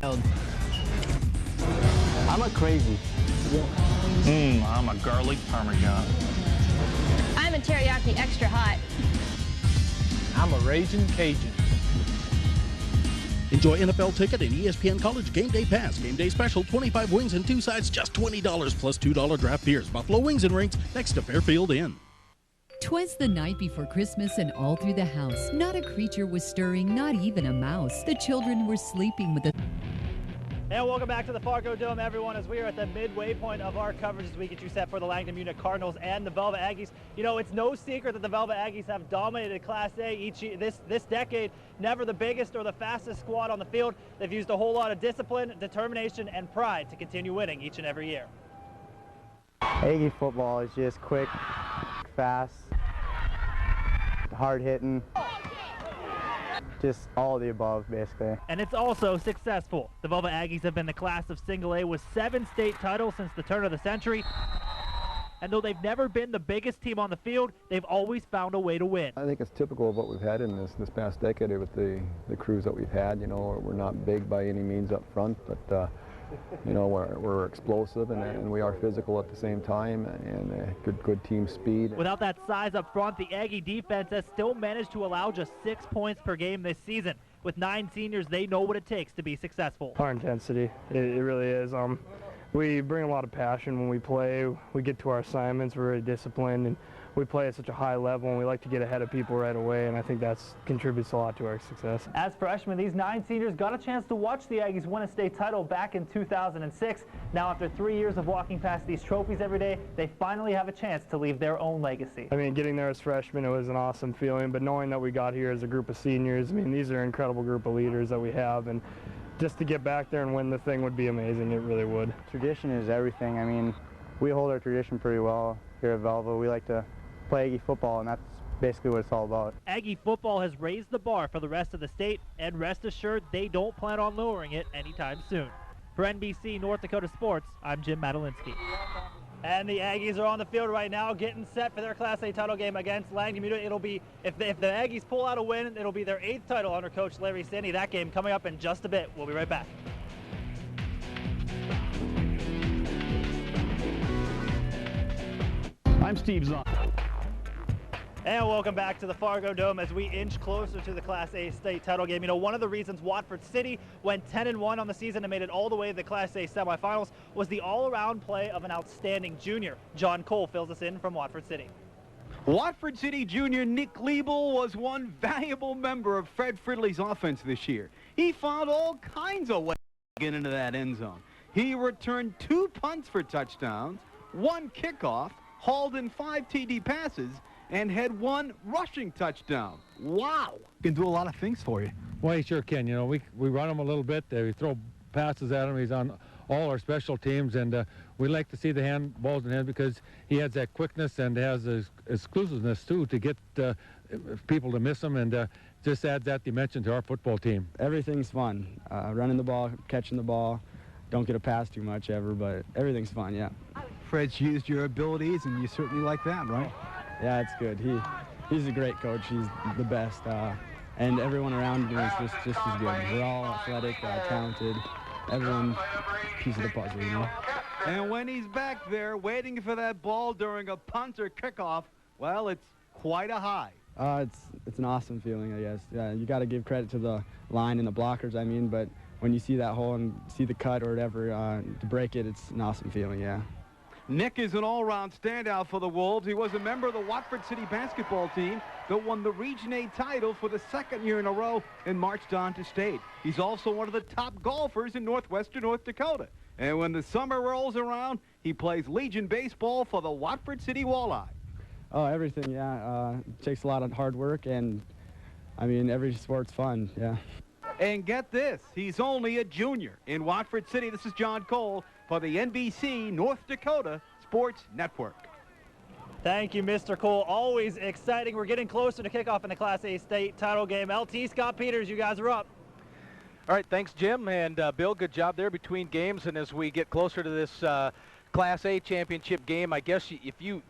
I'm a crazy. I'm a garlic parmesan. I'm a teriyaki extra hot. I'm a raging Cajun. Enjoy NFL Ticket and ESPN College Game Day Pass. Game Day special, 25 wings and 2 sides, just $20 plus $2 draft beers. Buffalo Wings and Rings next to Fairfield Inn. 'Twas the night before Christmas, and all through the house, not a creature was stirring, not even a mouse. The children were sleeping with the... And welcome back to the Fargo Dome, everyone, as we are at the midway point of our coverage as we get you set for the Langdon Munich Cardinals and the Velva-Aggies. You know, it's no secret that the Velva-Aggies have dominated Class A this decade. Never the biggest or the fastest squad on the field. They've used a whole lot of discipline, determination, and pride to continue winning each and every year. Aggie football is just quick, fast, hard-hitting. Just all of the above, basically. And it's also successful. The Velva-Aggies have been the class of single A with 7 state titles since the turn of the century. And though they've never been the biggest team on the field, they've always found a way to win. I think it's typical of what we've had in this past decade with the crews that we've had. You know, we're not big by any means up front, but you know, we're explosive and we are physical at the same time, and good team speed. Without that size up front, the Aggie defense has still managed to allow just 6 points per game this season. With 9 seniors, they know what it takes to be successful. Our intensity, it really is. We bring a lot of passion when we play. We get to our assignments, we're very disciplined, and we play at such a high level, and we like to get ahead of people right away, and I think that contributes a lot to our success. As freshmen, these 9 seniors got a chance to watch the Aggies win a state title back in 2006. Now, after 3 years of walking past these trophies every day, they finally have a chance to leave their own legacy. I mean, getting there as freshmen, it was an awesome feeling, but knowing that we got here as a group of seniors, I mean, these are an incredible group of leaders that we have, and just to get back there and win the thing would be amazing. It really would. Tradition is everything. I mean, we hold our tradition pretty well here at Velva. We like to play Aggie football, and that's basically what it's all about. Aggie football has raised the bar for the rest of the state, and rest assured they don't plan on lowering it anytime soon. For NBC North Dakota Sports, I'm Jim Madalinsky. And the Aggies are on the field right now, getting set for their Class A title game against Langdon. It'll be, if the Aggies pull out a win, it'll be their 8th title under Coach Larry Sandy. That game coming up in just a bit. We'll be right back. I'm Steve Zahn. And welcome back to the Fargo Dome as we inch closer to the Class A state title game. You know, one of the reasons Watford City went 10-1 on the season and made it all the way to the Class A semifinals was the all-around play of an outstanding junior. John Cole fills us in from Watford City. Watford City junior Nick Liebel was one valuable member of Fred Fridley's offense this year. He found all kinds of ways to get into that end zone. He returned 2 punts for touchdowns, 1 kickoff, hauled in 5 TD passes, and had 1 rushing touchdown. Wow. Can do a lot of things for you. Well, he sure can. You know, we run him a little bit. We throw passes at him. He's on all our special teams, and we like to see the handballs in him because he has that quickness and has his exclusiveness, too, to get people to miss him, and just adds that dimension to our football team. Everything's fun. Running the ball, catching the ball. Don't get a pass too much ever, but everything's fun, yeah. Fred's used your abilities, and you certainly like that, right? Yeah, it's good. He's a great coach. He's the best, and everyone around him is just as good. We're all athletic, talented. Everyone piece of the puzzle, you know. And when he's back there waiting for that ball during a punt or kickoff, well, it's quite a high. It's an awesome feeling, I guess. You got to give credit to the line and the blockers, I mean, but when you see that hole and see the cut or whatever to break it, it's an awesome feeling, yeah. Nick is an all-round standout for the Wolves. He was a member of the Watford City basketball team that won the Region A title for the 2nd year in a row and marched on to state. He's also one of the top golfers in northwestern North Dakota. And when the summer rolls around, he plays Legion baseball for the Watford City Walleye. Oh, everything, yeah. It takes a lot of hard work, and, I mean, every sport's fun, yeah. And get this, he's only a junior in Watford City. This is John Cole for the NBC North Dakota Sports Network. Thank you, Mr. Cole. Always exciting. We're getting closer to kickoff in the Class A state title game. LT, Scott Peters, you guys are up. All right, thanks, Jim. And Bill, good job there between games. And as we get closer to this Class A championship game, I guess if you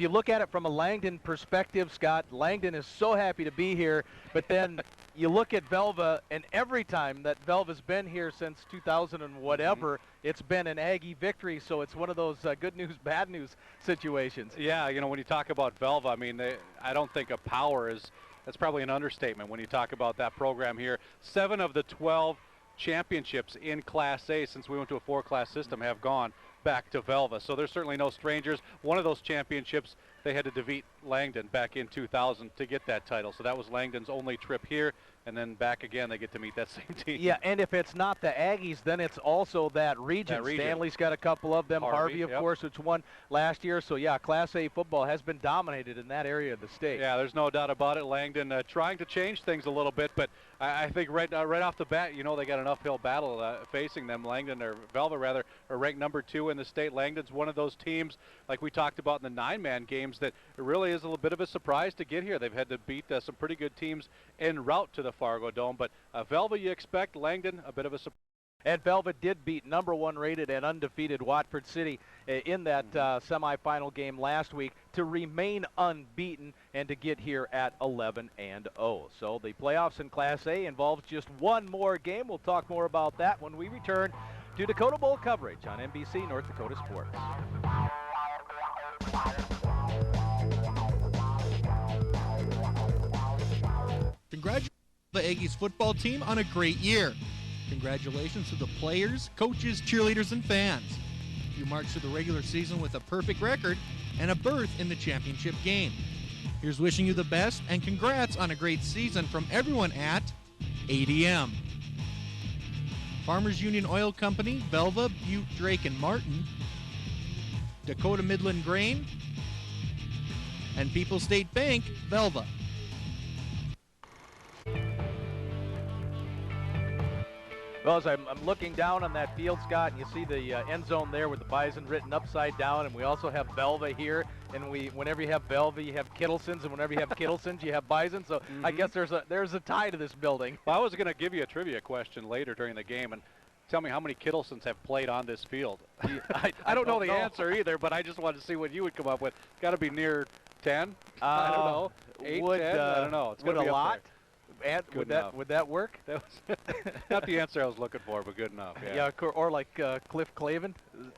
look at it from a Langdon perspective, Scott, Langdon is so happy to be here, but then you look at Velva, and every time that Velva's been here since 2000 and whatever, it's been an Aggie victory. So it's one of those good news, bad news situations. Yeah, you know, when you talk about Velva, I mean, I don't think a power is, that's probably an understatement when you talk about that program here. 7 of the 12 championships in Class A since we went to a 4-class system have gone back to Velva. So they're certainly no strangers. One of those championships, they had to defeat Langdon back in 2000 to get that title. So that was Langdon's only trip here, and then back again they get to meet that same team. Yeah, and if it's not the Aggies, then it's also that region. Stanley's got a couple of them. Harvey of course, which won last year. So yeah, Class A football has been dominated in that area of the state. Yeah, there's no doubt about it. Langdon trying to change things a little bit, but I think right off the bat, you know, they got an uphill battle facing them. Langdon, or Velva rather, are ranked number 2 in the state. Langdon's one of those teams, like we talked about in the 9-man games, that it really is a little bit of a surprise to get here. They've had to beat some pretty good teams en route to the Fargo Dome, but Velva you expect, Langdon a bit of a surprise. And Velva did beat number 1 rated and undefeated Watford City in that semifinal game last week to remain unbeaten and to get here at 11-0. So the playoffs in Class A involves just one more game. We'll talk more about that when we return to Dakota Bowl coverage on NBC North Dakota Sports. Congratulations to the Aggies football team on a great year. Congratulations to the players, coaches, cheerleaders, and fans. You marched through the regular season with a perfect record and a berth in the championship game. Here's wishing you the best and congrats on a great season from everyone at ADM. Farmers Union Oil Company, Velva, Butte, Drake, and Martin, Dakota Midland Grain, and People's State Bank, Velva. Well, as I'm looking down on that field, Scott, and you see the end zone there with the Bison written upside down, and we also have Velva here, and whenever you have Velva, you have Kittlesons, and whenever you have Kittlesons, you have Bison, so I guess there's a tie to this building. Well, I was going to give you a trivia question later during the game, and tell me how many Kittlesons have played on this field. I don't know the answer either, but I just wanted to see what you would come up with. Got to be near 10? I don't know. 8, 10? I don't know. It's going to be a lot. Would that work? That was not the answer I was looking for, but good enough. Yeah, or like Cliff Clavin,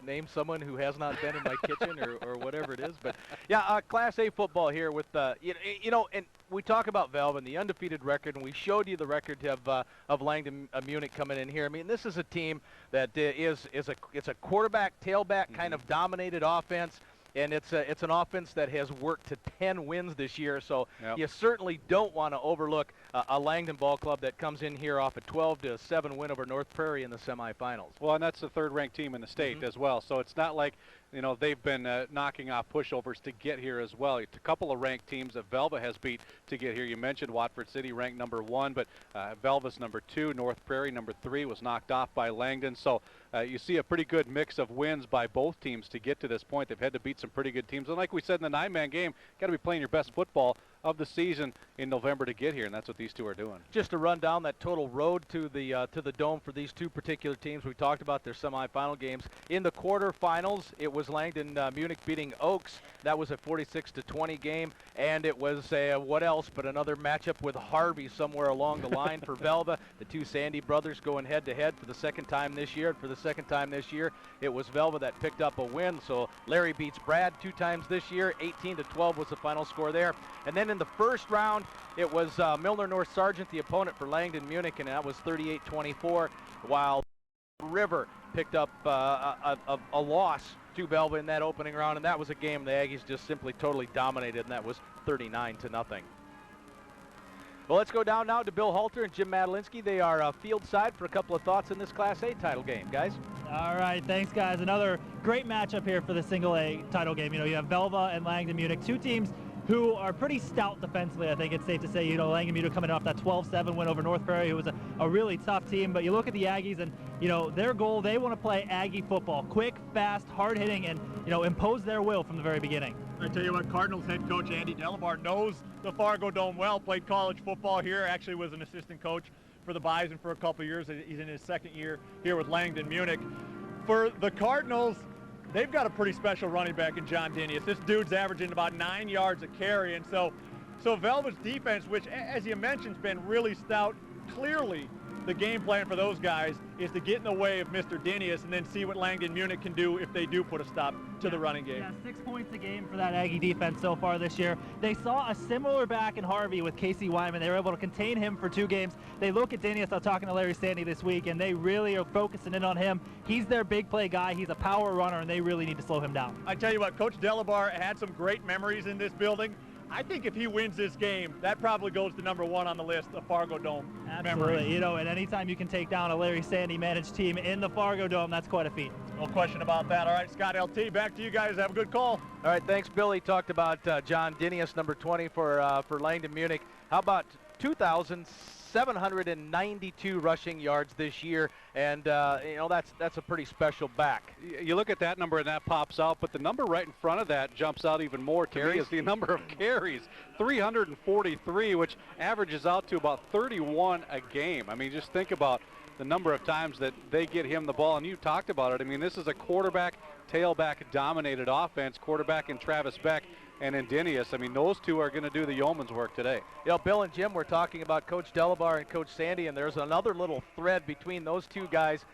name someone who has not been in my kitchen or whatever it is. But yeah, Class A football here with you know, and we talk about Velva and the undefeated record, and we showed you the record of Langdon Munich coming in here. I mean, this is a team that it's a quarterback tailback kind of dominated offense. And it's an offense that has worked to 10 wins this year, so you certainly don't want to overlook a Langdon ball club that comes in here off a 12-7 win over North Prairie in the semifinals. Well, and that's the 3rd-ranked team in the state as well, so it's not like, you know, they've been knocking off pushovers to get here as well. A couple of ranked teams that Velva has beat to get here. You mentioned Watford City ranked number 1, but Velva's number 2, North Prairie number 3 was knocked off by Langdon. So you see a pretty good mix of wins by both teams to get to this point. They've had to beat some pretty good teams. And like we said in the 9-man game, got to be playing your best football of the season in November to get here, and that's what these two are doing. Just to run down that total road to the Dome for these two particular teams. We talked about their semifinal games. In the quarterfinals, it was Langdon Munich beating Oaks. That was a 46-20 game, and it was what else but another matchup with Harvey somewhere along the line for Velva. The two Sandy brothers going head-to-head for the second time this year. And for the second time this year, it was Velva that picked up a win. So Larry beats Brad 2 times this year. 18-12 was the final score there. And then in the first round, it was Milner North Sargent, the opponent for Langdon Munich, and that was 38-24, while River picked up a loss to Velva in that opening round, and that was a game the Aggies just simply totally dominated, and that was 39-0. Well, let's go down now to Bill Halter and Jim Madalinsky. They are field side for a couple of thoughts in this Class A title game, guys. All right, thanks, guys. Another great matchup here for the single A title game. You know, you have Velva and Langdon Munich, two teams who are pretty stout defensively, I think it's safe to say. You know, Langdon Munich coming off that 12-7 win over North Prairie, who was a really tough team. But you look at the Aggies and, you know, their goal, they want to play Aggie football. Quick, fast, hard-hitting, and, you know, impose their will from the very beginning. I tell you what, Cardinals head coach Andy Delabar knows the Fargo Dome well, played college football here, actually was an assistant coach for the Bison for a couple of years. He's in his second year here with Langdon Munich. For the Cardinals, they've got a pretty special running back in John Dinius. This dude's averaging about 9 yards a carry, and so So Velva's defense, which, as you mentioned, has been really stout, clearly the game plan for those guys is to get in the way of Mr. Dinius and then see what Langdon Munich can do if they do put a stop to the running game. Yeah, 6 points a game for that Aggie defense so far this year. They saw a similar back in Harvey with Casey Wyman. They were able to contain him for 2 games. They look at Dinius. I'm talking to Larry Sandy this week, and they really are focusing in on him. He's their big play guy. He's a power runner, and they really need to slow him down. I tell you what, Coach Delabar had some great memories in this building. I think if he wins this game, that probably goes to #1 on the list of Fargo Dome Absolutely. memories. You know, and anytime you can take down a Larry Sandy managed team in the Fargo Dome, that's quite a feat. No question about that. All right, Scott LT, back to you guys. Have a good call. All right, thanks, Billy. Talked about John Dinius, number 20 for Langdon Munich. How about 2,792 rushing yards this year, and you know, that's a pretty special back. You look at that number and that pops out, but the number right in front of that jumps out even more to me is the number of carries, 343, which averages out to about 31 a game. I mean, just think about the number of times that they get him the ball, and you talked about it. I mean, this is a quarterback, tailback dominated offense, quarterback in Travis Beck and in Dinius. I mean, those two are going to do the yeoman's work today. You know, Bill and Jim were talking about Coach Delabar and Coach Sandy, and there's another little thread between those two guys.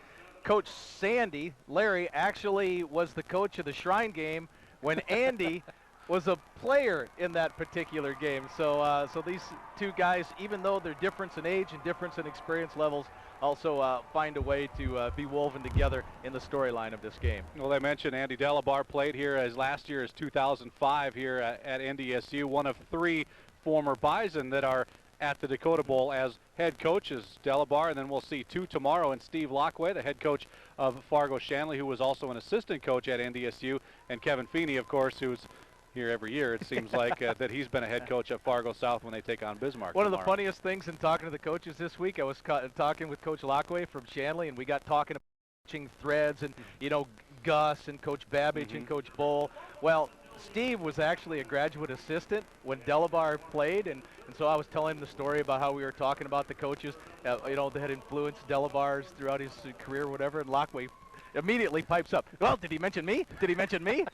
Coach Sandy, Larry, actually was the coach of the Shrine game when Andy was a player in that particular game. So so these two guys, even though they're difference in age and difference in experience levels, also find a way to be woven together in the storyline of this game. Well, I mentioned Andy Delabar played here as last year as 2005 here at NDSU, one of 3 former Bison that are at the Dakota Bowl as head coaches. Delabar, and then we'll see 2 tomorrow, and Steve Lockway, the head coach of Fargo Shanley, who was also an assistant coach at NDSU, and Kevin Feeney, of course, who's here every year. It seems like that he's been a head coach at Fargo South when they take on Bismarck One tomorrow. of the funniest things in talking to the coaches this week, I was talking with Coach Lockway from Shanley, and we got talking about coaching threads and, you know, Gus and Coach Babbage and Coach Bull. Well, Steve was actually a graduate assistant when Delabar played, and so I was telling him the story about how we were talking about the coaches, you know, that had influenced Delabar's throughout his career or whatever, and Lockway immediately pipes up, well, did he mention me? Did he mention me?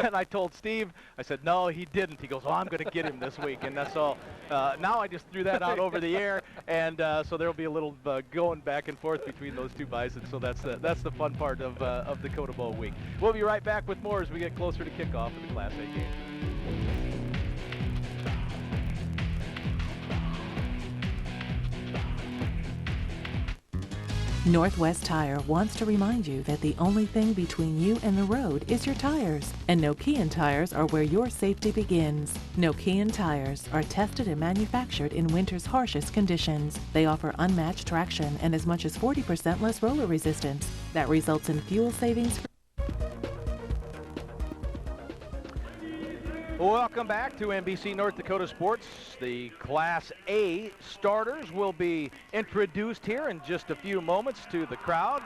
And I told Steve, I said, no, he didn't. He goes, well, I'm going to get him this week. And that's all. Now I just threw that out over the air, and so there will be a little going back and forth between those two Bisons. So that's the fun part of Dakota Bowl week. We'll be right back with more as we get closer to kickoff of the Class A game. Northwest Tire wants to remind you that the only thing between you and the road is your tires. And Nokian tires are where your safety begins. Nokian tires are tested and manufactured in winter's harshest conditions. They offer unmatched traction and as much as 40% less roller resistance. That results in fuel savings. Welcome back to NBC North Dakota Sports. The Class A starters will be introduced here in just a few moments to the crowd.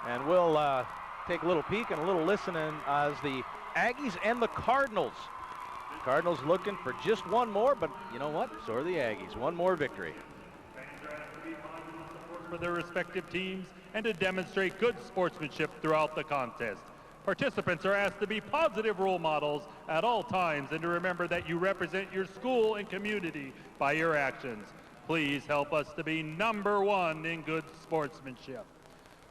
And we'll take a little peek and a little listen in as the Aggies and the Cardinals. Cardinals looking for just one more, but you know what? So are the Aggies. One more victory. For their respective teams and to demonstrate good sportsmanship throughout the contest. Participants are asked to be positive role models at all times and to remember that you represent your school and community by your actions. Please help us to be #1 in good sportsmanship.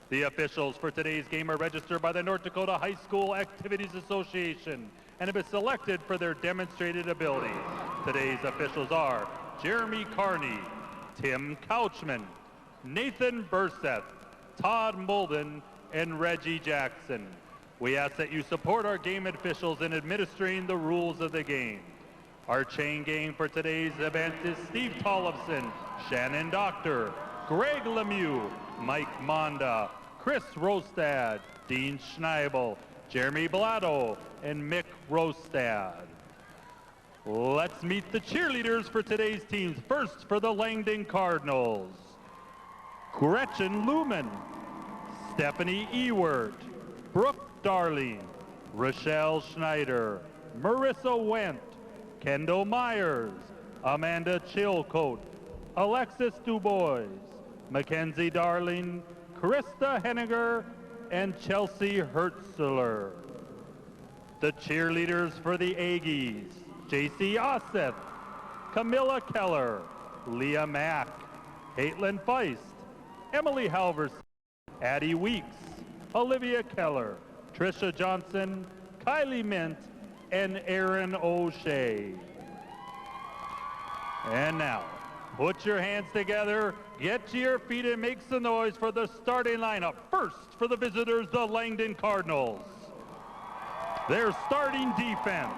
The officials for today's game are registered by the North Dakota High School Activities Association and have been selected for their demonstrated ability. Today's officials are Jeremy Carney, Tim Couchman, Nathan Burseth, Todd Molden, and Reggie Jackson. We ask that you support our game officials in administering the rules of the game. Our chain game for today's event is Steve Tollefson, Shannon Doctor, Greg Lemieux, Mike Monda, Chris Rostad, Dean Schneibel, Jeremy Blado, and Mick Rostad. Let's meet the cheerleaders for today's teams. First for the Langdon Cardinals, Gretchen Lumen, Stephanie Ewert, Brooke Darling, Rochelle Schneider, Marissa Wendt, Kendall Myers, Amanda Chilcote, Alexis Dubois, Mackenzie Darling, Krista Henniger, and Chelsea Hertzler. The cheerleaders for the Aggies, JC Oseth, Camilla Keller, Leah Mack, Caitlin Feist, Emily Halverson, Addie Weeks, Olivia Keller, Trisha Johnson, Kylie Mint, and Erin O'Shea. And now, put your hands together, get to your feet, and make some noise for the starting lineup. First, for the visitors, the Langdon Cardinals. Their starting defense,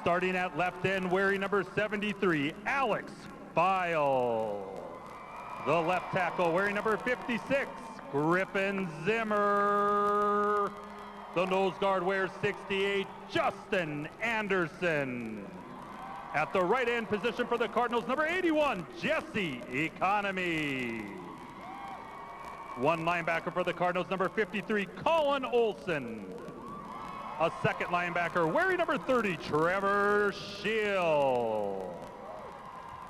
starting at left end, wearing number 73, Alex File. The left tackle, wearing number 56, Griffin Zimmer. The nose guard wears 68, Justin Anderson. At the right end position for the Cardinals, number 81, Jesse Economy. One linebacker for the Cardinals, number 53, Colin Olson. A second linebacker wearing number 30, Trevor Shield.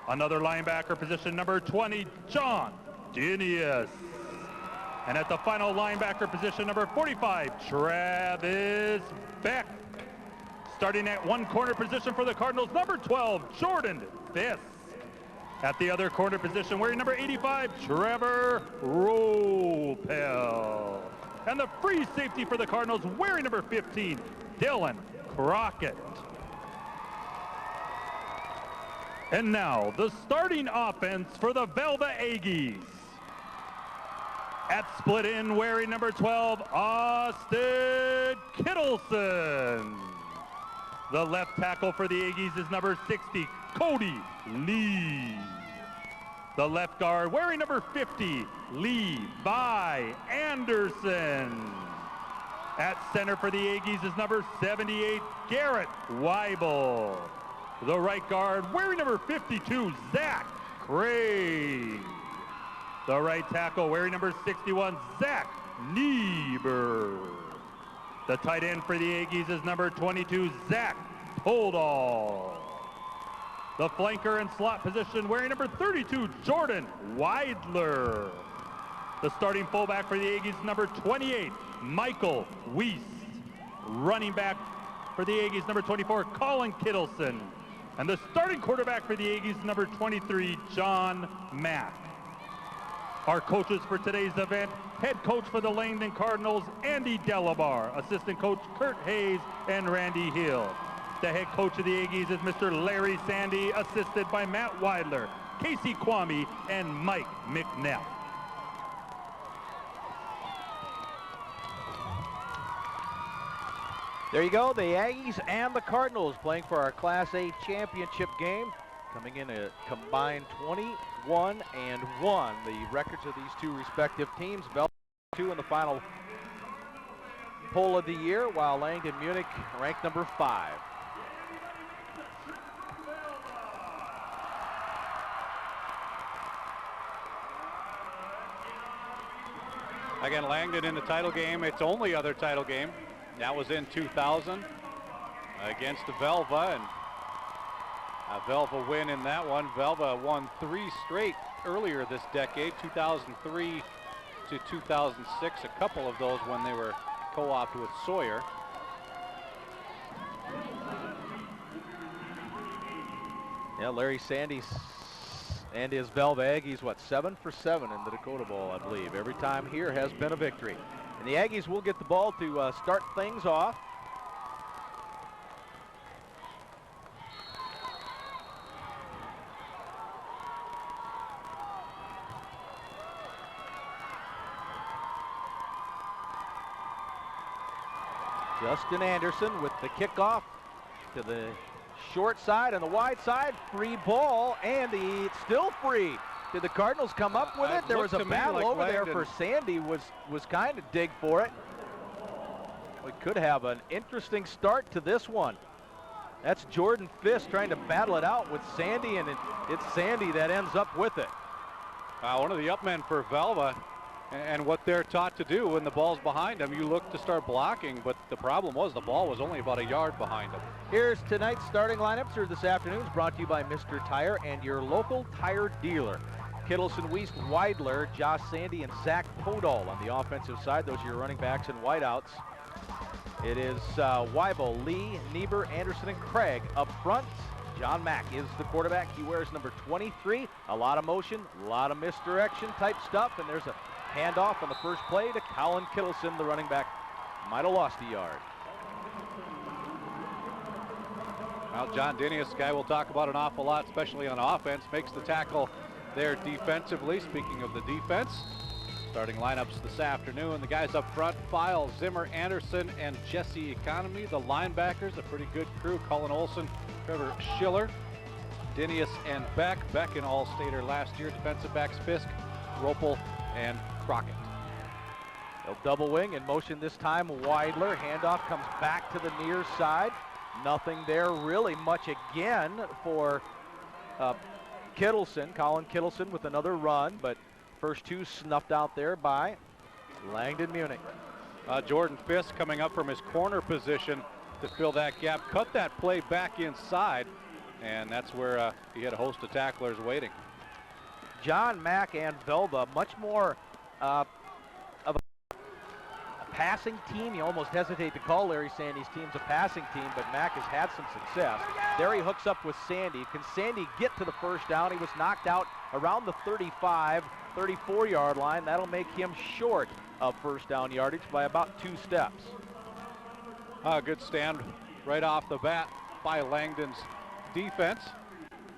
Another linebacker position, number 20, John Dinius. And at the final linebacker position, number 45, Travis Beck. Starting at one corner position for the Cardinals, number 12, Jordan Fisk. At the other corner position, wearing number 85, Trevor Ropel. And the free safety for the Cardinals, wearing number 15, Dylan Crockett. And now, the starting offense for the Velva Aggies. At split end, wearing number 12, Austin Kittleson. The left tackle for the Aggies is number 60, Cody Lee. The left guard, wearing number 50, Levi Anderson. At center for the Aggies is number 78, Garrett Weibel. The right guard, wearing number 52, Zach Craig. The right tackle, wearing number 61, Zach Nieber. The tight end for the Aggies is number 22, Zach Toldall. The flanker and slot position, wearing number 32, Jordan Weidler. The starting fullback for the Aggies, number 28, Michael Weiss. Running back for the Aggies, number 24, Colin Kittleson. And the starting quarterback for the Aggies, number 23, John Mack. Our coaches for today's event, head coach for the Langdon Cardinals, Andy Delabar, assistant coach Kurt Hayes and Randy Hill. The head coach of the Aggies is Mr. Larry Sandy, assisted by Matt Weidler, Casey Kwame, and Mike McNeff. There you go, the Aggies and the Cardinals playing for our Class A championship game. Coming in a combined 21-1, the records of these two respective teams. Velva 2 in the final poll of the year, while Langdon Munich ranked number 5. Again, Langdon in the title game. Its only other title game. That was in 2000 against the Velva, and a Velva win in that one. Velva won 3 straight earlier this decade, 2003 to 2006, a couple of those when they were co-opted with Sawyer. Yeah, Larry Sandy and his Velva Aggies, what, 7 for 7 in the Dakota Bowl, I believe. Every time here has been a victory. And the Aggies will get the ball to start things off. Justin Anderson with the kickoff to the short side and the wide side. Free ball, and it's still free. Did the Cardinals come up with it? There was a battle over there for Sandy, was kind of dig for it. We could have an interesting start to this one. That's Jordan Fisk trying to battle it out with Sandy, and it's Sandy that ends up with it. One of the upmen for Velva, and what they're taught to do when the ball's behind them, you look to start blocking, but the problem was the ball was only about a yard behind them. Here's tonight's starting lineups, or this afternoon's, brought to you by Mr. Tire and your local tire dealer. Kittleson, Weiss, Weidler, Josh Sandy, and Zach Podall on the offensive side. Those are your running backs and wideouts. It is Weibel, Lee, Niebuhr, Anderson, and Craig up front. John Mack is the quarterback. He wears number 23. A lot of motion, a lot of misdirection type stuff, and there's a handoff on the first play to Colin Kittleson, the running back. Might have lost a yard. Well, John Dinius, guy we'll talk about an awful lot, especially on offense, makes the tackle there defensively. Speaking of the defense, starting lineups this afternoon, the guys up front, File, Zimmer, Anderson, and Jesse Economy. The linebackers, a pretty good crew, Cullen Olson, Trevor Schiller, Dinius, and Beck. Beck an All-Stater last year. Defensive backs Fisk, Ropel, and Crockett. They'll double wing in motion this time. Weidler, handoff comes back to the near side. Nothing there really much again for Kittleson. Colin Kittleson with another run, but first two snuffed out there by Langdon Munich. Jordan Fisk coming up from his corner position to fill that gap, cut that play back inside, and that's where he had a host of tacklers waiting. John Mack and Velva, much more of a passing team. You almost hesitate to call Larry Sandy's teams a passing team, but Mack has had some success. There he hooks up with Sandy. Can Sandy get to the first down? He was knocked out around the 35, 34-yard line. That'll make him short of first down yardage by about 2 steps. Good stand right off the bat by Langdon's defense.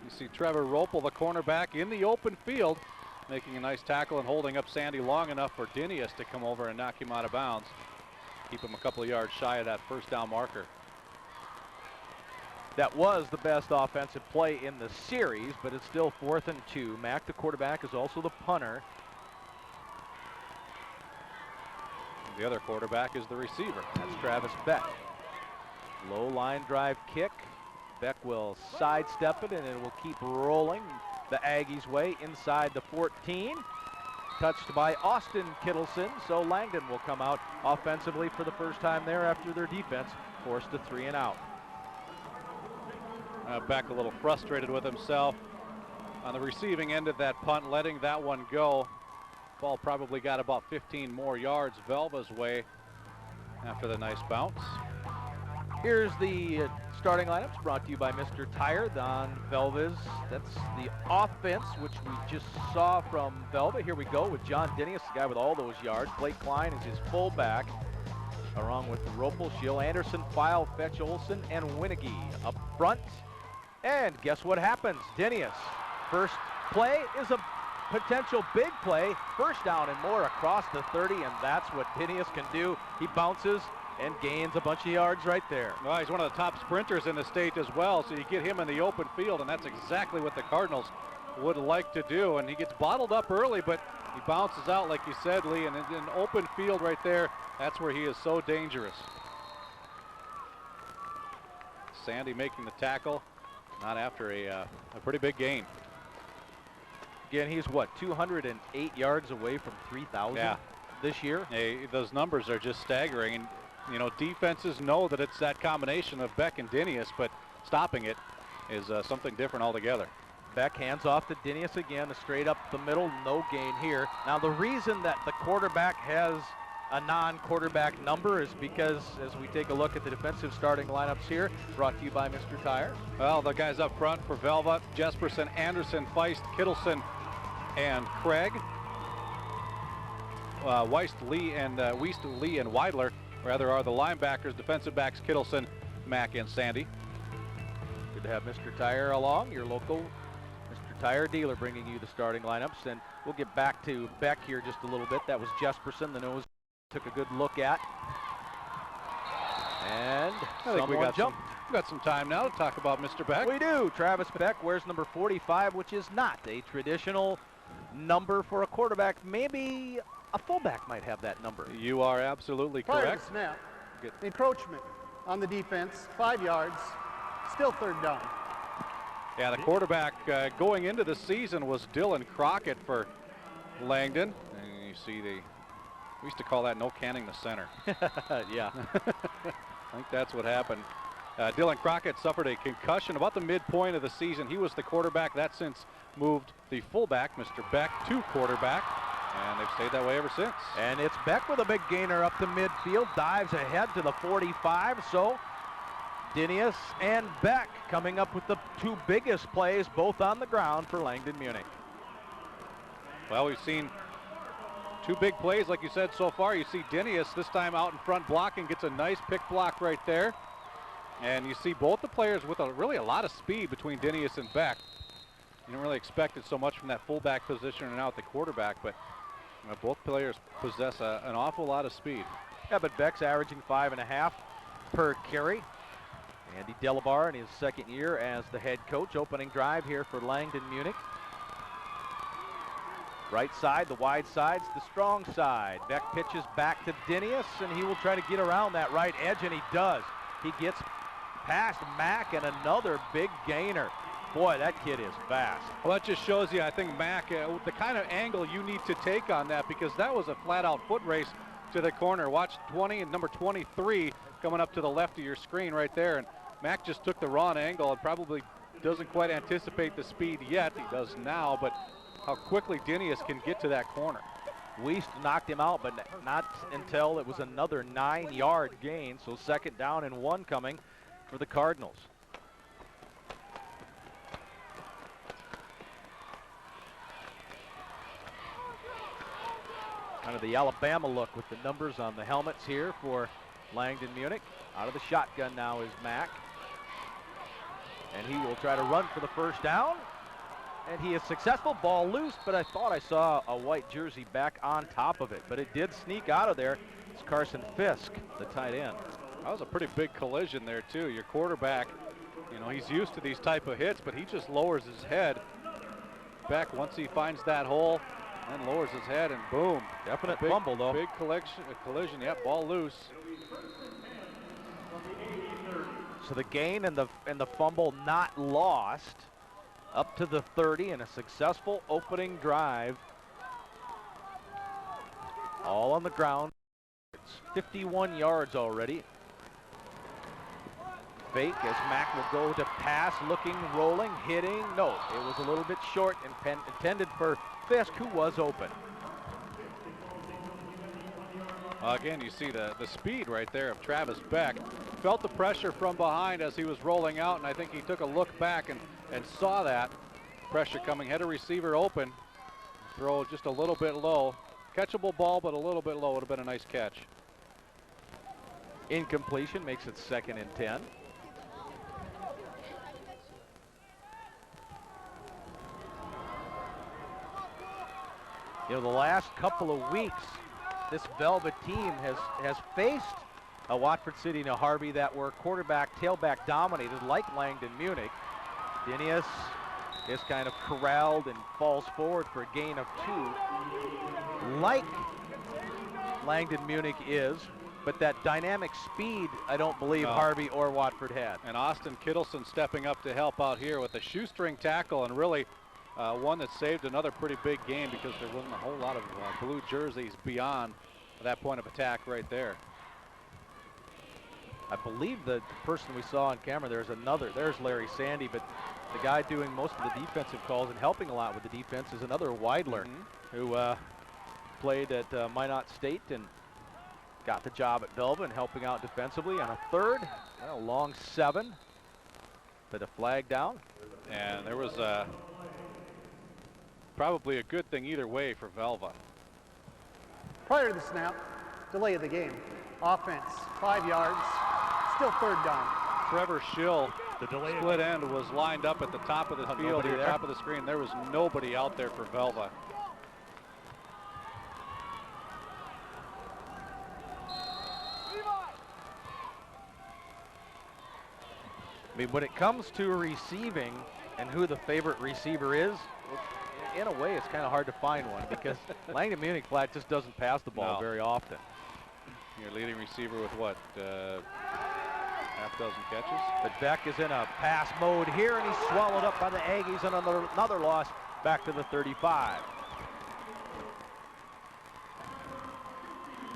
You see Trevor Ropel, the cornerback, in the open field, making a nice tackle and holding up Sandy long enough for Dinius to come over and knock him out of bounds. Keep him a couple of yards shy of that first down marker. That was the best offensive play in the series, but it's still 4th and 2. Mack, the quarterback, is also the punter. The other quarterback is the receiver. That's Travis Beck. Low line drive kick. Beck will sidestep it, and it will keep rolling the Aggies' way inside the 14. Touched by Austin Kittleson, so Langdon will come out offensively for the first time there after their defense forced a 3 and out. Beck a little frustrated with himself on the receiving end of that punt, letting that one go. Ball probably got about 15 more yards Velva's way after the nice bounce. Here's the starting lineups brought to you by Mr. Tire on Velva's. That's the offense, which we just saw from Velva. Here we go with John Dinius, the guy with all those yards. Blake Klein is his fullback, along with Ropel, Schill, Anderson, File, Fetch, Olson, and Winnigy up front. And guess what happens? Dinius, first play is a potential big play, first down and more across the 30, and that's what Dinius can do. He bounces and gains a bunch of yards right there. Well, he's one of the top sprinters in the state as well, so you get him in the open field, and that's exactly what the Cardinals would like to do. And he gets bottled up early, but he bounces out, like you said, Lee, and in open field right there, that's where he is so dangerous. Sandy making the tackle, not after a pretty big gain. Again, he's what, 208 yards away from 3,000 this year? Hey, those numbers are just staggering. And, you know, defenses know that it's that combination of Beck and Dinius, but stopping it is something different altogether. Beck hands off to Dinius again, straight up the middle, no gain here. Now, the reason that the quarterback has a non-quarterback number is because, as we take a look at the defensive starting lineups here, brought to you by Mr. Tire. Well, the guys up front for Velva, Jesperson, Anderson, Feist, Kittleson, and Craig. Weist, Lee, and Weidler, rather, are the linebackers. Defensive backs, Kittleson, Mack, and Sandy. Good to have Mr. Tire along, your local Mr. Tire dealer, bringing you the starting lineups. And we'll get back to Beck here just a little bit. That was Jesperson, the nose took a good look at. And I think we got some time now to talk about Mr. Beck. We do. Travis Beck wears number 45, which is not a traditional number for a quarterback. Maybe a fullback might have that number. You are absolutely correct. Prior to snap, encroachment on the defense, 5 yards, still 3rd down. Yeah, the quarterback going into the season was Dylan Crockett for Langdon. And you see we used to call that no canning the center. Yeah. I think that's what happened. Dylan Crockett suffered a concussion about the midpoint of the season. He was the quarterback. That since moved the fullback, Mr. Beck, to quarterback. And they've stayed that way ever since. And it's Beck with a big gainer up to midfield, dives ahead to the 45. So Dinius and Beck coming up with the two biggest plays, both on the ground for Langdon Munich. Well, we've seen two big plays, like you said, so far. You see Dinius this time out in front blocking, gets a nice pick block right there. And you see both the players with really a lot of speed between Dinius and Beck. You don't really expect it so much from that fullback position and out the quarterback, but both players possess an awful lot of speed. Yeah, but Beck's averaging 5.5 per carry. Andy Delabar in his second year as the head coach. Opening drive here for Langdon Munich. Right side, the wide side's the strong side. Beck pitches back to Dinius, and he will try to get around that right edge, and he does. He gets past Mack and another big gainer. Boy, that kid is fast. Well, that just shows you, I think, Mack, the kind of angle you need to take on that, because that was a flat-out foot race to the corner. Watch 20 and number 23 coming up to the left of your screen right there, and Mack just took the wrong angle and probably doesn't quite anticipate the speed yet. He does now, but how quickly Dinius can get to that corner. Wiest knocked him out, but not until it was another 9-yard gain, so 2nd down and 1 coming for the Cardinals. Kind of the Alabama look with the numbers on the helmets here for Langdon Munich. Out of the shotgun now is Mack. And he will try to run for the first down. And he is successful. Ball loose, but I thought I saw a white jersey back on top of it. But it did sneak out of there. It's Carson Fisk, the tight end. That was a pretty big collision there, too. Your quarterback, you know, he's used to these type of hits, but he just lowers his head. Beck, once he finds that hole, and lowers his head, and boom. Definite fumble, though. Big collision, yep, ball loose. So the gain and the fumble not lost. Up to the 30 and a successful opening drive. All on the ground. It's 51 yards already. Fake as Mack will go to pass, looking, rolling, hitting. No, it was a little bit short and intended for Fisk, who was open. Again, you see the speed right there of Travis Beck. Felt the pressure from behind as he was rolling out, and I think he took a look back and saw that pressure coming. Had a receiver open. Throw just a little bit low. Catchable ball, but a little bit low. Would have been a nice catch. Incompletion makes it 2nd and 10. You know, the last couple of weeks, this Velva team has faced a Watford City and a Harvey that were quarterback, tailback dominated like Langdon Munich. Dinius is kind of corralled and falls forward for a gain of 2. Like Langdon Munich is, but that dynamic speed, I don't believe Harvey or Watford had. And Austin Kittleson stepping up to help out here with a shoestring tackle, and really one that saved another pretty big game because there wasn't a whole lot of blue jerseys beyond that point of attack right there. I believe the person we saw on camera, there's Larry Sandy, but the guy doing most of the defensive calls and helping a lot with the defense is another Weidler who played at Minot State and got the job at Velva and helping out defensively on a 3rd, a long 7, but a flag down. And there was probably a good thing either way for Velva. Prior to the snap, delay of the game. Offense, 5 yards, still 3rd down. Trevor Schill, the split end, was lined up at the top of the field here, top of the screen. There was nobody out there for Velva. I mean, when it comes to receiving and who the favorite receiver is, in a way, it's kind of hard to find one because Langdon Munich flat just doesn't pass the ball very often. Your leading receiver with what, half dozen catches? But Beck is in a pass mode here, and he's swallowed up by the Aggies, and another loss back to the 35.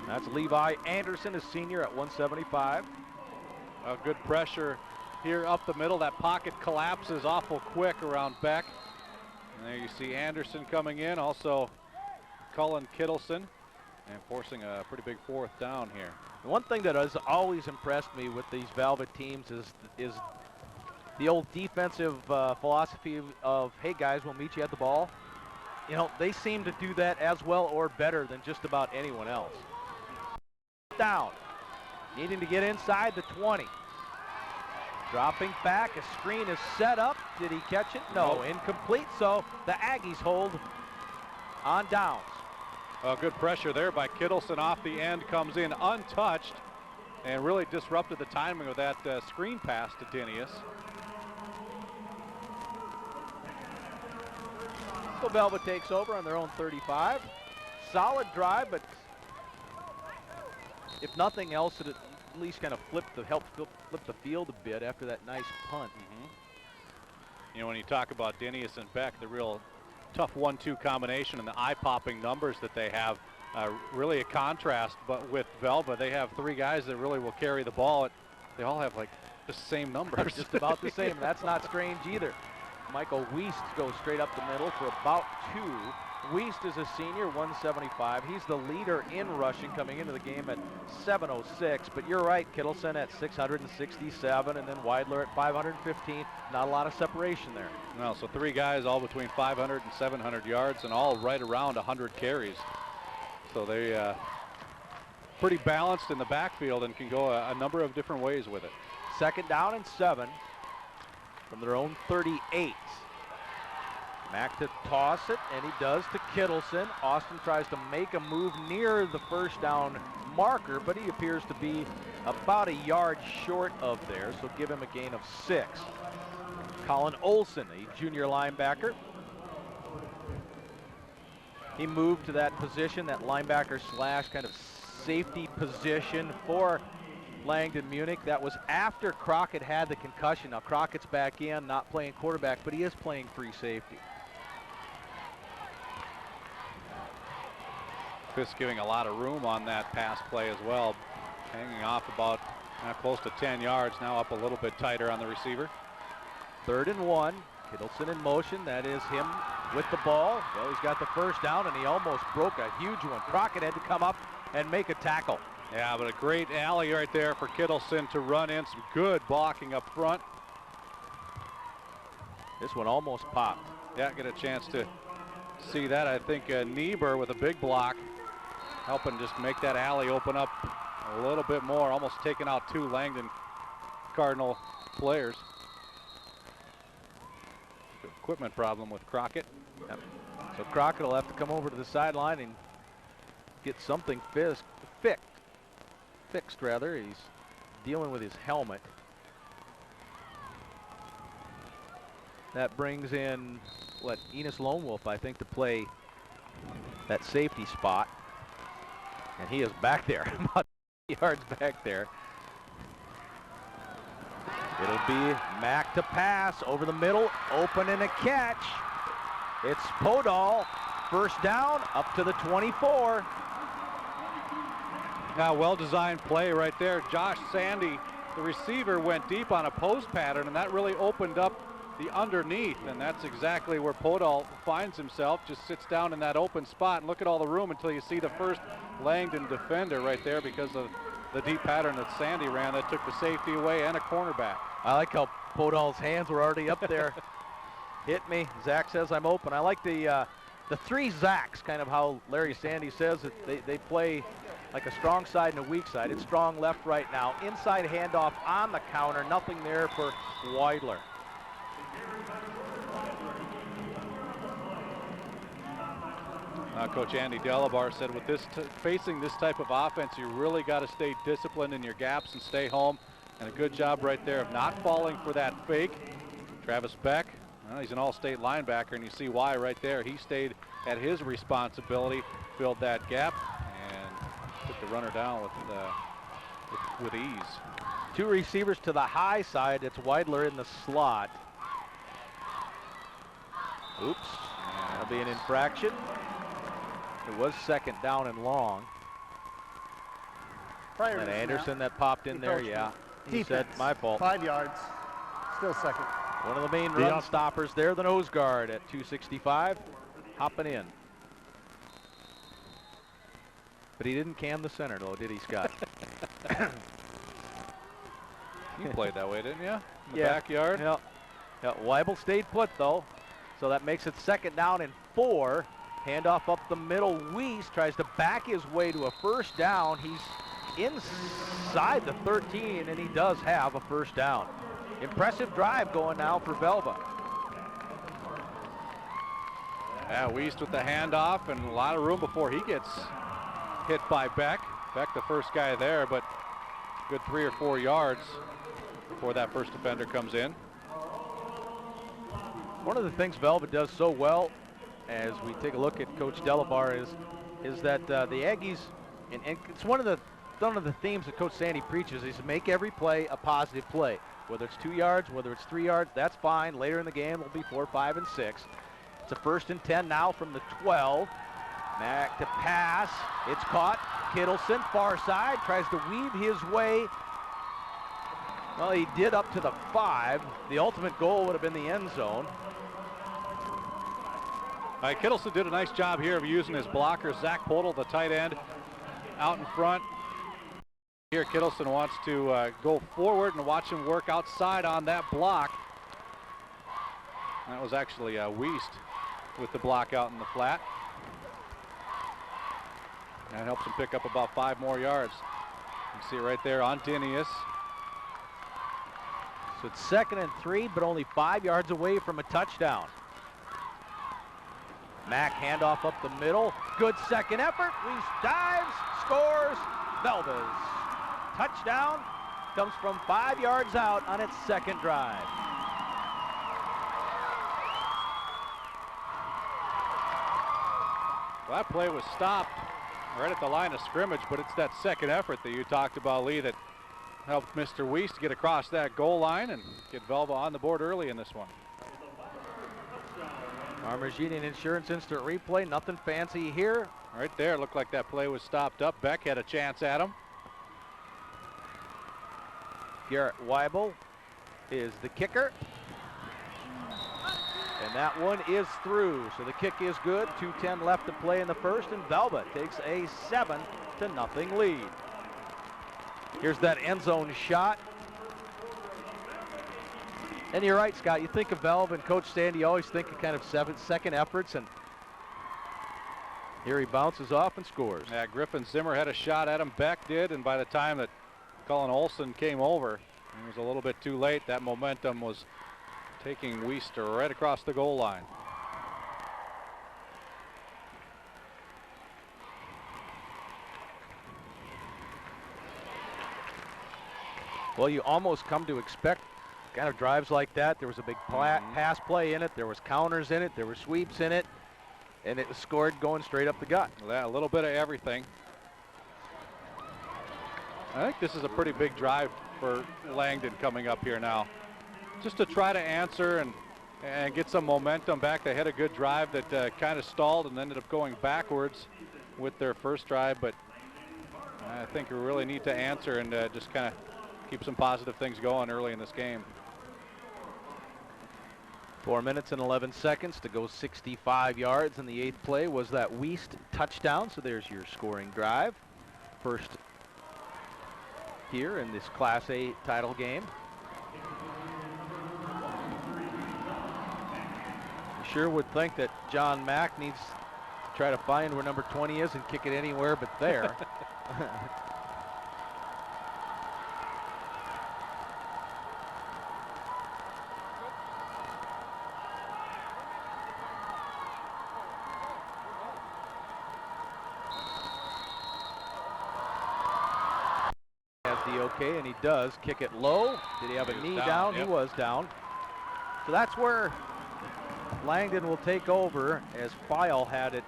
That's Levi Anderson, a senior at 175. Good pressure here up the middle. That pocket collapses awful quick around Beck. And there you see Anderson coming in. Also Cullen Kittleson, and forcing a pretty big 4th down here. The one thing that has always impressed me with these Velvet teams is the old defensive philosophy of, hey guys, we'll meet you at the ball. You know, they seem to do that as well or better than just about anyone else. Down, needing to get inside the 20. Dropping back, a screen is set up. Did he catch it? No, incomplete, so the Aggies hold on downs. Good pressure there by Kittleson off the end, comes in untouched, and really disrupted the timing of that screen pass to Dinius. So Velva takes over on their own 35. Solid drive, but if nothing else, it at least kind of flip the field a bit after that nice punt. You know, when you talk about Dinius and Beck, the real tough 1-2 combination and the eye-popping numbers that they have, really a contrast. But with Velva, they have 3 guys that really will carry the ball. They all have like the same numbers. Just about the same. That's not strange either. Michael Wiest goes straight up the middle for about 2. Wiest is a senior, 175. He's the leader in rushing coming into the game at 706. But you're right, Kittleson at 667, and then Weidler at 515. Not a lot of separation there. No, so 3 guys all between 500 and 700 yards and all right around 100 carries. So they pretty balanced in the backfield and can go a number of different ways with it. 2nd down and 7 from their own 38. Mack to toss it, and he does to Kittleson. Austin tries to make a move near the 1st down marker, but he appears to be about a yard short of there, so give him a gain of 6. Colin Olson, a junior linebacker. He moved to that position, that linebacker slash kind of safety position for Langdon Munich. That was after Crockett had the concussion. Now Crockett's back in, not playing quarterback, but he is playing free safety. Fisk giving a lot of room on that pass play as well. Hanging off about close to 10 yards. Now up a little bit tighter on the receiver. 3rd and 1. Kittleson in motion. That is him with the ball. Well, he's got the 1st down, and he almost broke a huge one. Crockett had to come up and make a tackle. Yeah, but a great alley right there for Kittleson to run in. Some good blocking up front. This one almost popped. Yeah, get a chance to see that. I think Niebuhr with a big block, helping just make that alley open up a little bit more, almost taking out 2 Langdon Cardinal players. Equipment problem with Crockett. Yep. So Crockett will have to come over to the sideline and get something fixed. He's dealing with his helmet. That brings in Enos Lone Wolf, I think, to play that safety spot. And he is back there, about 50 yards back there. It'll be Mack to pass over the middle, open and a catch. It's Podol, 1st down, up to the 24. Now, well-designed play right there. Josh Sandy, the receiver, went deep on a post pattern, and that really opened up the underneath, and that's exactly where Podol finds himself. Just sits down in that open spot, and look at all the room until you see the first Langdon defender right there because of the deep pattern that Sandy ran that took the safety away and a cornerback. I like how Podol's hands were already up there. Hit me. Zach says I'm open. I like the 3 Zacks, kind of how Larry Sandy says that they play like a strong side and a weak side. It's strong left right now. Inside handoff on the counter. Nothing there for Weidler. Coach Andy Delabar said with this facing this type of offense, you really got to stay disciplined in your gaps and stay home. And a good job right there of not falling for that fake. Travis Beck, well, he's an all-state linebacker, and you see why right there. He stayed at his responsibility, filled that gap, and took the runner down with ease. 2 receivers to the high side. It's Weidler in the slot. Oops. That'll be an infraction. It was 2nd down and long. And Anderson that popped in there, yeah. He said, my fault. 5 yards. Still 2nd. One of the main run stoppers there, the nose guard at 265, hopping in. But he didn't cam the center, though, did he, Scott? You played that way, didn't you? In the Yeah. backyard? Yeah. Weibel stayed put, though. So that makes it 2nd down and 4. Handoff up the middle. Weiss tries to back his way to a first down. He's inside the 13, and he does have a first down. Impressive drive going now for Velva. Yeah, Weiss with the handoff and a lot of room before he gets hit by Beck. Beck, the first guy there, but good 3 or 4 yards before that first defender comes in. One of the things Velva does so well, as we take a look at Coach Delabar, is that the Aggies, and it's one of the themes that Coach Sandy preaches, is to make every play a positive play. Whether it's 2 yards, whether it's 3 yards, that's fine. Later in the game, it'll be 4, 5, and 6. It's a 1st and 10 now from the 12. Mack to pass. It's caught. Kittleson, far side, tries to weave his way. Well, he did up to the 5. The ultimate goal would have been the end zone. Kittleson did a nice job here of using his blocker. Zach Podel, the tight end, out in front. Here, Kittleson wants to go forward and watch him work outside on that block. That was actually Weiss with the block out in the flat. That helps him pick up about 5 more yards. You can see it right there on Dinius. So it's 2nd and 3, but only 5 yards away from a touchdown. Mack handoff up the middle. Good second effort. Weiss dives, scores. Velva's touchdown comes from 5 yards out on its 2nd drive. Well, that play was stopped right at the line of scrimmage, but it's that second effort that you talked about, Lee, that helped Mr. Weiss to get across that goal line and get Velva on the board early in this one. Farmers Union Insurance instant replay. Nothing fancy here. Right there, looked like that play was stopped up. Beck had a chance at him. Garrett Weibel is the kicker. And that one is through. So the kick is good. 2:10 left to play in the first, and Velva takes a 7-0 lead. Here's that end zone shot. And you're right, Scott. You think of Velva and Coach Sandy, you always think of kind of 7-second efforts, and here he bounces off and scores. Yeah, Griffin Zimmer had a shot at him. Beck did, and by the time that Cullen Olson came over, it was a little bit too late. That momentum was taking Weiss right across the goal line. Well, you almost come to expect kind of drives like that. There was a big pass play in it. There was counters in it. There were sweeps in it. And it was scored going straight up the gut. A little bit of everything. I think this is a pretty big drive for Langdon coming up here now. Just to try to answer and get some momentum back. They had a good drive that kind of stalled and ended up going backwards with their first drive. But I think we really need to answer and just kind of keep some positive things going early in this game. 4 minutes and 11 seconds to go 65 yards, and the 8th play was that Weiss touchdown. So there's your scoring drive. First here in this Class A title game. You sure would think that John Mack needs to try to find where number 20 is and kick it anywhere but there. Okay, and he does kick it low. Did he have a knee down? Yep. He was down. So that's where Langdon will take over, as File had it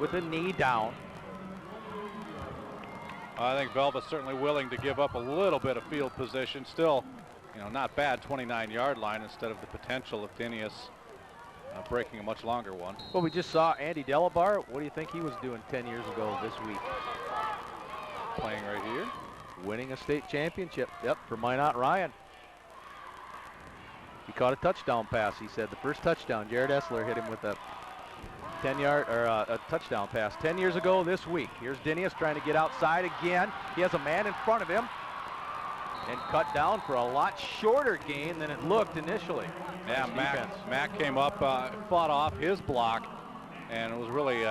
with a knee down. I think Velva's certainly willing to give up a little bit of field position. Still, not bad 29-yard line instead of the potential of Dinius breaking a much longer one. Well, we just saw Andy Delabar. What do you think he was doing 10 years ago this week? Playing right here. Winning a state championship. Yep, for Minot Ryan. He caught a touchdown pass, he said. The first touchdown. Jared Essler hit him with a 10-yard or a touchdown pass 10 years ago this week. Here's Dinius trying to get outside again. He has a man in front of him and cut down for a lot shorter gain than it looked initially. Yeah, Mac came up, fought off his block, and it was really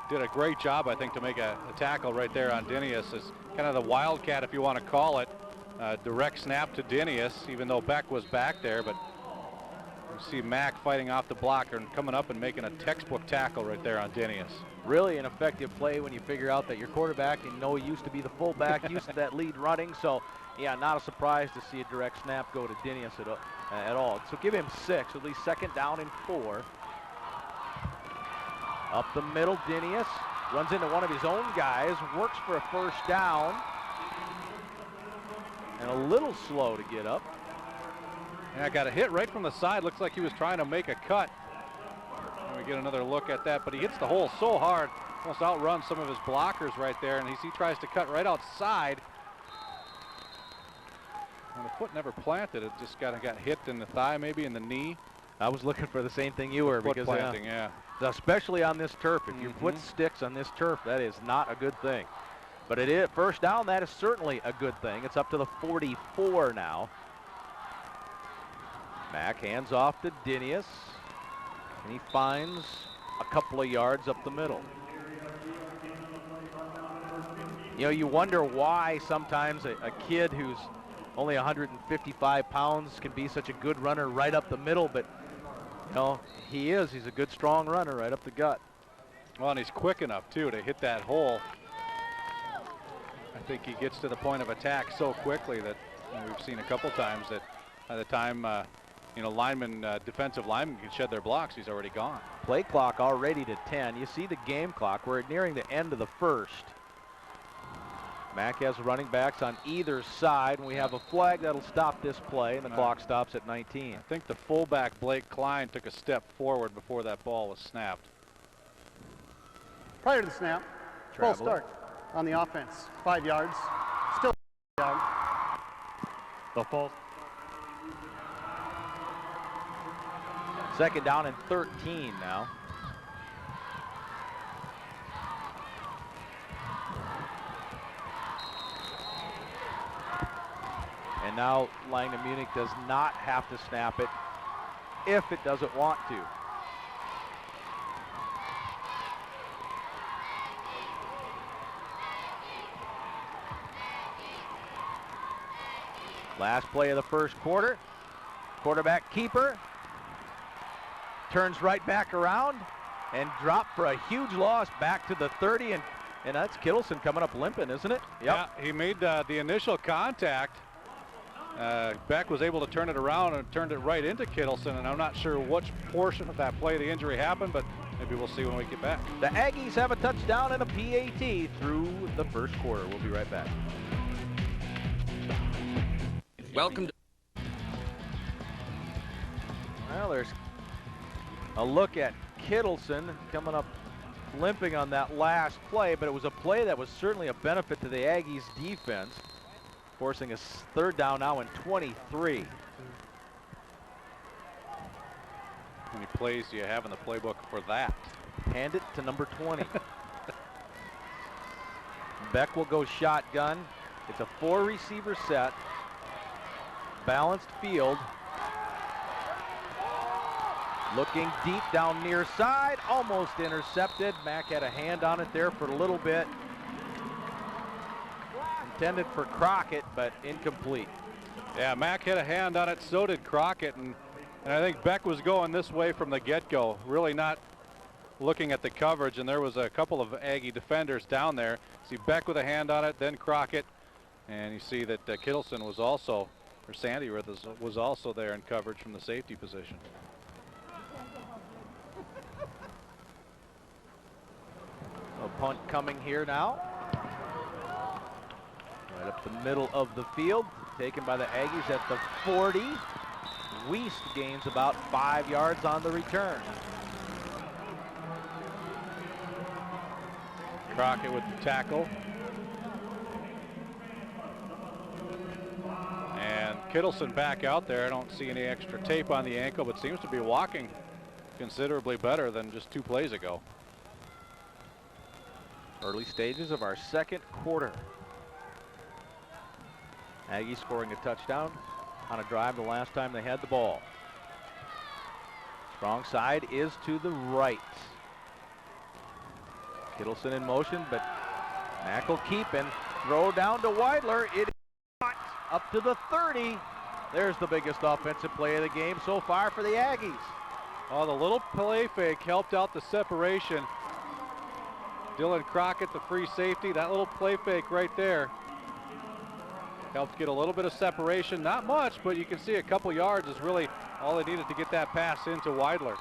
did a great job, I think, to make a tackle right there on Dinius. It's kind of the wildcat, if you want to call it. Direct snap to Dinius, even though Beck was back there, but you see Mac fighting off the blocker and coming up and making a textbook tackle right there on Dinius. Really an effective play when you figure out that your quarterback, used to be the fullback, used to that lead running. So, yeah, not a surprise to see a direct snap go to Dinius at all. So give him 6, at least 2nd down and 4. Up the middle, Dinius runs into one of his own guys, works for a 1st down, and a little slow to get up. Yeah, got a hit right from the side. Looks like he was trying to make a cut. And we get another look at that, but he hits the hole so hard, almost outruns some of his blockers right there, and he tries to cut right outside. And the foot never planted. It just got hit in the thigh, maybe in the knee. I was looking for the same thing you were, because planting, yeah. Especially on this turf. If your foot sticks on this turf, that is not a good thing. But it is 1st down. That is certainly a good thing. It's up to the 44 now. Mac hands off to Dinius, and he finds a couple of yards up the middle. You wonder why sometimes a kid who's only 155 pounds can be such a good runner right up the middle, but he is. He's a good, strong runner right up the gut. Well, and he's quick enough, too, to hit that hole. I think he gets to the point of attack so quickly that we've seen a couple times that by the time defensive linemen can shed their blocks, he's already gone. Play clock already to 10. You see the game clock. We're nearing the end of the 1st. Mac has running backs on either side, and we have a flag that'll stop this play, and the clock stops at 19. I think the fullback, Blake Klein, took a step forward before that ball was snapped. Prior to the snap, full start on the offense. 5 yards. Still yard. The false. 2nd down and 13 now. And now Langdon Munich does not have to snap it if it doesn't want to. Last play of the 1st quarter. Quarterback keeper turns right back around and dropped for a huge loss back to the 30, and that's Kittleson coming up limping, isn't it? Yep. Yeah, he made the initial contact. Beck was able to turn it around and turned it right into Kittleson, and I'm not sure which portion of that play the injury happened, but maybe we'll see when we get back. The Aggies have a touchdown and a PAT through the 1st quarter. We'll be right back. Welcome to... Well, there's a look at Kittleson coming up limping on that last play, but it was a play that was certainly a benefit to the Aggies defense, forcing a 3rd down now and 23. How many plays do you have in the playbook for that? Hand it to number 20. Beck will go shotgun. It's a 4-receiver set. Balanced field. Looking deep down near side, almost intercepted. Mac had a hand on it there for a little bit. Intended for Crockett, but incomplete. Yeah, Mac had a hand on it, so did Crockett, and I think Beck was going this way from the get-go, really not looking at the coverage, and there was a couple of Aggie defenders down there. See Beck with a hand on it, then Crockett, and you see that Kittleson was also, or Sandy was also there in coverage from the safety position. A punt coming here now. Right up the middle of the field, taken by the Aggies at the 40. Wiest gains about 5 yards on the return. Crockett with the tackle. And Kittleson back out there. I don't see any extra tape on the ankle, but seems to be walking considerably better than just 2 plays ago. Early stages of our second quarter. Aggies scoring a touchdown on a drive the last time they had the ball. Strong side is to the right. Kittleson in motion, but Mack will keep and throw down to Weidler. It is caught up to the 30. There's the biggest offensive play of the game so far for the Aggies. Oh, the little play fake helped out the separation. Dylan Crockett, the free safety, that little play fake right there helped get a little bit of separation. Not much, but you can see a couple yards is really all they needed to get that pass into Weidler.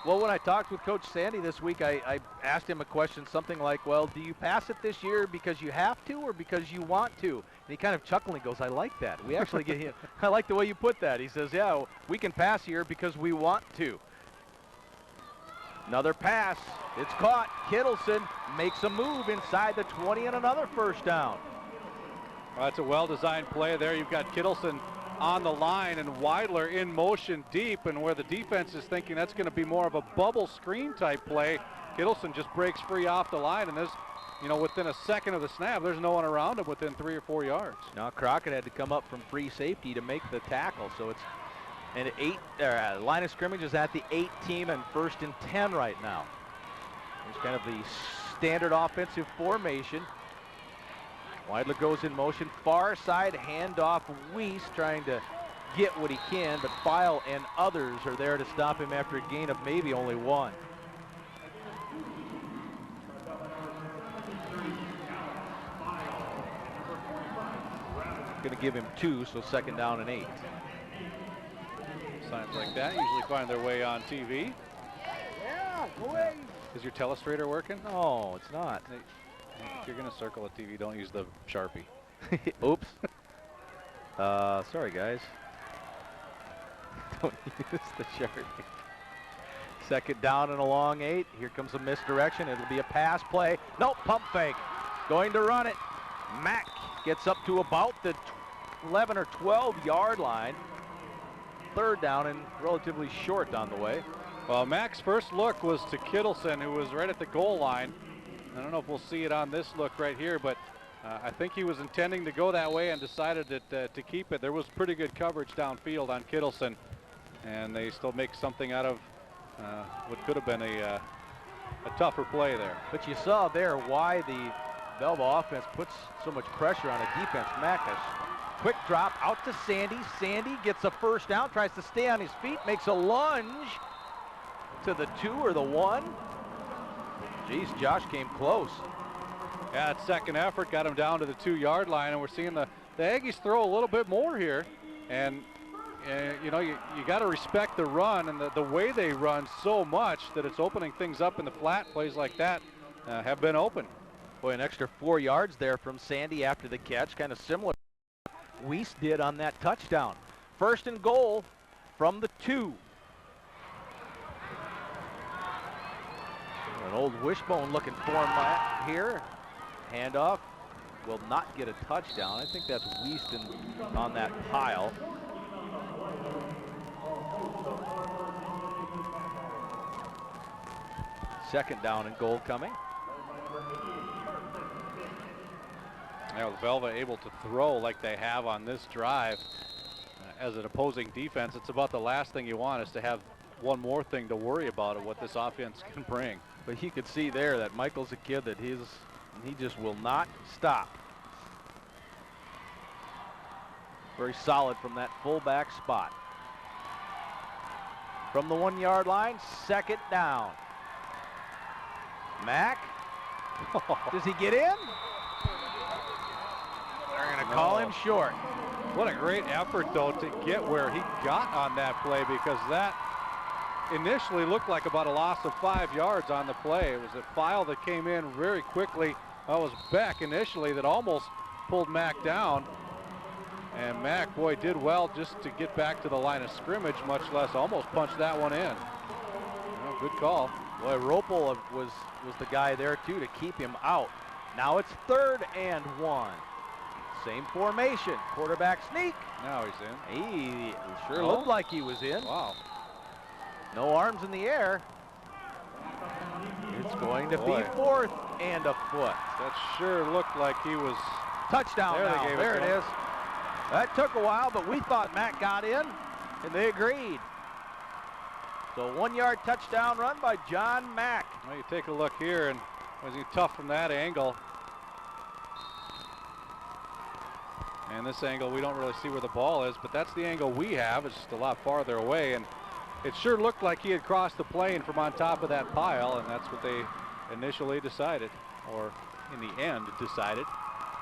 Well, when I talked with Coach Sandy this week, I asked him a question, something like, well, do you pass it this year because you have to or because you want to? And he kind of chuckled and goes, I like that. We actually get him. I like the way you put that. He says, yeah, we can pass here because we want to. Another pass. It's caught. Kittleson makes a move inside the 20 and another first down. Well, that's a well-designed play there. You've got Kittleson on the line and Weidler in motion deep, and where the defense is thinking that's going to be more of a bubble screen type play, Kittleson just breaks free off the line, and there's, within a second of the snap, there's no one around him within 3 or 4 yards. Now Crockett had to come up from free safety to make the tackle, so it's an line of scrimmage is at the 18 and 1st and 10 right now. It's kind of the standard offensive formation. Weidler goes in motion, far side handoff. Weiss trying to get what he can, but File and others are there to stop him after a gain of maybe only 1. Going to give him 2, so 2nd down and 8. Signs like that usually find their way on TV. Yeah, go away. Is your telestrator working? No, it's not. If you're going to circle a TV, don't use the Sharpie. Oops. Sorry, guys. Don't use the Sharpie. 2nd down and a long 8. Here comes a misdirection. It'll be a pass play. Nope, pump fake. Going to run it. Mack gets up to about the 11 or 12 yard line. 3rd down and relatively short on the way. Well, Mack's first look was to Kittleson, who was right at the goal line. I don't know if we'll see it on this look right here, but I think he was intending to go that way and decided that, to keep it. There was pretty good coverage downfield on Kittleson, and they still make something out of what could have been a tougher play there. But you saw there why the Velva offense puts so much pressure on a defense. Mack, quick drop out to Sandy. Sandy gets a 1st down, tries to stay on his feet, makes a lunge to the 2 or the 1. Geez, Josh came close. Yeah, that second effort got him down to the 2 yard line, and we're seeing the Aggies throw a little bit more here. And you got to respect the run and the way they run so much that it's opening things up in the flat. Plays like that have been open. Boy, an extra 4 yards there from Sandy after the catch, kind of similar to what Weiss did on that touchdown. 1st and goal from the 2. An old wishbone looking for him here. Handoff will not get a touchdown. I think that's Wieston on that pile. Second down and goal coming. Now Velva able to throw like they have on this drive. As an opposing defense, it's about the last thing you want is to have one more thing to worry about of what this offense can bring. But you could see there that Michael's a kid that he just will not stop. Very solid from that fullback spot. From the 1 yard line, 2nd down. Mack, does he get in? They're going to call him short. What a great effort, though, to get where he got on that play, because that initially looked like about a loss of 5 yards on the play. It was a File that came in very quickly. That was Beck initially that almost pulled Mack down. And Mack, boy, did well just to get back to the line of scrimmage, much less almost punch that one in. Well, good call. Boy, Ropel was the guy there, too, to keep him out. Now it's 3rd and 1. Same formation. Quarterback sneak. Now he's in. He sure looked like he was in. Wow. No arms in the air. It's going to be fourth and a foot. That sure looked like he was... Touchdown now. There it is. That took a while, but we thought Matt got in, and they agreed. So 1-yard touchdown run by John Mack. Well, you take a look here, and was he tough from that angle? And this angle, we don't really see where the ball is, but that's the angle we have. It's just a lot farther away, and it sure looked like he had crossed the plane from on top of that pile, and that's what they initially decided, or in the end decided.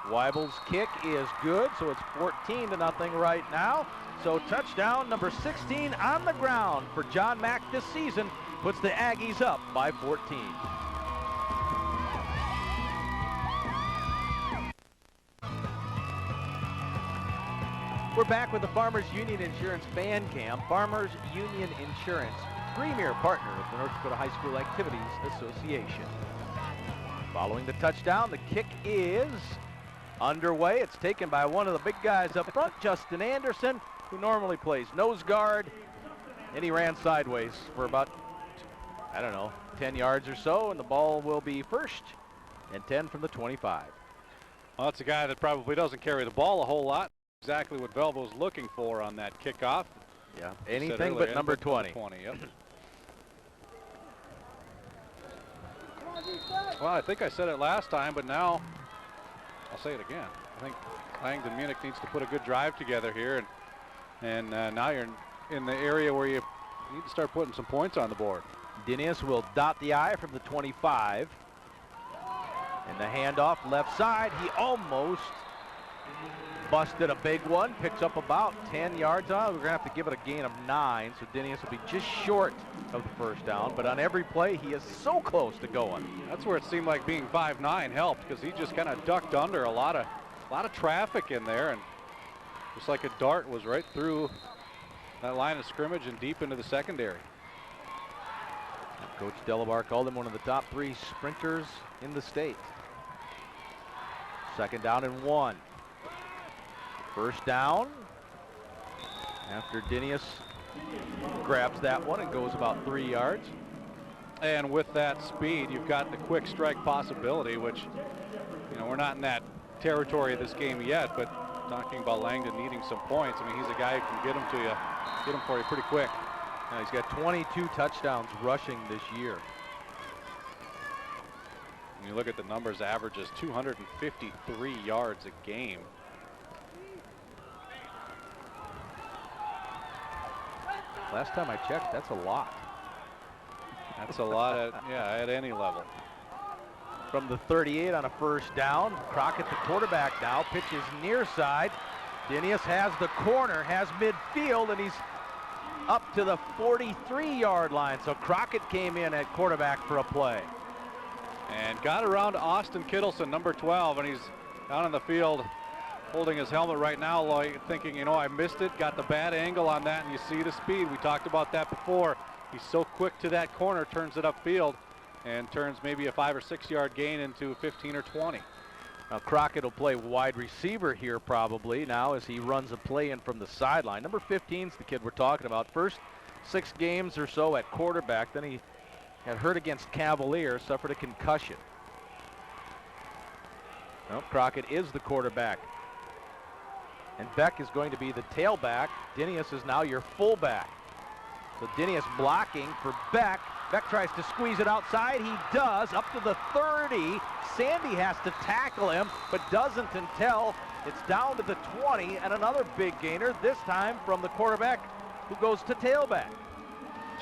Weibel's kick is good, so it's 14-0 right now. So touchdown number 16 on the ground for John Mack this season puts the Aggies up by 14. We're back with the Farmers Union Insurance Fan Cam. Farmers Union Insurance, premier partner of the North Dakota High School Activities Association. Following the touchdown, the kick is underway. It's taken by one of the big guys up front, Justin Anderson, who normally plays nose guard, and he ran sideways for about, 10 yards or so, and the ball will be first and 10 from the 25. Well, that's a guy that probably doesn't carry the ball a whole lot. Exactly what Velva was looking for on that kickoff. Yeah, anything but number 20. Yep. Well, I think I said it last time, but now I'll say it again. I think Langdon Munich needs to put a good drive together here, and now you're in the area where you need to start putting some points on the board. Dinius will dot the I from the 25. And the handoff left side, he almost busted a big one, picks up about 10 yards on. We're going to have to give it a gain of 9, so Dinius will be just short of the first down. But on every play, he is so close to going. That's where it seemed like being 5'9" helped, because he just kind of ducked under a lot of traffic in there, and just like a dart was right through that line of scrimmage and deep into the secondary. Coach Delabar called him one of the top 3 sprinters in the state. 2nd down and 1. First down after Dinius grabs that one and goes about 3 yards. And with that speed, you've got the quick strike possibility, which, we're not in that territory of this game yet, but talking about Langdon needing some points, I mean, he's a guy who can get them for you pretty quick. Now he's got 22 touchdowns rushing this year. When you look at the numbers, averages 253 yards a game. Last time I checked, that's a lot. That's a lot at any level. From the 38 on a first down, Crockett the quarterback now, pitches near side. Dinius has the corner, has midfield, and he's up to the 43-yard line. So Crockett came in at quarterback for a play. And got around Austin Kittleson, number 12, and he's down in the field holding his helmet right now, like thinking, I missed it, got the bad angle on that, and you see the speed. We talked about that before. He's so quick to that corner, turns it upfield, and turns maybe a 5 or 6 yard gain into 15 or 20. Now Crockett will play wide receiver here probably now as he runs a play in from the sideline. Number 15's the kid we're talking about. First 6 games or so at quarterback, then he had hurt against Cavalier, suffered a concussion. Well, Crockett is the quarterback. And Beck is going to be the tailback. Dinius is now your fullback. So Dinius blocking for Beck. Beck tries to squeeze it outside. He does, up to the 30. Sandy has to tackle him, but doesn't until it's down to the 20. And another big gainer, this time from the quarterback who goes to tailback.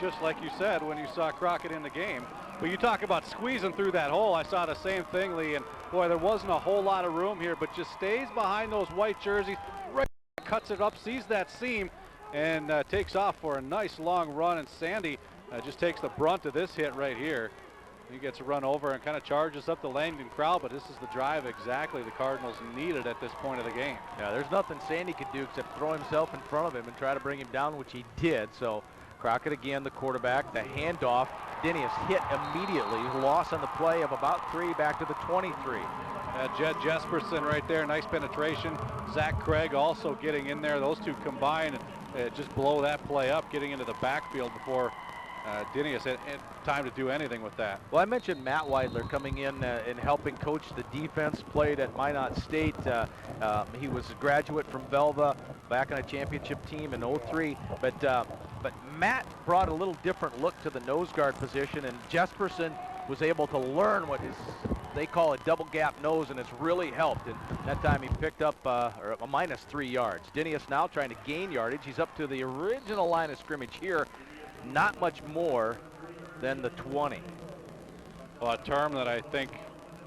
Just like you said when you saw Crockett in the game. But you talk about squeezing through that hole. I saw the same thing, Lee, and boy, there wasn't a whole lot of room here, but just stays behind those white jerseys, right, cuts it up, sees that seam, and takes off for a nice long run. And Sandy just takes the brunt of this hit right here. He gets run over and kind of charges up the Langdon crowd, but this is the drive exactly the Cardinals needed at this point of the game. Yeah, there's nothing Sandy could do except throw himself in front of him and try to bring him down, which he did. So Crockett again, the quarterback, the handoff. Dinius hit immediately. Loss on the play of about 3 back to the 23. Jed Jesperson right there, nice penetration. Zach Craig also getting in there. Those two combined just blow that play up, getting into the backfield before Dinius had time to do anything with that. Well, I mentioned Matt Weidler coming in and helping coach the defense. Played at Minot State. He was a graduate from Velva, back on a championship team in '03. But Matt brought a little different look to the nose guard position, and Jesperson was able to learn what they call a double gap nose, and it's really helped. And that time he picked up a -3 yards. Dinius now trying to gain yardage. He's up to the original line of scrimmage here. Not much more than the 20. Well, a term that I think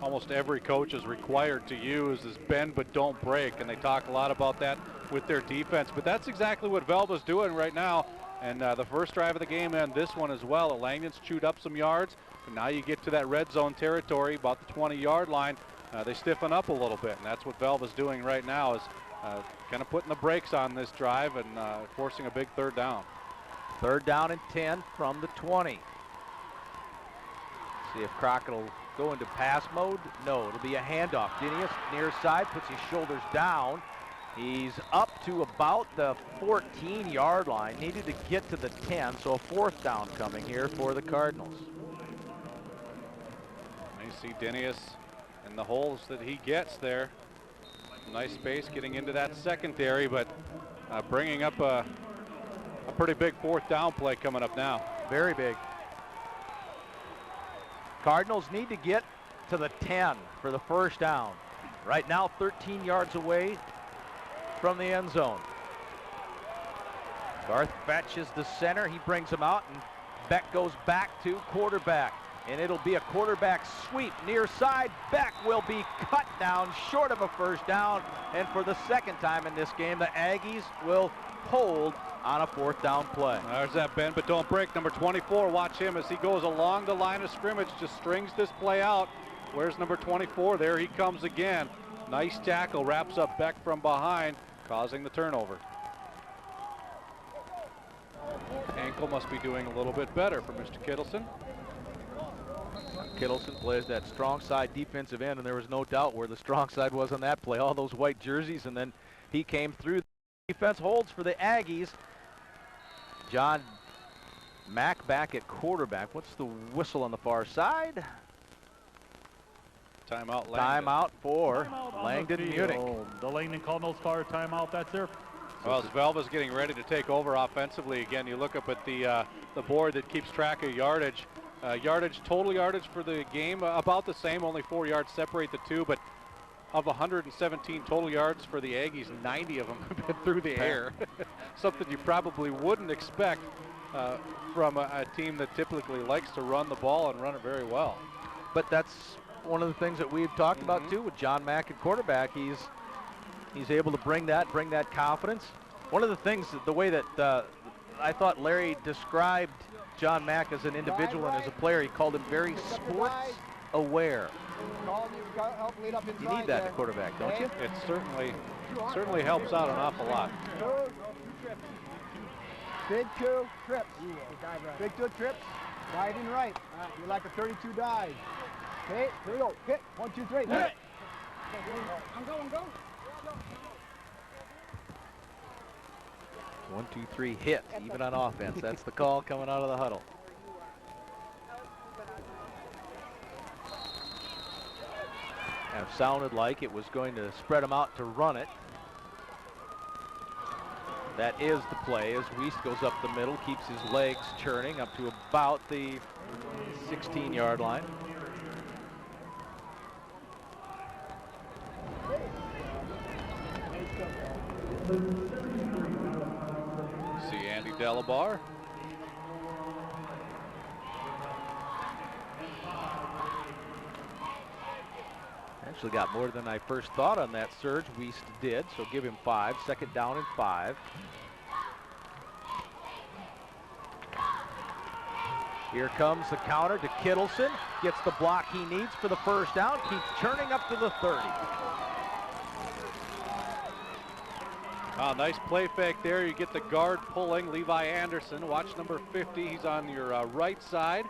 almost every coach is required to use is bend but don't break, and they talk a lot about that with their defense. But that's exactly what Velva's doing right now. And the first drive of the game and this one as well. Langdon's chewed up some yards. And now you get to that red zone territory, about the 20-yard line. They stiffen up a little bit, and that's what Velva's doing right now, is kind of putting the brakes on this drive and forcing a big third down. 3rd down and 10 from the 20. See if Crockett will go into pass mode. No, it'll be a handoff. Dinius near side, puts his shoulders down. He's up to about the 14-yard line. Needed to get to the 10, so a 4th down coming here for the Cardinals. You see Dinius and the holes that he gets there. Nice space getting into that secondary, but bringing up a pretty big 4th down play coming up now. Very big. Cardinals need to get to the 10 for the 1st down. Right now 13 yards away from the end zone. Garth fetches the center. He brings him out, and Beck goes back to quarterback. And it'll be a quarterback sweep near side. Beck will be cut down short of a 1st down. And for the 2nd time in this game, the Aggies will hold on a 4th down play. There's that bend but don't break. Number 24, watch him as he goes along the line of scrimmage, just strings this play out. Where's number 24? There he comes again. Nice tackle, wraps up Beck from behind, causing the turnover. Ankle must be doing a little bit better for Mr. Kittleson. Kittleson plays that strong side defensive end, and there was no doubt where the strong side was on that play. All those white jerseys, and then he came through. The defense holds for the Aggies. John Mack back at quarterback. What's the whistle on the far side? Timeout, Langdon. Timeout for Timeout Langdon Munich. The Langdon Cardinals call a timeout. That's their. Well, as Velva's getting ready to take over offensively again, you look up at the board that keeps track of yardage. Total yardage for the game, about the same, only 4 yards separate the two, but of 117 total yards for the Aggies, 90 of them have been through the air. Something you probably wouldn't expect from a team that typically likes to run the ball and run it very well. But that's one of the things that we've talked about too with John Mack at quarterback. He's able to bring that confidence. One of the things, the way that I thought Larry described John Mack as an individual and as a player, he called him very sports aware. You need that at quarterback, don't you? It certainly helps out an awful lot. Big 2 trips. Big 2 trips. Diving right. You're like a 32 dive. Okay, here we go. Hit. 1, 2, 3. Hit. I'm going. 1, 2, 3 hit, even on offense. That's the call coming out of the huddle. And it sounded like it was going to spread him out to run it. That is the play as Wiest goes up the middle, keeps his legs churning up to about the 16-yard line. See Andy Delabar. Actually got more than I first thought on that surge. Wiest did, so give him 5. 2nd down and 5. Here comes the counter to Kittleson. Gets the block he needs for the 1st down. Keeps churning up to the 30. Nice play fake there. You get the guard pulling, Levi Anderson. Watch number 50. He's on your right side,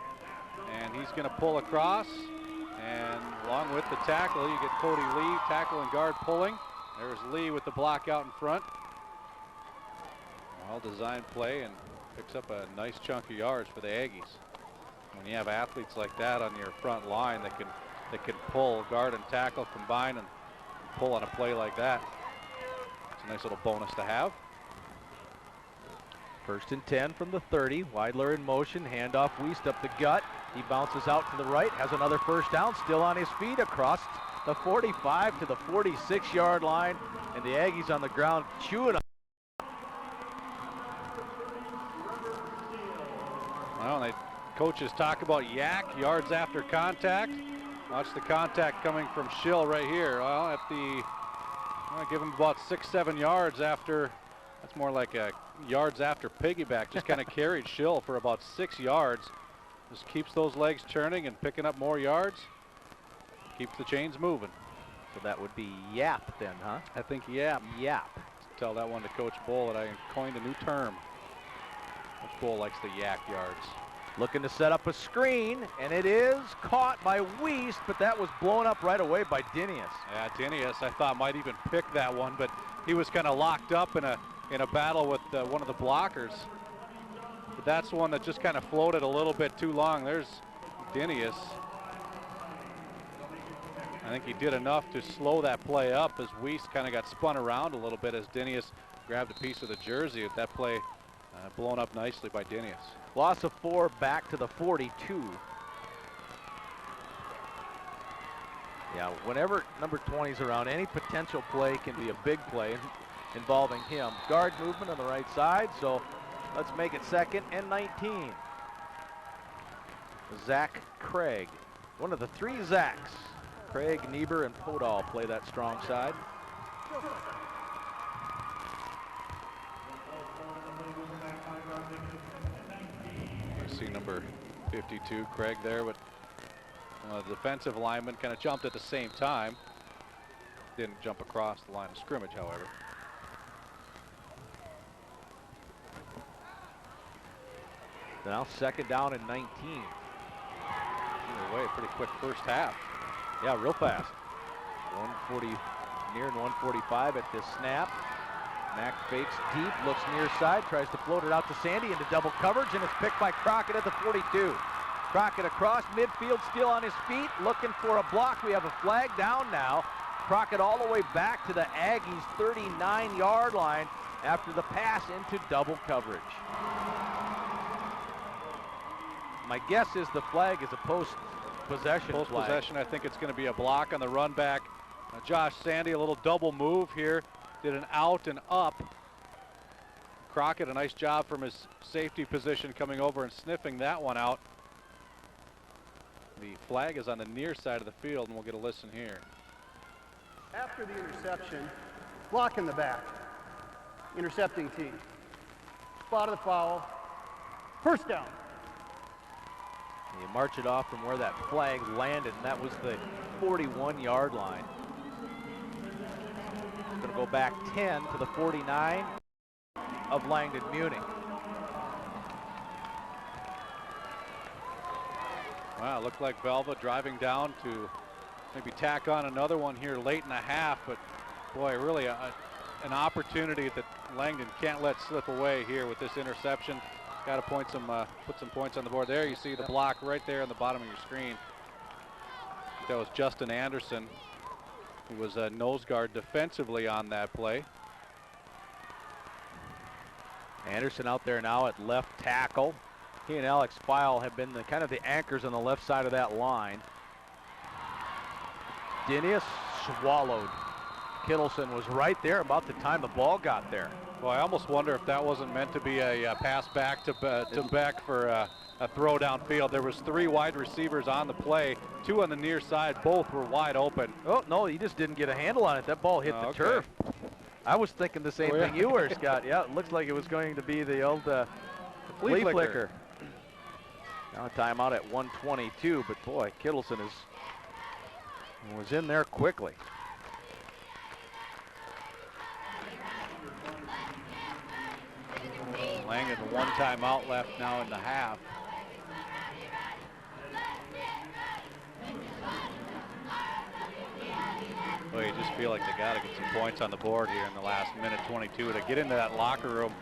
and he's going to pull across. And along with the tackle, you get Cody Lee, tackle and guard pulling. There's Lee with the block out in front. Well-designed play, and Picks up a nice chunk of yards for the Aggies. When you have athletes like that on your front line that can pull, guard and tackle, combine and pull on a play like that, it's a nice little bonus to have. 1st and 10 from the 30. Weidler in motion, handoff Wiest up the gut. He bounces out to the right, has another first down, still on his feet across the 45 to the 46-yard line, and the Aggies on the ground chewing on. Well, coaches talk about yak, yards after contact. Watch the contact coming from Schill right here. Well, I'll give him about 6-7 yards after. That's more like a yards after piggyback. Just kind of carried Schill for about 6 yards. Just keeps those legs churning and picking up more yards. Keeps the chains moving. So that would be yap then, huh? I think yap. Yap. Tell that one to Coach Bull that I coined a new term. Coach Bull likes the yak yards. Looking to set up a screen, and it is caught by Wiest, but that was blown up right away by Dinius. Yeah, Dinius I thought might even pick that one, but he was kind of locked up in a battle with one of the blockers. But that's one that just kind of floated a little bit too long. There's Dinius. I think he did enough to slow that play up as Wiest kind of got spun around a little bit as Dinius grabbed a piece of the jersey. At that play blown up nicely by Dinius. Loss of 4 back to the 42. Yeah, whenever number 20 is around, any potential play can be a big play involving him. Guard movement on the right side, so let's make it 2nd and 19. Zach Craig, one of the 3 Zachs. Craig, Niebuhr, and Podol play that strong side. See number 52, Craig there, but the defensive lineman kind of jumped at the same time. Didn't jump across the line of scrimmage, however. Now 2nd down and 19. Either way, pretty quick first half. Yeah, real fast. 140, near 145 at this snap. Mack fakes deep, looks near side, tries to float it out to Sandy into double coverage, and it's picked by Crockett at the 42. Crockett across midfield, still on his feet, looking for a block. We have a flag down now. Crockett all the way back to the Aggies' 39-yard line after the pass into double coverage. My guess is the flag is a post-possession flag. Post-possession, I think it's going to be a block on the run back. Josh Sandy, a little double move here. Did an out and up. Crockett, a nice job from his safety position coming over and sniffing that one out. The flag is on the near side of the field, and we'll get a listen here. After the interception, block in the back. Intercepting team. Spot of the foul. First down. You march it off from where that flag landed, and that was the 41-yard line. It's going to go back 10 to the 49 of Langdon Munich. Wow, looked like Velva driving down to maybe tack on another one here late in the half, but boy, really an opportunity that Langdon can't let slip away here with this interception. Got to put some points on the board. There you see the block right there on the bottom of your screen. That was Justin Anderson, who was a nose guard defensively on that play. Anderson out there now at left tackle. He and Alex File have been kind of the anchors on the left side of that line. Dinius swallowed. Kittleson was right there about the time the ball got there. Well, I almost wonder if that wasn't meant to be a pass back to Beck for a throw downfield. There was 3 wide receivers on the play, 2 on the near side. Both were wide open. Oh, no, he just didn't get a handle on it. That ball hit the turf. I was thinking the same thing you were, Scott. Yeah, it looks like it was going to be the old flea flicker. Now a timeout at 1:22, but boy, Kittleson was in there quickly. Langdon, 1 timeout left now in the half. Well, you just feel like they got to get some points on the board here in the last minute 22 to get into that locker room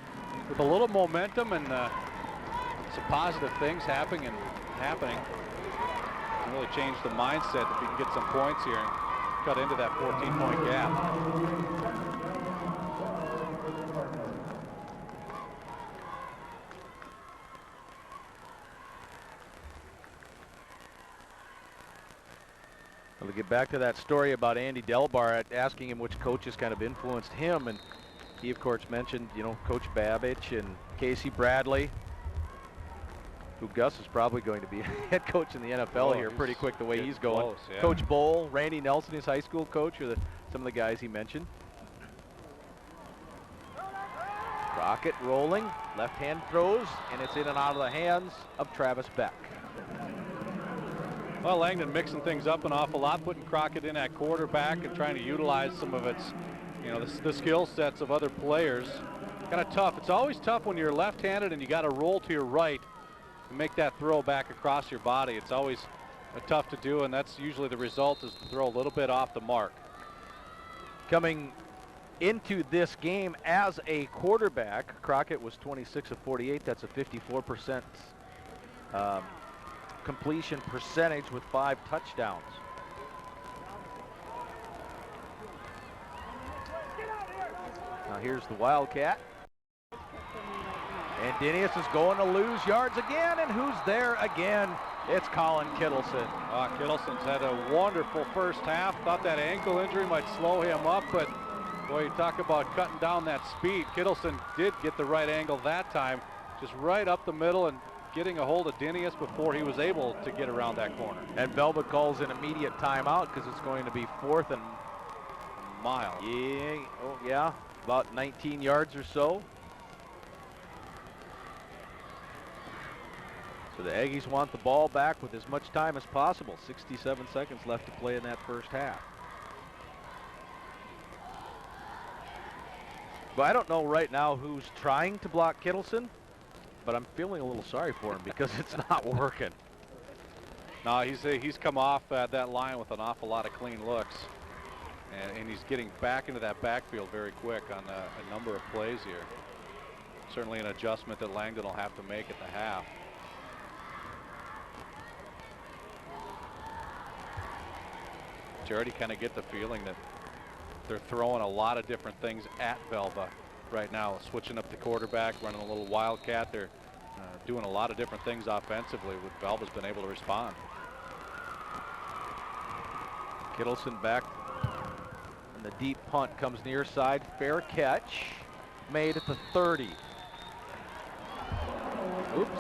with a little momentum and some positive things happening, can really change the mindset if you can get some points here and cut into that 14-point gap. We'll get back to that story about Andy Delbar, asking him which coaches kind of influenced him, and he of course mentioned, you know, Coach Babich and Casey Bradley, who Gus is probably going to be head coach in the NFL here pretty quick the way he's going. Close, yeah. Coach Bowl, Randy Nelson, his high school coach, are some of the guys he mentioned. Crockett rolling, left hand throws, and it's in and out of the hands of Travis Beck. Well, Langdon mixing things up an awful lot, putting Crockett in at quarterback and trying to utilize some of its, you know, the skill sets of other players. Kind of tough. It's always tough when you're left-handed and you got to roll to your right and make that throw back across your body. It's always tough to do, and that's usually the result, is to throw a little bit off the mark. Coming into this game as a quarterback, Crockett was 26 of 48. That's a 54% completion percentage with 5 touchdowns. Now here's the Wildcat. And Dinius is going to lose yards again, and who's there again? It's Colin Kittleson. Kittleson's had a wonderful first half. Thought that ankle injury might slow him up, but boy, you talk about cutting down that speed. Kittleson did get the right angle that time, just right up the middle and getting a hold of Dinius before he was able to get around that corner. And Velva calls an immediate timeout because it's going to be 4th and mile. Yeah, oh yeah, about 19 yards or so. So the Aggies want the ball back with as much time as possible. 67 seconds left to play in that first half. But I don't know right now who's trying to block Kittleson, but I'm feeling a little sorry for him because it's not working. No, he's come off that line with an awful lot of clean looks, and he's getting back into that backfield very quick on a number of plays here. Certainly an adjustment that Langdon will have to make at the half. You already kind of get the feeling that they're throwing a lot of different things at Velva right now, switching up the quarterback, running a little wildcat. They're doing a lot of different things offensively, with Velva's been able to respond. Kittleson back, and the deep punt comes near side. Fair catch made at the 30. Oops.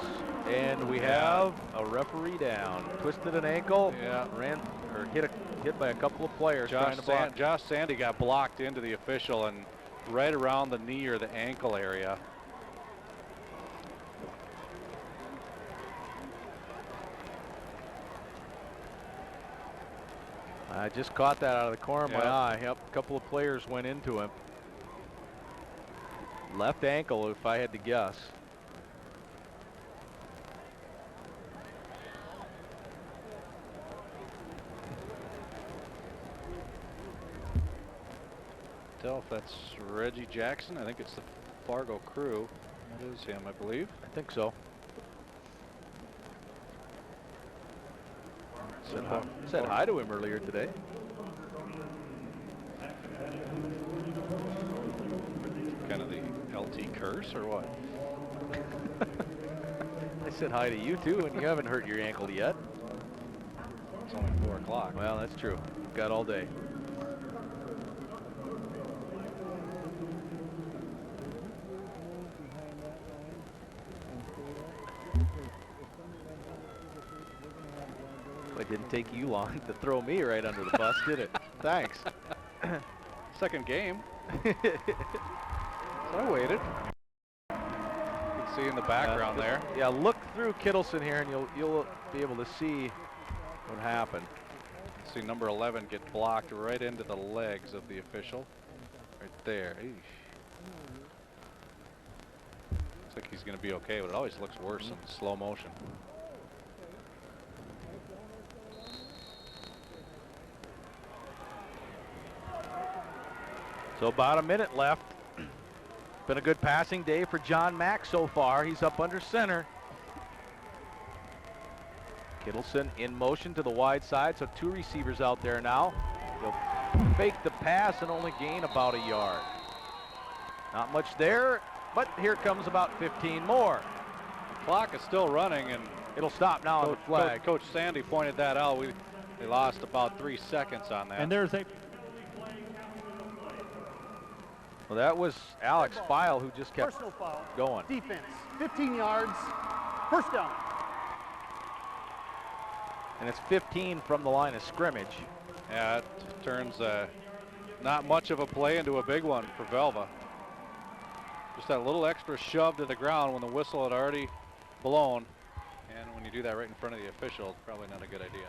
And we have a referee down. Twisted an ankle. Yeah. Hit by a couple of players trying to block. Josh Sandy got blocked into the official and right around the knee or the ankle area. I just caught that out of the corner of my eye. Yep, a couple of players went into him. Left ankle, if I had to guess. Tell if that's Reggie Jackson. I think it's the Fargo crew. That is him, I believe. I think so. Said hi to him earlier today. Kind of the LT curse or what? I said hi to you too, and you haven't hurt your ankle yet. It's only 4 o'clock. Well, that's true. We've got all day. It didn't take you long to throw me right under the bus, did it? Thanks. Second game. So I waited. You can see in the background there. Yeah, look through Kittleson here, and you'll be able to see what happened. See number 11 get blocked right into the legs of the official. Right there. Eesh. Looks like he's going to be okay, but it always looks worse in slow motion. So about a minute left. Been a good passing day for John Mack so far. He's up under center. Kittleson in motion to the wide side, so 2 receivers out there now. He'll fake the pass and only gain about a yard. Not much there, but here comes about 15 more. The clock is still running, and it'll stop now on the flag. Coach Sandy pointed that out. They lost about 3 seconds on that. And there's a... Well, that was Alex File who just kept Personal foul. going. Defense, 15 yards, first down. And it's 15 from the line of scrimmage. Yeah, it turns not much of a play into a big one for Velva. Just that little extra shove to the ground when the whistle had already blown. And when you do that right in front of the official, it's probably not a good idea.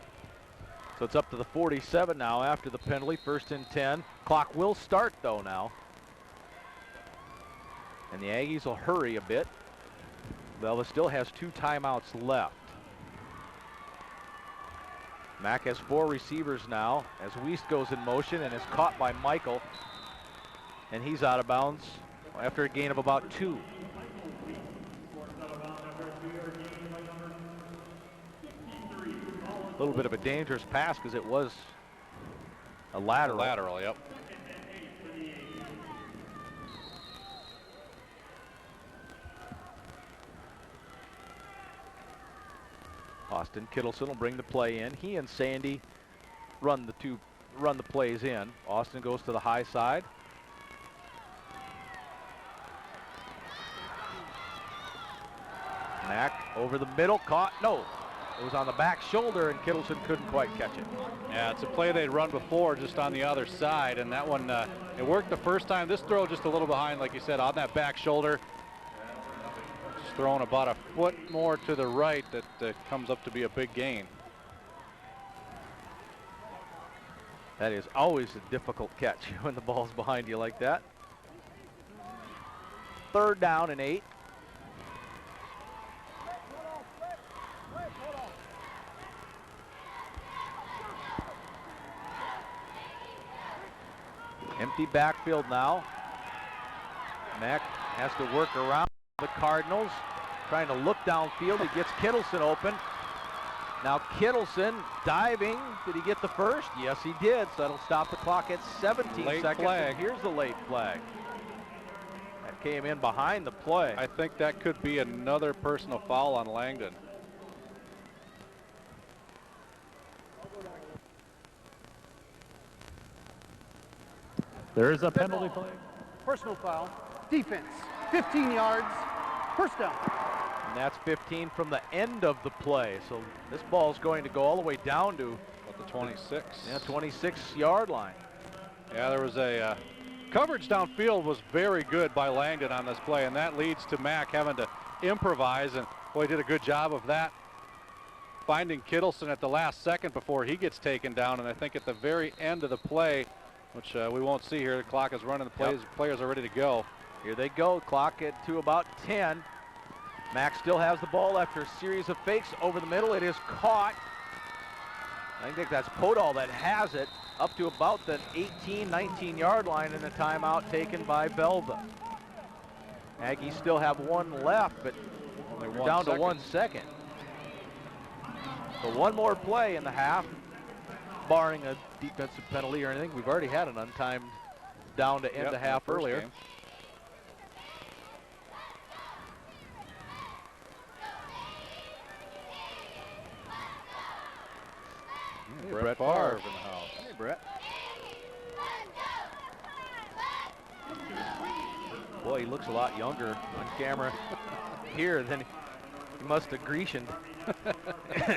So it's up to the 47 now after the penalty, 1st and 10. Clock will start though now. And the Aggies will hurry a bit. Velva still has 2 timeouts left. Mack has 4 receivers now as Wiest goes in motion and is caught by Michael. And he's out of bounds after a gain of about 2. A little bit of a dangerous pass because it was a lateral. Lateral, yep. Austin Kittleson will bring the play in. He and Sandy run the plays in. Austin goes to the high side. Mack over the middle, caught. No, it was on the back shoulder, and Kittleson couldn't quite catch it. Yeah, it's a play they'd run before just on the other side, and that one, it worked the first time. This throw just a little behind, like you said, on that back shoulder. Just thrown about a foot more to the right that comes up to be a big gain. That is always a difficult catch when the ball's behind you like that. 3rd down and 8. Empty backfield now. Mack has to work around the Cardinals, trying to look downfield. He gets Kittleson open. Now Kittleson diving. Did he get the first? Yes, he did. So that'll stop the clock at 17 late seconds. Flag. And here's the late flag. That came in behind the play. I think that could be another personal foul on Langdon. There is a penalty flag. Personal foul. Defense, 15 yards, first down. And that's 15 from the end of the play. So this ball is going to go all the way down to the 26. Yeah, 26-yard line. Yeah, there was a coverage downfield was very good by Langdon on this play, and that leads to Mack having to improvise, and boy, he did a good job of that. Finding Kittleson at the last second before he gets taken down, and I think at the very end of the play, which we won't see here, the clock is running, the players are ready to go. Here they go, clock at to about 10. Mack still has the ball after a series of fakes over the middle. It is caught. I think that's Podol that has it up to about the 18, 19-yard line, and a timeout taken by Velva. Aggies still have 1 left, but they're down to 1 second. So 1 more play in the half, barring a defensive penalty or anything. We've already had an untimed down to end the half earlier. Game. Brett Favre in the house. Hey, Brett. Boy, he looks a lot younger on camera here than he must have Grecianed.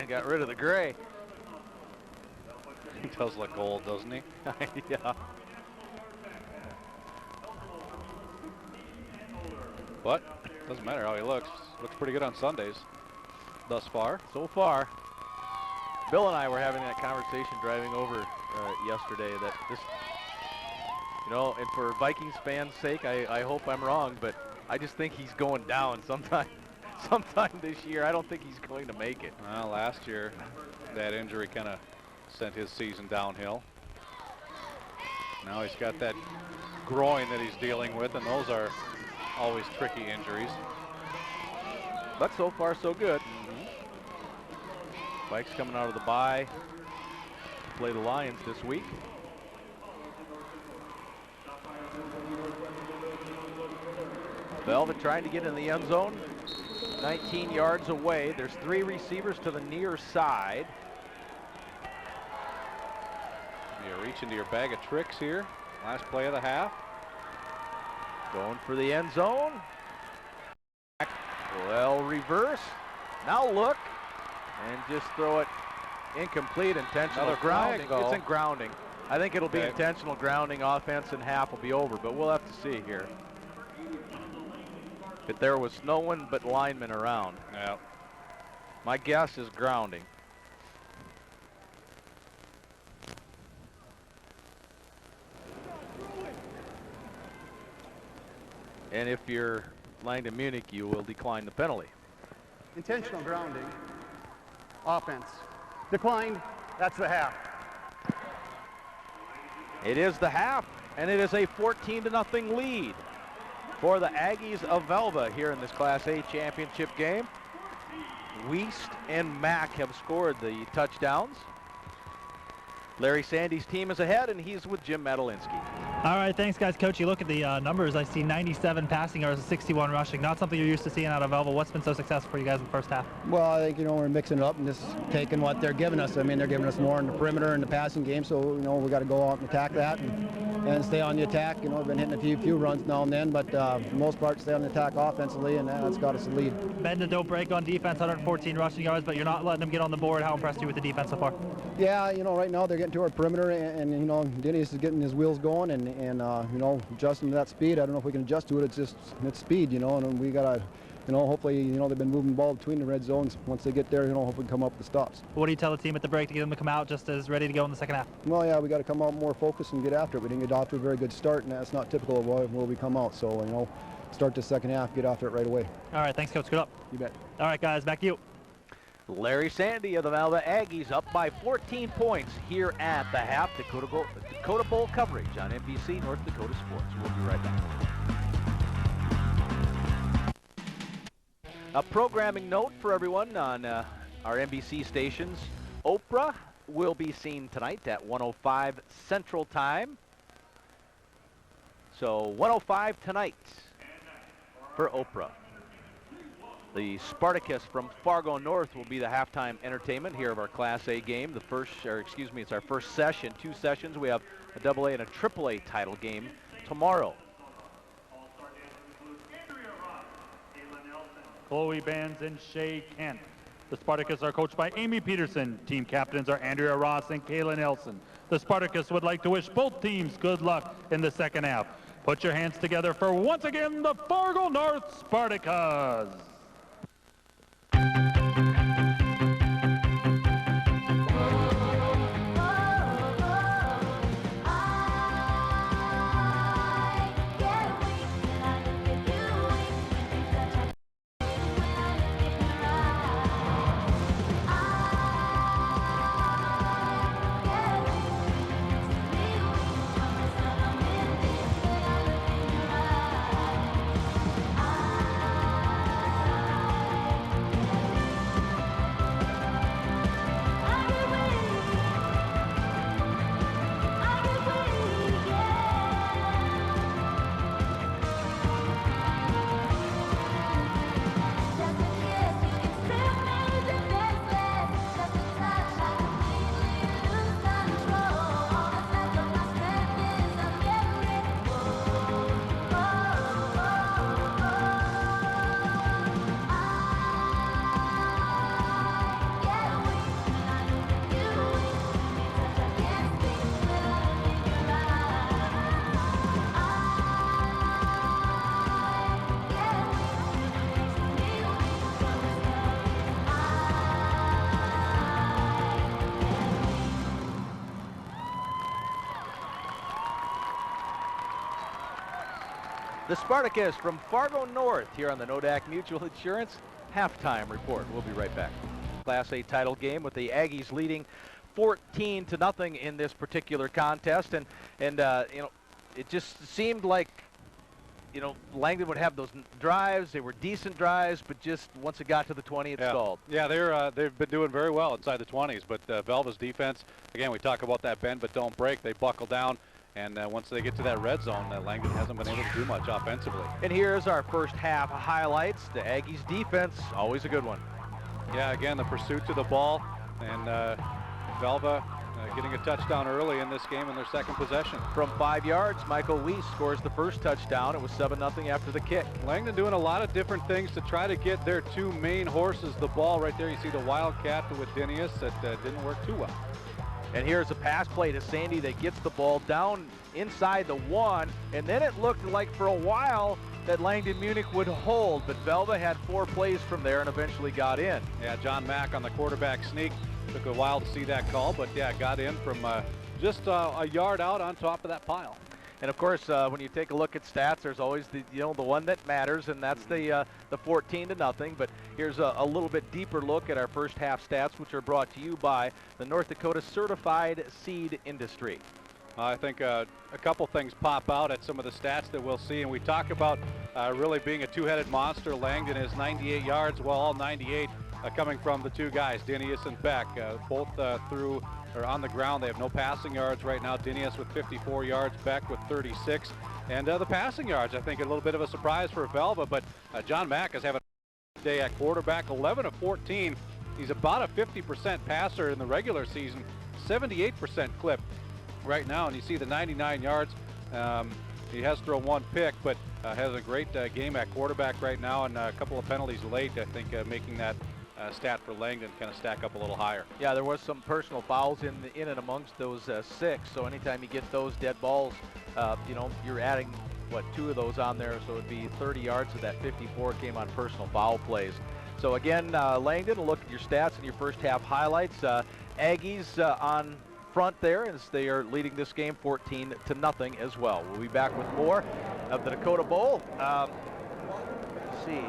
Got rid of the gray. He does look old, doesn't he? Yeah. But doesn't matter how he looks. Looks pretty good on Sundays thus far. So far. Bill and I were having that conversation driving over yesterday that this, you know, and for Vikings fans' sake, I hope I'm wrong, but I just think he's going down sometime this year. I don't think he's going to make it. Well, last year, that injury kind of sent his season downhill. Now he's got that groin that he's dealing with, and those are always tricky injuries. But so far, so good. Vikes coming out of the bye to play the Lions this week. Velvet trying to get in the end zone. 19 yards away. There's 3 receivers to the near side. You reach into your bag of tricks here. Last play of the half. Going for the end zone. Well, reverse. Now look. And just throw it incomplete, intentional Another grounding. flag, though. It's in grounding. I think it'll be intentional grounding. Offense and half will be over, but we'll have to see here. But there was no one but linemen around. Yeah. My guess is grounding. And if you're Langdon Munich, you will decline the penalty. Intentional grounding. Offense. Declined. That's the half. It is the half, and it is a 14-0 lead for the Aggies of Velva here in this Class A championship game. Wiest and Mack have scored the touchdowns. Larry Sandy's team is ahead, and he's with Jim Madalinsky. All right, thanks, guys. Coach, you look at the numbers. I see 97 passing yards and 61 rushing. Not something you're used to seeing out of Velva. What's been so successful for you guys in the first half? Well, I think, we're mixing it up and just taking what they're giving us. I mean, they're giving us more in the perimeter and the passing game, so, we got to go out and attack that and stay on the attack. We've been hitting a few runs now and then, but for the most part, stay on the attack offensively, and that's got us the lead. Bend and don't break on defense, 114 rushing yards, but you're not letting them get on the board. How impressed are you with the defense so far? Yeah, right now they're getting to our perimeter, and Dennis is getting his wheels going, and adjusting to that speed. I don't know if we can adjust to it. It's speed, and we gotta, hopefully, they've been moving the ball between the red zones. Once they get there, hopefully come up with stops. What do you tell the team at the break to get them to come out just as ready to go in the second half? Well, yeah, we got to come out more focused and get after it. We didn't get off to a very good start, and that's not typical of where we come out. So, start the second half, get after it right away. All right, thanks, Coach. Good luck. You bet. All right, guys, back to you. Larry Sandy of the Velva Aggies up by 14 points here at the half. Dakota Bowl coverage on NBC North Dakota Sports. We'll be right back. A programming note for everyone on our NBC stations. Oprah will be seen tonight at 1:05 Central Time. So 1:05 tonight for Oprah. The Spartacus from Fargo North will be the halftime entertainment here of our Class A game. It's our first session, 2 sessions. We have a AA and a AAA title game tomorrow. Chloe Bands and Shay Kent. The Spartacus are coached by Amy Peterson. Team captains are Andrea Ross and Kayla Nelson. The Spartacus would like to wish both teams good luck in the second half. Put your hands together for, once again, the Fargo North Spartacus. The Spartacus from Fargo North here on the Nodak Mutual Insurance halftime report. We'll be right back. Class A title game with the Aggies leading 14-0 in this particular contest, and it just seemed like Langdon would have those drives. They were decent drives, but just once it got to the 20, it stalled. Yeah, they've been doing very well inside the 20s, but Velva's defense, again, we talk about that bend but don't break. They buckle down, and once they get to that red zone, Langdon hasn't been able to do much offensively. And here's our first half highlights. The Aggies defense, always a good one. Yeah, again, the pursuit to the ball, and Velva getting a touchdown early in this game in their second possession. From 5 yards, Michael Weiss scores the first touchdown. It was 7-0 after the kick. Langdon doing a lot of different things to try to get their two main horses the ball. Right there you see the Wildcat with Dinius that didn't work too well. And here's a pass play to Sandy that gets the ball down inside the 1, and then it looked like for a while that Langdon Munich would hold, but Velva had 4 plays from there and eventually got in. Yeah, John Mack on the quarterback sneak. Took a while to see that call, but yeah, got in from just a yard out on top of that pile. And of course, when you take a look at stats, there's always the one that matters, and that's the 14-0. But here's a little bit deeper look at our first half stats, which are brought to you by the North Dakota Certified Seed Industry. I think a couple things pop out at some of the stats that we'll see, and we talk about really being a two-headed monster. Langdon is 98 yards, well, all 98 coming from the two guys, Dinius and Beck, both through or on the ground. They have no passing yards right now. Dinius with 54 yards, Beck with 36. And the passing yards, I think, a little bit of a surprise for Velva, but John Mack is having a day at quarterback, 11 of 14. He's about a 50% passer in the regular season, 78% clip right now, and you see the 99 yards. He has thrown 1 pick, but has a great game at quarterback right now, and a couple of penalties late, I think, making that stat for Langdon kind of stack up a little higher. Yeah, there was some personal fouls in and amongst those 6, so anytime you get those dead balls, you're adding, 2 of those on there, so it'd be 30 yards of that 54 came on personal foul plays. So again, Langdon, a look at your stats and your first half highlights. Aggies on front there as they are leading this game 14-0 as well. We'll be back with more of the Dakota Bowl. Let's see.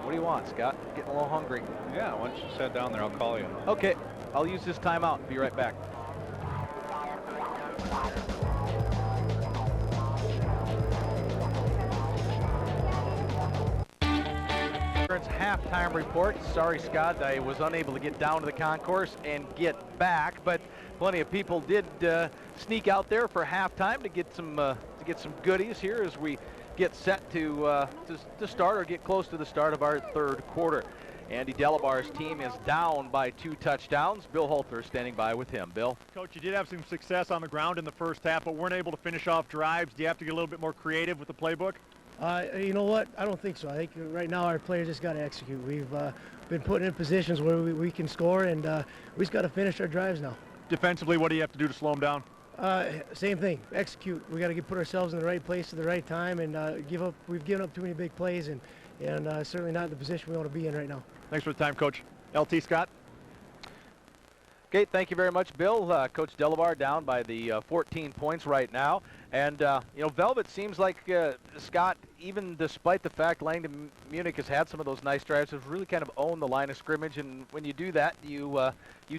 What do you want, Scott? Getting a little hungry. Yeah, why don't you sit down there? I'll call you. Okay, I'll use this timeout and be right back. Halftime report. Sorry, Scott, I was unable to get down to the concourse and get back, but plenty of people did sneak out there for halftime to get some goodies here as we get set to start or get close to the start of our third quarter. Andy Delabar's team is down by 2 touchdowns. Bill Holter is standing by with him. Bill? Coach, you did have some success on the ground in the first half, but weren't able to finish off drives. Do you have to get a little bit more creative with the playbook? You know what? I don't think so. I think right now our players just got to execute. We've been put in positions where we can score, and we just got to finish our drives now. Defensively, what do you have to do to slow them down? Same thing. Execute. We got to put ourselves in the right place at the right time, and we've given up too many big plays, and certainly not in the position we want to be in right now. Thanks for the time, Coach. LT Scott. Okay, thank you very much, Bill. Coach Delabar down by the 14 points right now. And, Velvet seems like, Scott, even despite the fact Langdon Munich has had some of those nice drives, has really kind of owned the line of scrimmage. And when you do that, you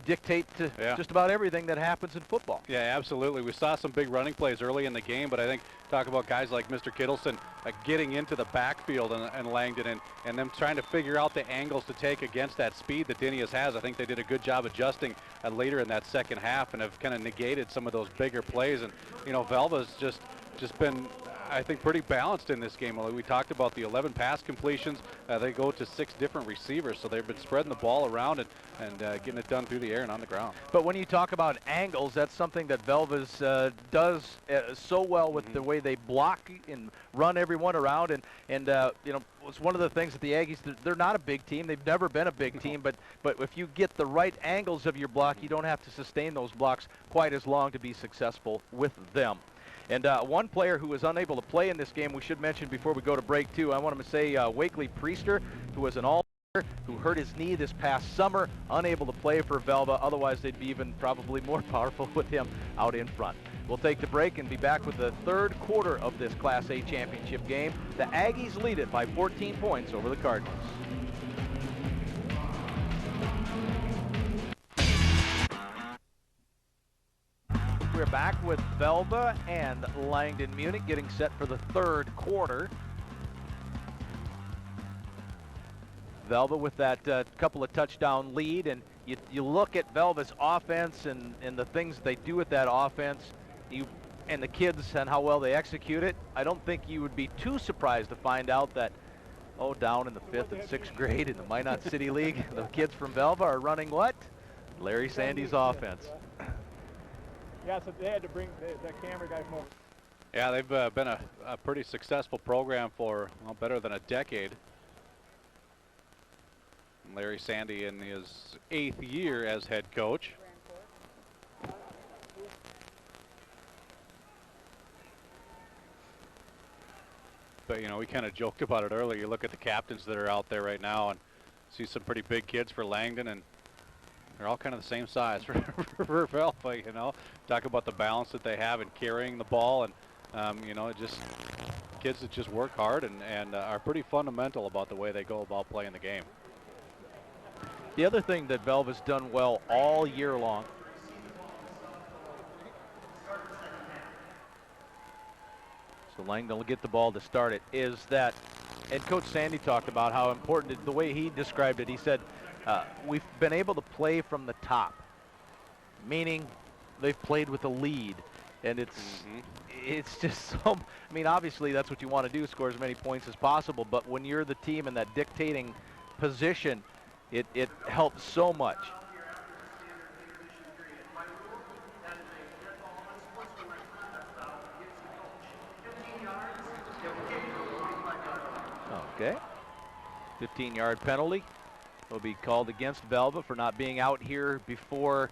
dictate to just about everything that happens in football. Yeah, absolutely. We saw some big running plays early in the game, but I think talk about guys like Mr. Kittleson getting into the backfield and Langdon and them trying to figure out the angles to take against that speed that Dinius has. I think they did a good job adjusting later in that second half and have kind of negated some of those bigger plays. And, Velva's just been, I think, pretty balanced in this game. We talked about the 11 pass completions. They go to 6 different receivers, so they've been spreading the ball around and getting it done through the air and on the ground. But when you talk about angles, that's something that Velva's does so well with the way they block and run everyone around. And it's one of the things that the Aggies, they're not a big team. They've never been a big team, but if you get the right angles of your block, you don't have to sustain those blocks quite as long to be successful with them. And one player who was unable to play in this game, we should mention before we go to break, too. I want to say Wakely Priester, who was an all-star, who hurt his knee this past summer, unable to play for Velva. Otherwise, they'd be even probably more powerful with him out in front. We'll take the break and be back with the third quarter of this Class A championship game. The Aggies lead it by 14 points over the Cardinals. We're back with Velva and Langdon Munich getting set for the third quarter. Velva with that couple of touchdown lead, and you look at Velva's offense and the things they do with that offense, and the kids and how well they execute it. I don't think you would be too surprised to find out that, down in the 5th and 6th grade in the Minot City League, the kids from Velva are running what? Larry Sandy's offense. Yeah, so they had to bring the camera guy from over. Yeah, they've been a pretty successful program for, well, better than a decade. Larry Sandy in his 8th year as head coach. But, you know, we kind of joked about it earlier. You look at the captains that are out there right now and see some pretty big kids for Langdon, and they're all kind of the same size for Velva, you know. Talk about the balance that they have in carrying the ball, and, you know, just kids that just work hard and are pretty fundamental about the way they go about playing the game. The other thing that Velva's done well all year long so Langdon will get the ball to start it, is that, and Coach Sandy talked about how important, the way he described it, he said, we've been able to play from the top, meaning they've played with a lead, and it's just so, I mean, obviously that's what you want to do, score as many points as possible, but when you're the team in that dictating position, it helps so much. Okay. 15-yard penalty will be called against Velva for not being out here before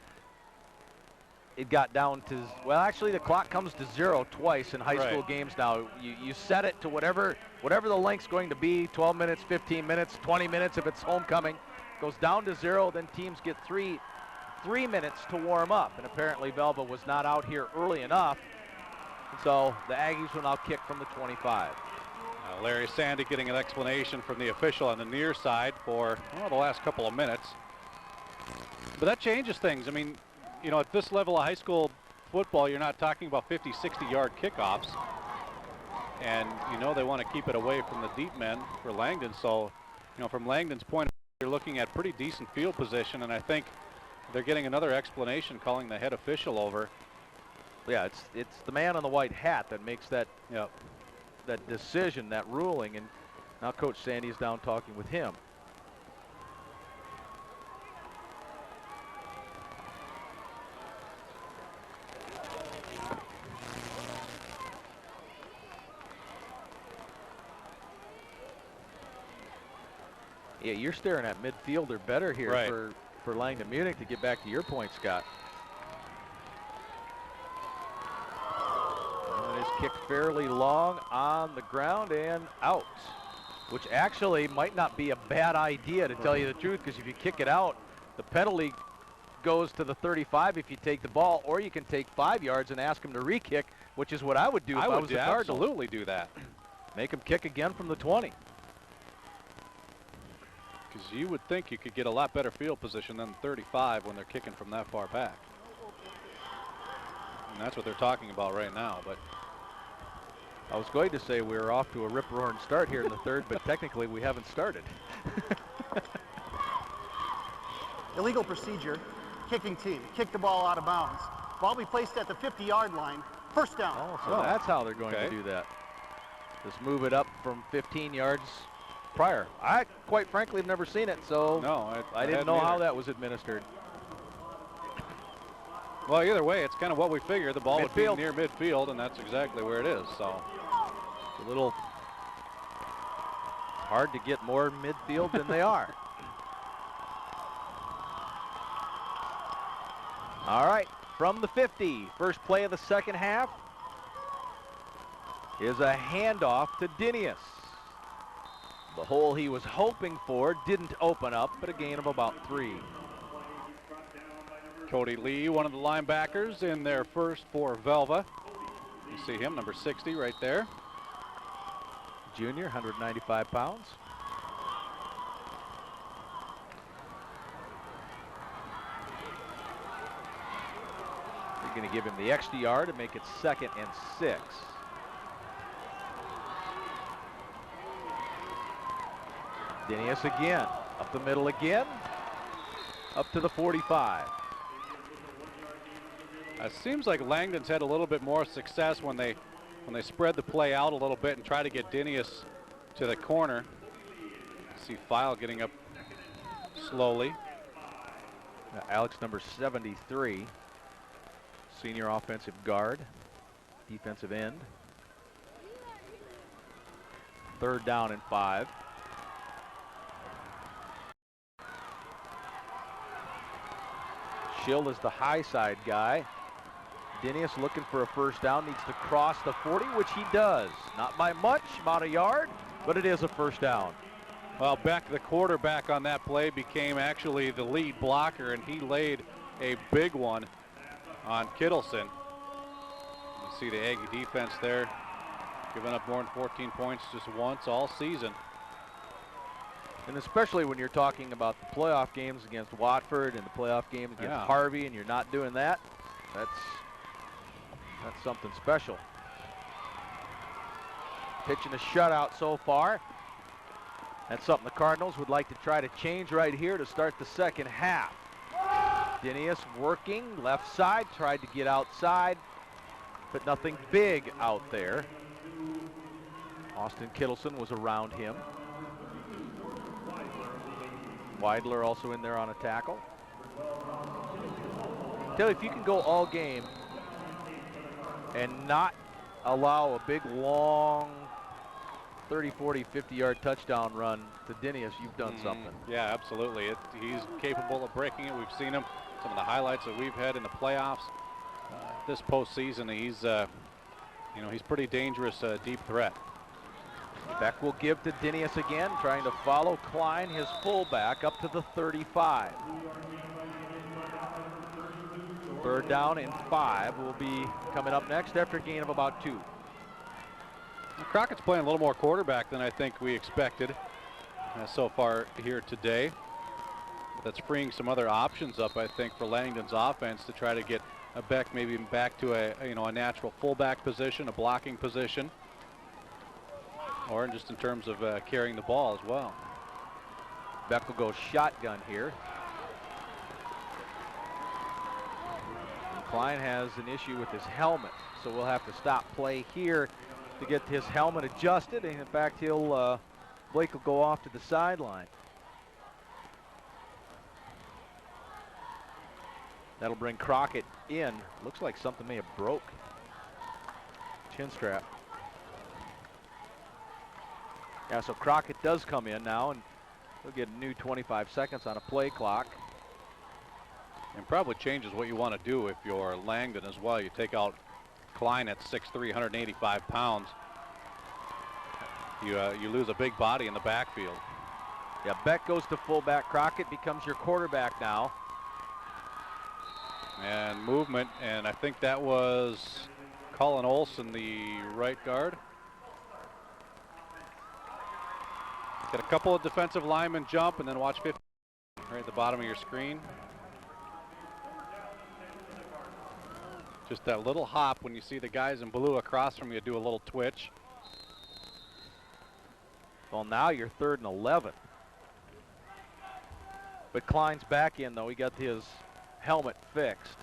it got down to, well, actually the clock comes to 0 twice in high school games now. You set it to whatever the length's going to be, 12 minutes, 15 minutes, 20 minutes if it's homecoming. Goes down to 0, then teams get three minutes to warm up, and apparently Velva was not out here early enough, so the Aggies will now kick from the 25. Larry Sandy getting an explanation from the official on the near side for, well, the last couple of minutes. But that changes things. I mean, you know, at this level of high school football, you're not talking about 50, 60-yard kickoffs. And, you know, they want to keep it away from the deep men for Langdon. So, you know, from Langdon's point, you're looking at pretty decent field position, and I think they're getting another explanation calling the head official over. Yeah, it's the man on the white hat that makes that that decision, that ruling, and now Coach Sandy is down talking with him. Yeah, you're staring at midfield or better here for Langdon Munich, to get back to your point, Scott. And it's kicked fairly long on the ground and out, which actually might not be a bad idea, to tell you the truth, because if you kick it out, the penalty goes to the 35 if you take the ball, or you can take 5 yards and ask them to re-kick, which is what I would do if I was the Cardinals. Absolutely do that. Make them kick again from the 20. Because you would think you could get a lot better field position than 35 when they're kicking from that far back. And that's what they're talking about right now. But I was going to say we were off to a rip-roaring start here in the third, but technically we haven't started. Illegal procedure, kicking team. Kick the ball out of bounds. Ball be placed at the 50-yard line. First down. Oh, so that's how they're going to do that. Just move it up from 15 yards prior. I quite frankly have never seen it, so no, I didn't know how that was administered. Well, either way, it's kind of what we figured. The ball would be Midfield. near midfield, and that's exactly where it is. So it's a little hard to get more midfield than they are. All right, from the 50, first play of the second half is a handoff to Dinius. The hole he was hoping for didn't open up, but a gain of about 3. Cody Lee, one of the linebackers in their first for Velva. You see him, number 60 right there. Junior, 195 pounds. You're going to give him the extra yard to make it 2nd and 6. Dinius again. Up the middle again. Up to the 45. It seems like Langdon's had a little bit more success when they spread the play out a little bit and try to get Dinius to the corner. See File getting up slowly. Alex, number 73, senior offensive guard, defensive end. 3rd down and 5. Schill is the high side guy. Dinius looking for a first down, needs to cross the 40, which he does. Not by much, about a yard, but it is a first down. Well, Beck, the quarterback on that play, became actually the lead blocker, and he laid a big one on Kittleson. You see the Aggie defense there, giving up more than 14 points just once all season. And especially when you're talking about the playoff games against Watford and the playoff game against Harvey, and you're not doing that, that's something special. Pitching a shutout so far. That's something the Cardinals would like to try to change right here to start the second half. Dinius working left side, tried to get outside, but nothing big out there. Austin Kittleson was around him. Weidler also in there on a tackle. Tell you, if you can go all game and not allow a big, long 30, 40, 50-yard touchdown run to Dinius, you've done something. Yeah, absolutely. He's capable of breaking it. We've seen him. Some of the highlights that we've had in the playoffs this postseason. He's pretty dangerous, deep threat. Beck will give to Dinius again, trying to follow Klein, his fullback, up to the 35. 3rd down and 5 will be coming up next after a gain of about 2. Crockett's playing a little more quarterback than I think we expected so far here today. But that's freeing some other options up, I think, for Langdon's offense to try to get Beck maybe back to a natural fullback position, a blocking position, or just in terms of carrying the ball as well. Beck will go shotgun here. Klein has an issue with his helmet, so we'll have to stop play here to get his helmet adjusted, and in fact Blake will go off to the sideline. That'll bring Crockett in. Looks like something may have broke. Chin strap. Yeah, so Crockett does come in now, and he'll get a new 25 seconds on a play clock. And probably changes what you want to do if you're Langdon as well. You take out Klein at 6'3", 185 pounds. You lose a big body in the backfield. Yeah, Beck goes to fullback. Crockett becomes your quarterback now. And movement, and I think that was Colin Olson, the right guard. Get a couple of defensive linemen jump, and then watch 50 right at the bottom of your screen. Just that little hop when you see the guys in blue across from you do a little twitch. Well, now you're 3rd and 11. But Klein's back in, though. He got his helmet fixed.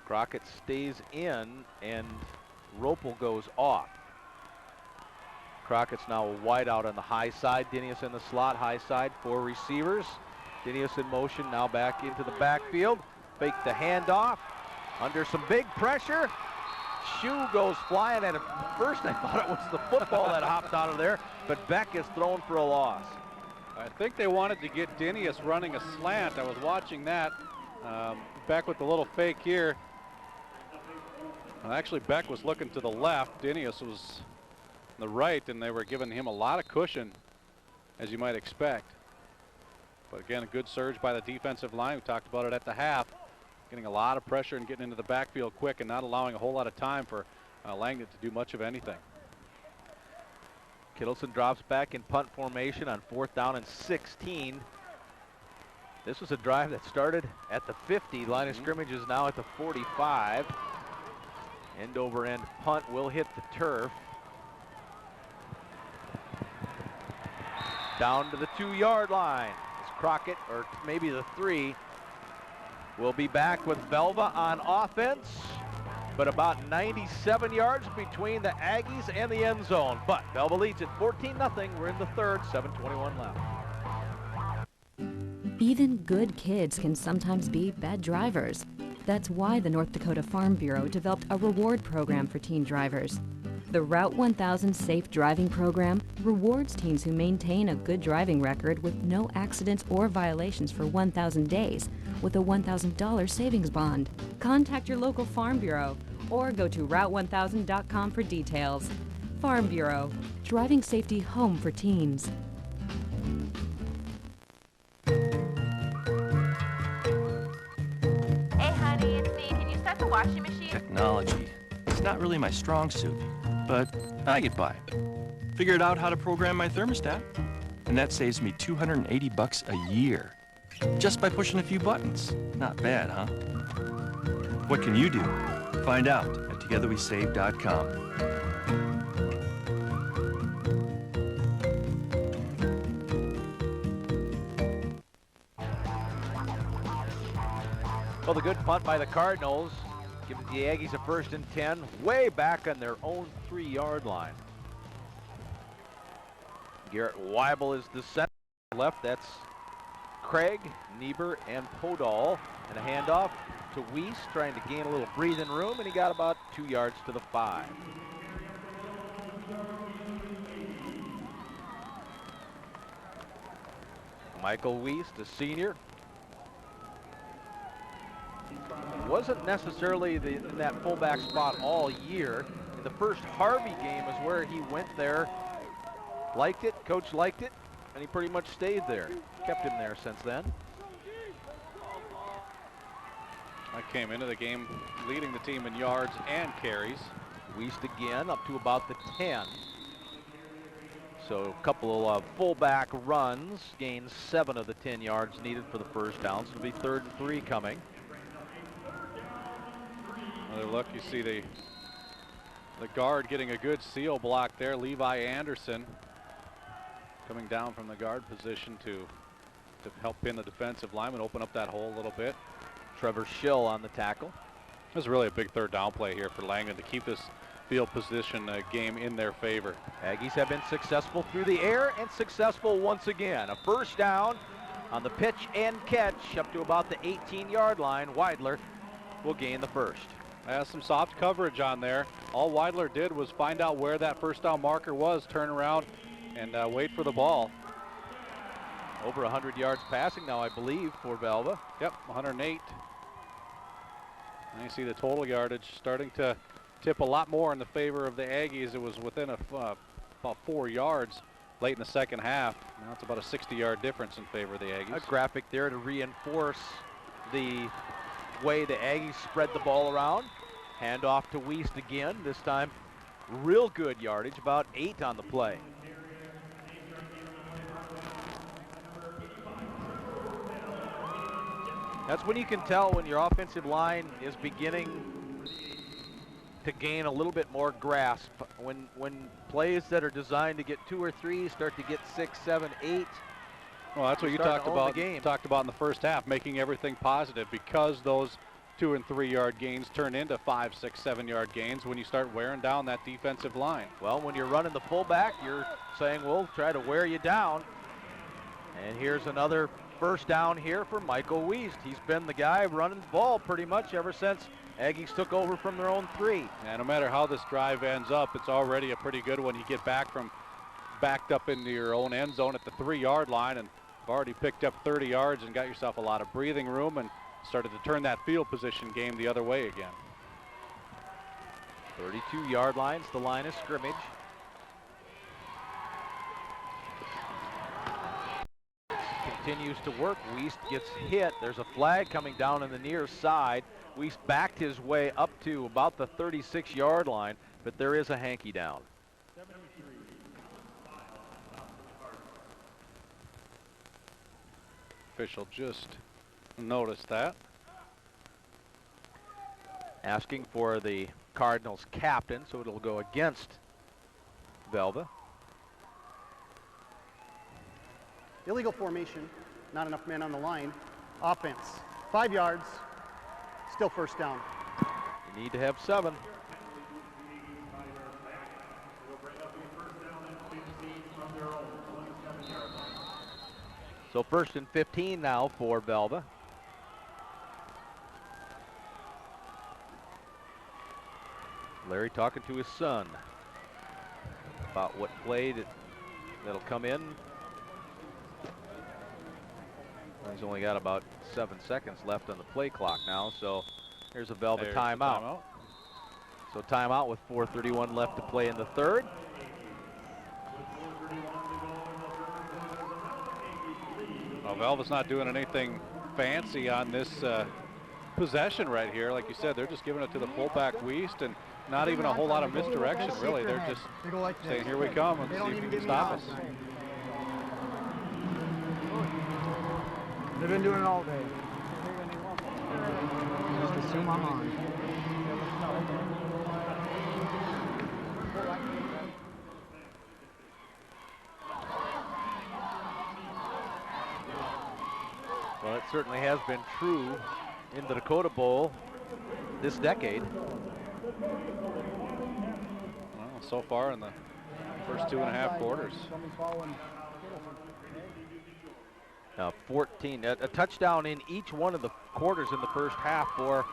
Crockett stays in, and Ropel goes off. Crockett's now a wide out on the high side. Dinius in the slot, high side, 4 receivers. Dinius in motion, now back into the backfield. Fake the handoff. Under some big pressure. Shoe goes flying, and at first I thought it was the football that hopped out of there, but Beck is thrown for a loss. I think they wanted to get Dinius running a slant. I was watching that. Beck with the little fake here. Actually, Beck was looking to the left. Dinius was on the right, and they were giving him a lot of cushion, as you might expect. But again, a good surge by the defensive line. We talked about it at the half. Getting a lot of pressure and getting into the backfield quick and not allowing a whole lot of time for Langdon to do much of anything. Kittleson drops back in punt formation on 4th down and 16. This was a drive that started at the 50. Line of scrimmage is now at the 45. End over end punt will hit the turf. down to the 2-yard line. It's Crockett, or maybe the 3. We'll be back with Velva on offense, but about 97 yards between the Aggies and the end zone. But Velva leads at 14-0. We're in the third, 7:21 left. Even good kids can sometimes be bad drivers. That's why the North Dakota Farm Bureau developed a reward program for teen drivers. The Route 1000 Safe Driving Program rewards teens who maintain a good driving record with no accidents or violations for 1,000 days with a $1,000 savings bond. Contact your local Farm Bureau or go to Route1000.com for details. Farm Bureau, driving safety home for teens. Hey honey, it's me. Can you start the washing machine? Technology. It's not really my strong suit, but I get by. Figured out how to program my thermostat, and that saves me $280 a year. Just by pushing a few buttons. Not bad, huh? What can you do? Find out at togetherwesave.com. Well, the good punt by the Cardinals gives the Aggies a 1st and 10, way back on their own 3-yard line. Garrett Weibel is the center. Left, that's Craig, Niebuhr, and Podol. And a handoff to Weiss, trying to gain a little breathing room, and he got about 2 yards to the 5. Michael Weiss, the senior. Wasn't necessarily in that fullback spot all year. In the first Harvey game is where he went there, liked it, coach liked it, and he pretty much stayed there. Kept him there since then. I came into the game leading the team in yards and carries. Weist again up to about the 10. So a couple of fullback runs, gains 7 of the 10 yards needed for the first down. So it'll be 3rd and 3 coming. Another look, you see the guard getting a good seal block there. Levi Anderson coming down from the guard position to help pin the defensive lineman, open up that hole a little bit. Trevor Schill on the tackle. This is really a big 3rd down play here for Langdon to keep this field position game in their favor. Aggies have been successful through the air and successful once again. A 1st down on the pitch and catch up to about the 18-yard line. Weidler will gain the 1st. Has some soft coverage on there. All Weidler did was find out where that 1st down marker was, turn around, and wait for the ball. Over 100 yards passing now, I believe, for Velva. Yep, 108. And you see the total yardage starting to tip a lot more in the favor of the Aggies. It was within about 4 yards late in the second half. Now it's about a 60-yard difference in favor of the Aggies. A graphic there to reinforce the way the Aggies spread the ball around. Handoff to Weist again. This time, real good yardage, about 8 on the play. That's when you can tell when your offensive line is beginning to gain a little bit more grasp. When plays that are designed to get 2 or 3 start to get 6, 7, 8. Well, that's what you talked about in the first half, making everything positive, because those 2 and 3 yard gains turn into 5, 6, 7 yard gains when you start wearing down that defensive line. Well, when you're running the fullback, you're saying, we'll try to wear you down. And here's another 1st down here for Michael Weist. He's been the guy running the ball pretty much ever since Aggies took over from their own 3. And no matter how this drive ends up, it's already a pretty good one. You get backed up into your own end zone at the 3-yard line, and you've already picked up 30 yards and got yourself a lot of breathing room and started to turn that field position game the other way again. 32-yard line's the line of scrimmage. Continues to work. Weist gets hit. There's a flag coming down on the near side. Weist backed his way up to about the 36-yard line, but there is a hanky down. Official just noticed that. Asking for the Cardinals captain, so it'll go against Velva. Illegal formation, not enough men on the line. Offense, 5 yards, still first down. You need to have 7. So 1st and 15 now for Velva. Larry talking to his son about what play that'll come in. He's only got about 7 seconds left on the play clock now, so here's a Velva timeout. So timeout with 4:31 left to play in the 3rd. Well, Velva's not doing anything fancy on this possession right here. Like you said, they're just giving it to the fullback Wiest, and not even a whole lot of misdirection, really. They're just saying, here we come, and see if you can stop us. They've been doing it all day. Just assume I'm on. Well, it certainly has been true in the Dakota Bowl this decade. Well, so far in the first 2.5 quarters. 14, a touchdown in each one of the quarters in the first half for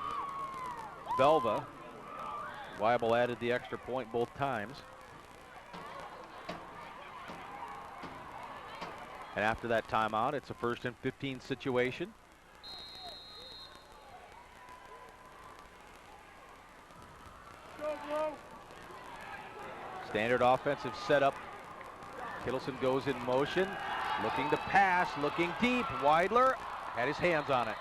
Velva. Weibel added the extra point both times. And after that timeout, it's a 1st and 15 situation. Standard offensive setup. Kittleson goes in motion, looking to pass, looking deep. Weidler had his hands on it.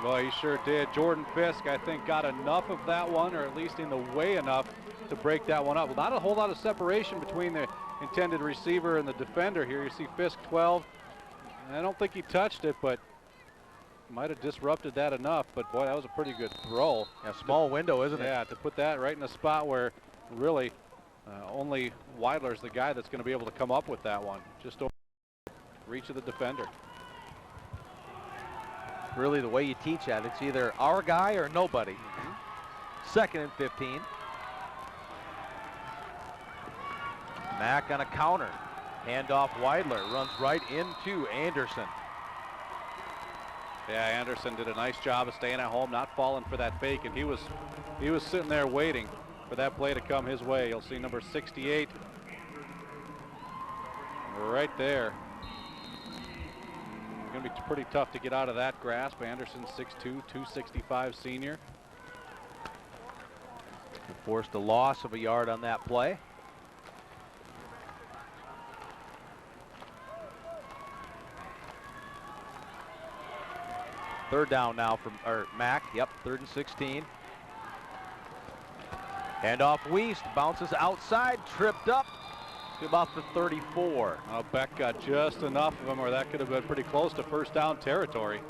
Well, he sure did. Jordan Fisk, I think, got enough of that one, or at least in the way enough to break that one up. Well, not a whole lot of separation between the intended receiver and the defender here. You see Fisk 12. I don't think he touched it, but might have disrupted that enough. But boy, that was a pretty good throw. A small window, isn't it? Yeah, to put that right in a spot where really only Weidler's the guy that's going to be able to come up with that one. Just over reach of the defender. Really the way you teach that, it's either our guy or nobody. 2nd and 15. Mack on a counter. Handoff Weidler, runs right into Anderson. Yeah, Anderson did a nice job of staying at home, not falling for that fake, and he was sitting there waiting for that play to come his way. You'll see number 68 right there. Going to be pretty tough to get out of that grasp. Anderson 6'2", 265 senior. Forced a loss of a yard on that play. Third down now from Mack. Yep, 3rd and 16. Handoff Wiest, bounces outside, tripped up to about the 34. Well, Beck got just enough of him, or that could have been pretty close to first down territory.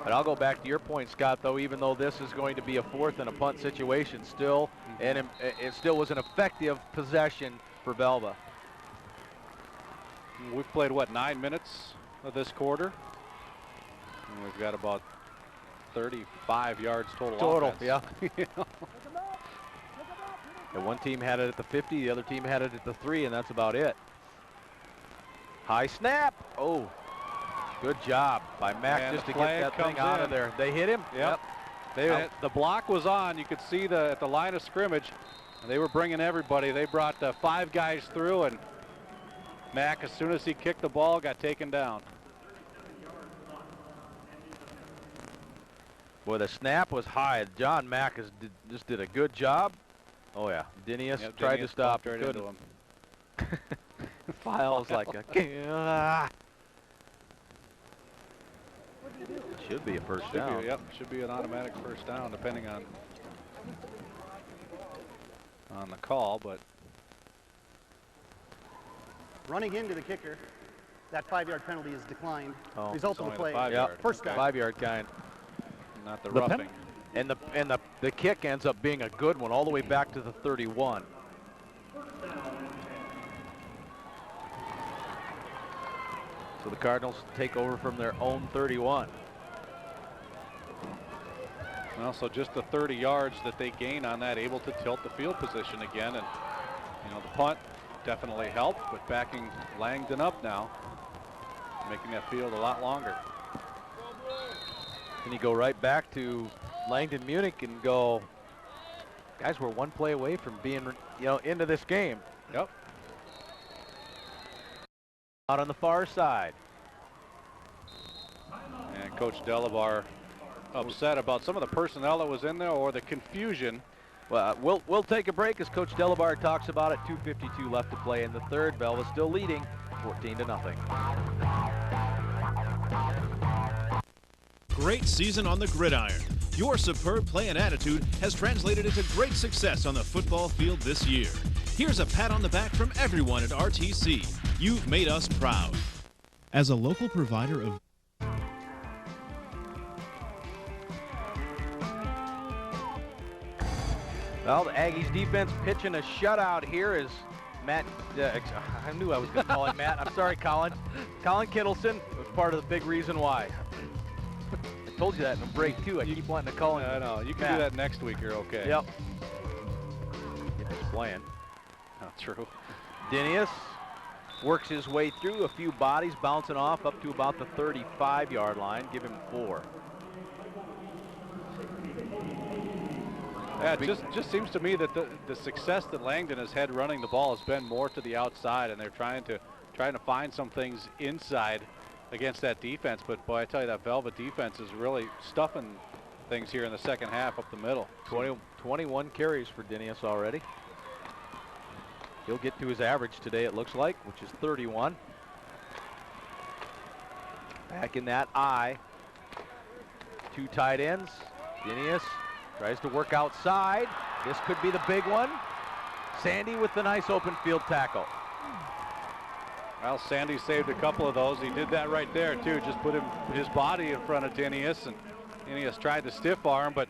But I'll go back to your point, Scott, though, even though this is going to be a 4th and a punt situation still, and it still was an effective possession for Velva. We've played, what, 9 minutes of this quarter? And we've got about 35 yards total offense. Yeah. And one team had it at the 50, the other team had it at the 3, and that's about it. High snap. Oh, good job by Mack just to get that thing out of there. They hit him. Yep. The block was on. You could see at the line of scrimmage, they were bringing everybody. They brought 5 guys through, and Mack, as soon as he kicked the ball, got taken down. Boy, the snap was high. John Mack just did a good job. Oh yeah, Dinius tried to stop. Right into him. Files like a. Should be a first down. Should be an automatic first down, depending on the call. But running into the kicker, that 5-yard penalty is declined. Oh, result of the play. First down. 5-yard kind. Not the roughing. And the kick ends up being a good one all the way back to the 31. So the Cardinals take over from their own 31. Well, so just the 30 yards that they gain on that, able to tilt the field position again. And, you know, the punt definitely helped, but backing Langdon up now, making that field a lot longer. Can you go right back to Langdon Munich and go, guys, we're one play away from being, into this game. Yep. Out on the far side. And Coach Delabar upset about some of the personnel that was in there or the confusion. Well, we'll take a break as Coach Delabar talks about it. 2:52 left to play in the third. Velva still leading 14-0. Great season on the gridiron. Your superb play and attitude has translated into great success on the football field this year. Here's a pat on the back from everyone at RTC. You've made us proud. As a local provider of Well, the Aggies defense pitching a shutout here is Matt, I knew I was going to call him Matt. I'm sorry, Colin. Colin Kittleson was part of the big reason why. I told you that in the break, too. I keep wanting to call him I know. You can Matt. do that next week. You're okay. Yep. If he's playing. Not true. Dinius works his way through a few bodies, bouncing off up to about the 35-yard line. Give him 4. Yeah, it just seems to me that the success that Langdon has had running the ball has been more to the outside, and they're trying to find some things inside against that defense. But boy, I tell you, that Velva defense is really stuffing things here in the second half up the middle. 21 carries for Dinius already. He'll get to his average today, it looks like, which is 31. Back in that I. 2 tight ends. Dinius tries to work outside. This could be the big one. Sandy with the nice open field tackle. Well, Sandy saved a couple of those. He did that right there, too. Just put his body in front of Dinius, and Dinius tried to stiff arm, but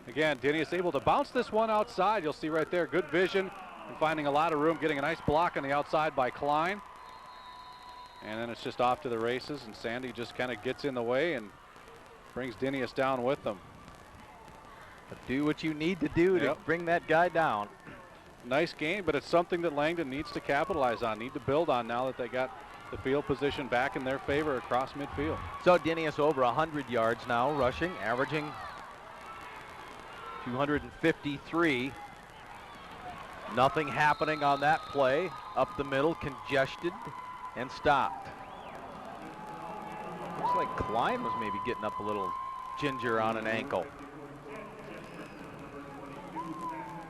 again, Dinius able to bounce this one outside. You'll see right there, good vision and finding a lot of room, getting a nice block on the outside by Klein. And then it's just off to the races, and Sandy just kind of gets in the way and brings Dinius down with them. Do what you need to do to bring that guy down. Nice game, but it's something that Langdon needs to capitalize on, need to build on now that they got the field position back in their favor across midfield. So Dinius over 100 yards now rushing, averaging 253. Nothing happening on that play. Up the middle, congested and stopped. Looks like Klein was maybe getting up a little ginger on an ankle.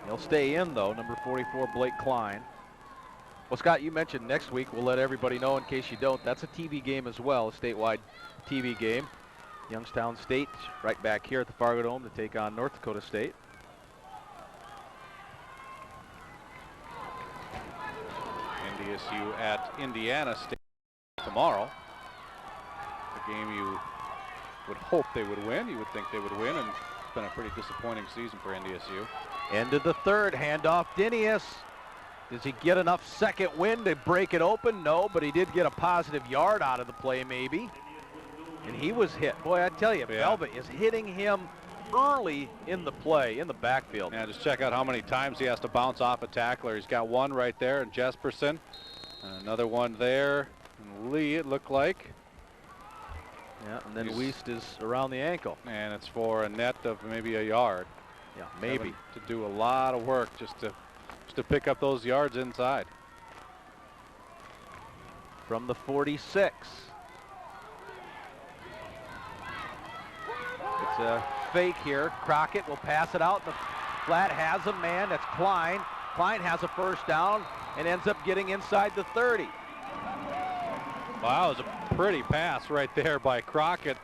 He'll stay in, though, number 44, Blake Klein. Well, Scott, you mentioned next week. We'll let everybody know in case you don't. That's a TV game as well, a statewide TV game. Youngstown State right back here at the Fargo Dome to take on North Dakota State. NDSU at Indiana State tomorrow. A game you would hope they would win. You would think they would win, and it's been a pretty disappointing season for NDSU. End of the third, handoff Dinius. Does he get enough second wind to break it open? No, but he did get a positive yard out of the play maybe. And he was hit. Boy, I tell you, Velva is hitting him early in the play, in the backfield. Yeah, just check out how many times he has to bounce off a tackler. He's got one right there in Jesperson. Another one there in Lee, it looked like. Yeah, and then Wiest is around the ankle. And it's for a net of maybe a yard. Yeah, maybe. To do a lot of work just to pick up those yards inside. From the 46. It's a fake here. Crockett will pass it out. The flat has a man. That's Klein. Klein has a first down and ends up getting inside the 30. Wow, it was a pretty pass right there by Crockett.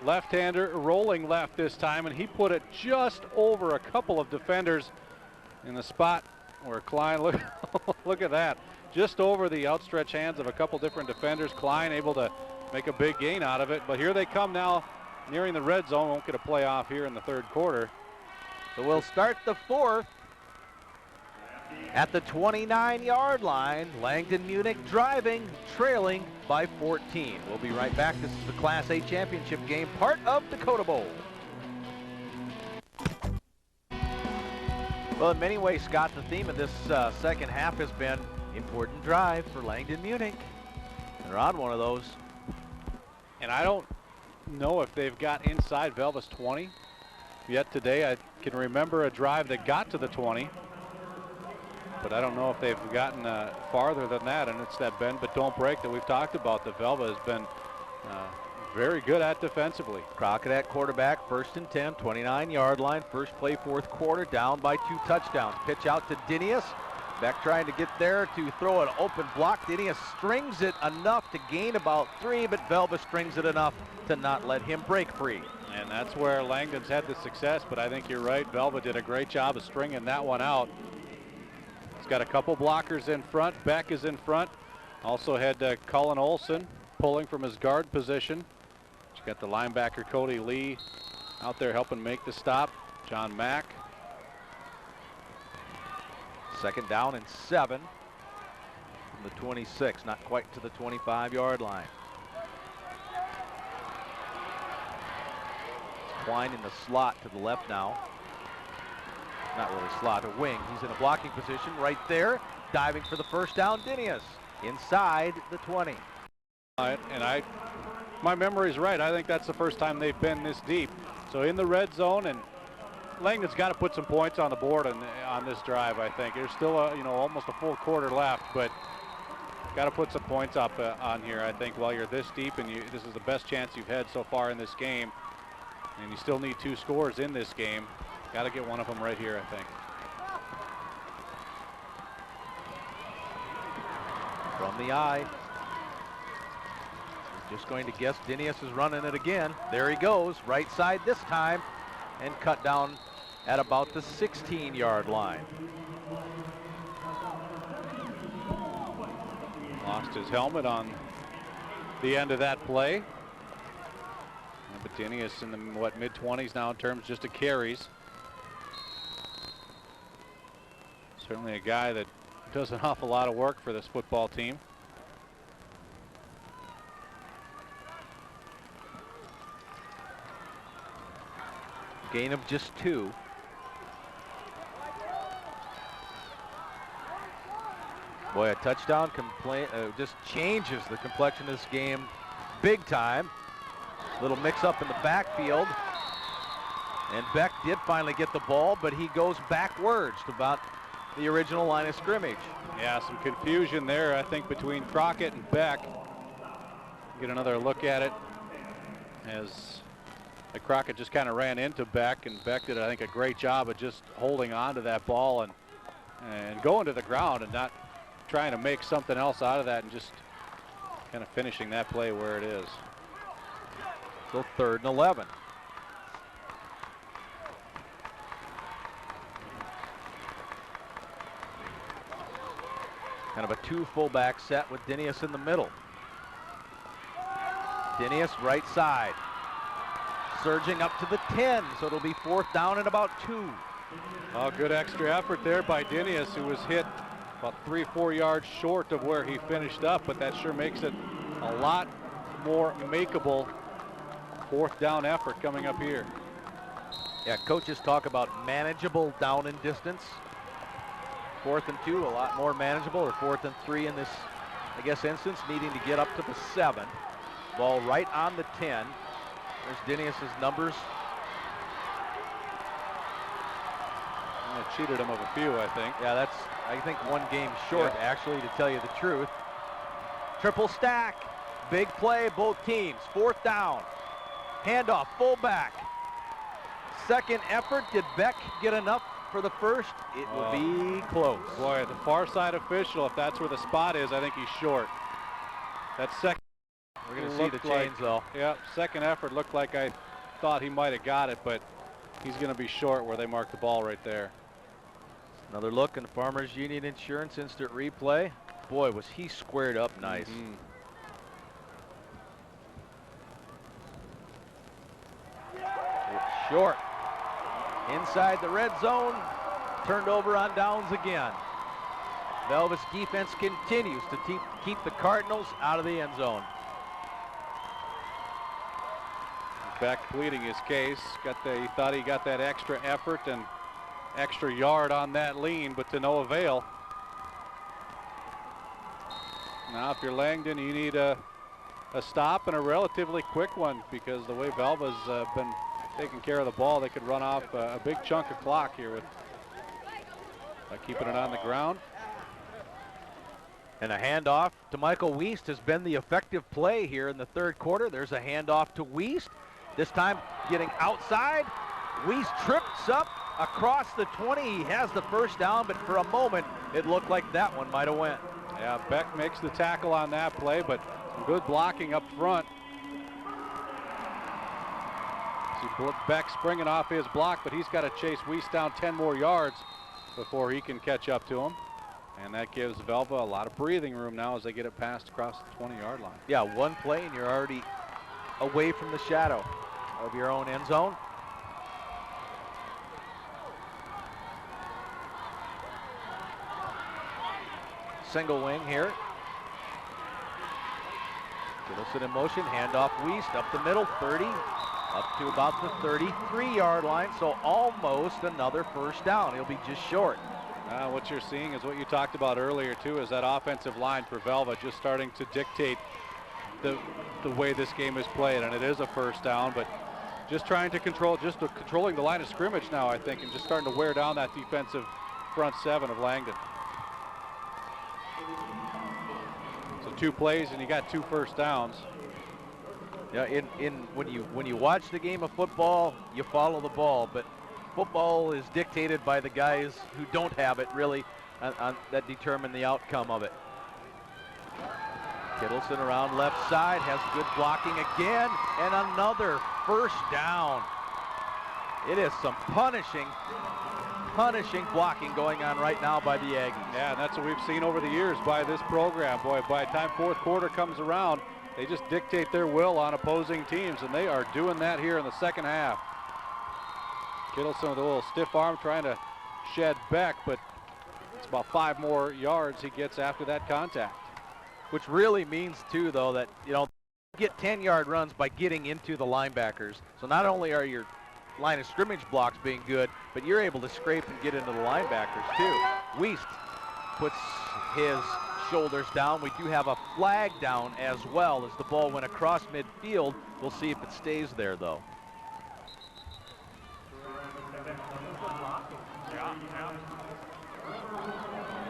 Left-hander rolling left this time, and he put it just over a couple of defenders in the spot where Klein, look at that, just over the outstretched hands of a couple different defenders. Klein able to make a big gain out of it, but here they come now nearing the red zone. Won't get a play off here in the third quarter. So we'll start the fourth At the 29-yard line, Langdon Munich driving, trailing by 14. We'll be right back. This is the Class A championship game, part of Dakota Bowl. Well, in many ways, Scott, the theme of this second half has been important drive for Langdon Munich. They're on one of those. And I don't know if they've got inside Velva's 20 yet today. I can remember a drive that got to the 20. But I don't know if they've gotten farther than that, and it's that bend but don't break that we've talked about that Velva has been very good at defensively. Crockett at quarterback, 1st and 10, 29-yard line, first play, fourth quarter, down by 2 touchdowns. Pitch out to Dinius. Beck trying to get there to throw an open block. Dinius strings it enough to gain about 3, but Velva strings it enough to not let him break free. And that's where Langdon's had the success, but I think you're right. Velva did a great job of stringing that one out. He's got a couple blockers in front. Beck is in front. Also had Cullen Olson pulling from his guard position. He's got the linebacker Cody Lee out there helping make the stop. John Mack. 2nd down and 7 from the 26, not quite to the 25-yard line. It's Klein in the slot to the left now. Not really slot, a wing. He's in a blocking position right there. Diving for the first down, Dinius. Inside the 20. And my memory's right. I think that's the first time they've been this deep. So in the red zone, and Langdon's got to put some points on the board on this drive, I think. There's still almost a full quarter left, but got to put some points up on here, I think, while you're this deep, and this is the best chance you've had so far in this game. And you still need 2 scores in this game. Got to get one of them right here, I think. From the eye. Just going to guess Dinius is running it again. There he goes, right side this time, and cut down at about the 16-yard line. Lost his helmet on the end of that play. But Dinius in the mid-20s now in terms just of carries. Certainly a guy that does an awful lot of work for this football team. Gain of just 2. Boy, a touchdown just changes the complexion of this game big time. Little mix-up in the backfield. And Beck did finally get the ball, but he goes backwards to about the original line of scrimmage. Yeah, some confusion there, I think, between Crockett and Beck. Get another look at it as Crockett just kind of ran into Beck, and Beck did, I think, a great job of just holding on to that ball and going to the ground and not trying to make something else out of that and just kind of finishing that play where it is. So 3rd and 11. Kind of a 2 fullback set with Dinius in the middle. Dinius right side. Surging up to the 10, so it'll be 4th down and about 2. Oh, good extra effort there by Dinius, who was hit about 3-4 yards short of where he finished up, but that sure makes it a lot more makeable 4th down effort coming up here. Yeah, coaches talk about manageable down and distance. 4th and 2, a lot more manageable, or 4th and 3 in this, I guess, instance, needing to get up to the 7. Ball right on the 10. There's Dinius's numbers. Cheated him of a few, I think. Yeah, that's, I think, 1 game short, actually, to tell you the truth. Triple stack. Big play, both teams. 4th down. Handoff, fullback. 2nd effort. Did Beck get enough for the first? It will be close. Boy, the far side official, if that's where the spot is, I think he's short. That second. We're going to see the chains, though. Yeah, 2nd effort looked like I thought he might have got it, but he's going to be short where they marked the ball right there. Another look in the Farmers Union Insurance instant replay. Boy, was he squared up nice. It's short. Inside the red zone. Turned over on downs again. Velva's defense continues to keep the Cardinals out of the end zone. Beck pleading his case. He thought he got that extra effort and extra yard on that lean, but to no avail. Now, if you're Langdon, you need a stop and a relatively quick one, because the way Velva's been taking care of the ball, they could run off a big chunk of clock here by keeping it on the ground. And a handoff to Michael Wiest has been the effective play here in the third quarter. There's a handoff to Wiest. This time getting outside. Wiest trips up across the 20. He has the first down, but for a moment it looked like that one might have went. Yeah, Beck makes the tackle on that play, but some good blocking up front. See Beck springing off his block, but he's got to chase Wiest down 10 more yards before he can catch up to him. And that gives Velva a lot of breathing room now as they get it passed across the 20-yard line. Yeah, one play and you're already away from the shadow of your own end zone. Single wing here. Gittleson in motion, handoff Wiest up the middle, 30, up to about the 33-yard line, so almost another first down. He'll be just short. What you're seeing is what you talked about earlier too, is that offensive line for Velva just starting to dictate the way this game is played, and it is a first down, but just trying to controlling the line of scrimmage now, I think, and just starting to wear down that defensive front seven of Langdon. So 2 plays and you got 2 first downs. Yeah, when you watch the game of football, you follow the ball, but football is dictated by the guys who don't have it, really, that determine the outcome of it. Gittleson around left side, has good blocking again, and another first down. It is some punishing blocking going on right now by the Aggies. Yeah, and that's what we've seen over the years by this program. Boy, by the time fourth quarter comes around, they just dictate their will on opposing teams, and they are doing that here in the second half. Gittleson with a little stiff arm trying to shed Beck, but it's about 5 more yards he gets after that contact. Which really means, too, though, that, you know, get 10-yard runs by getting into the linebackers. So not only are your line of scrimmage blocks being good, but you're able to scrape and get into the linebackers, too. Wiest puts his shoulders down. We do have a flag down as well as the ball went across midfield. We'll see if it stays there, though.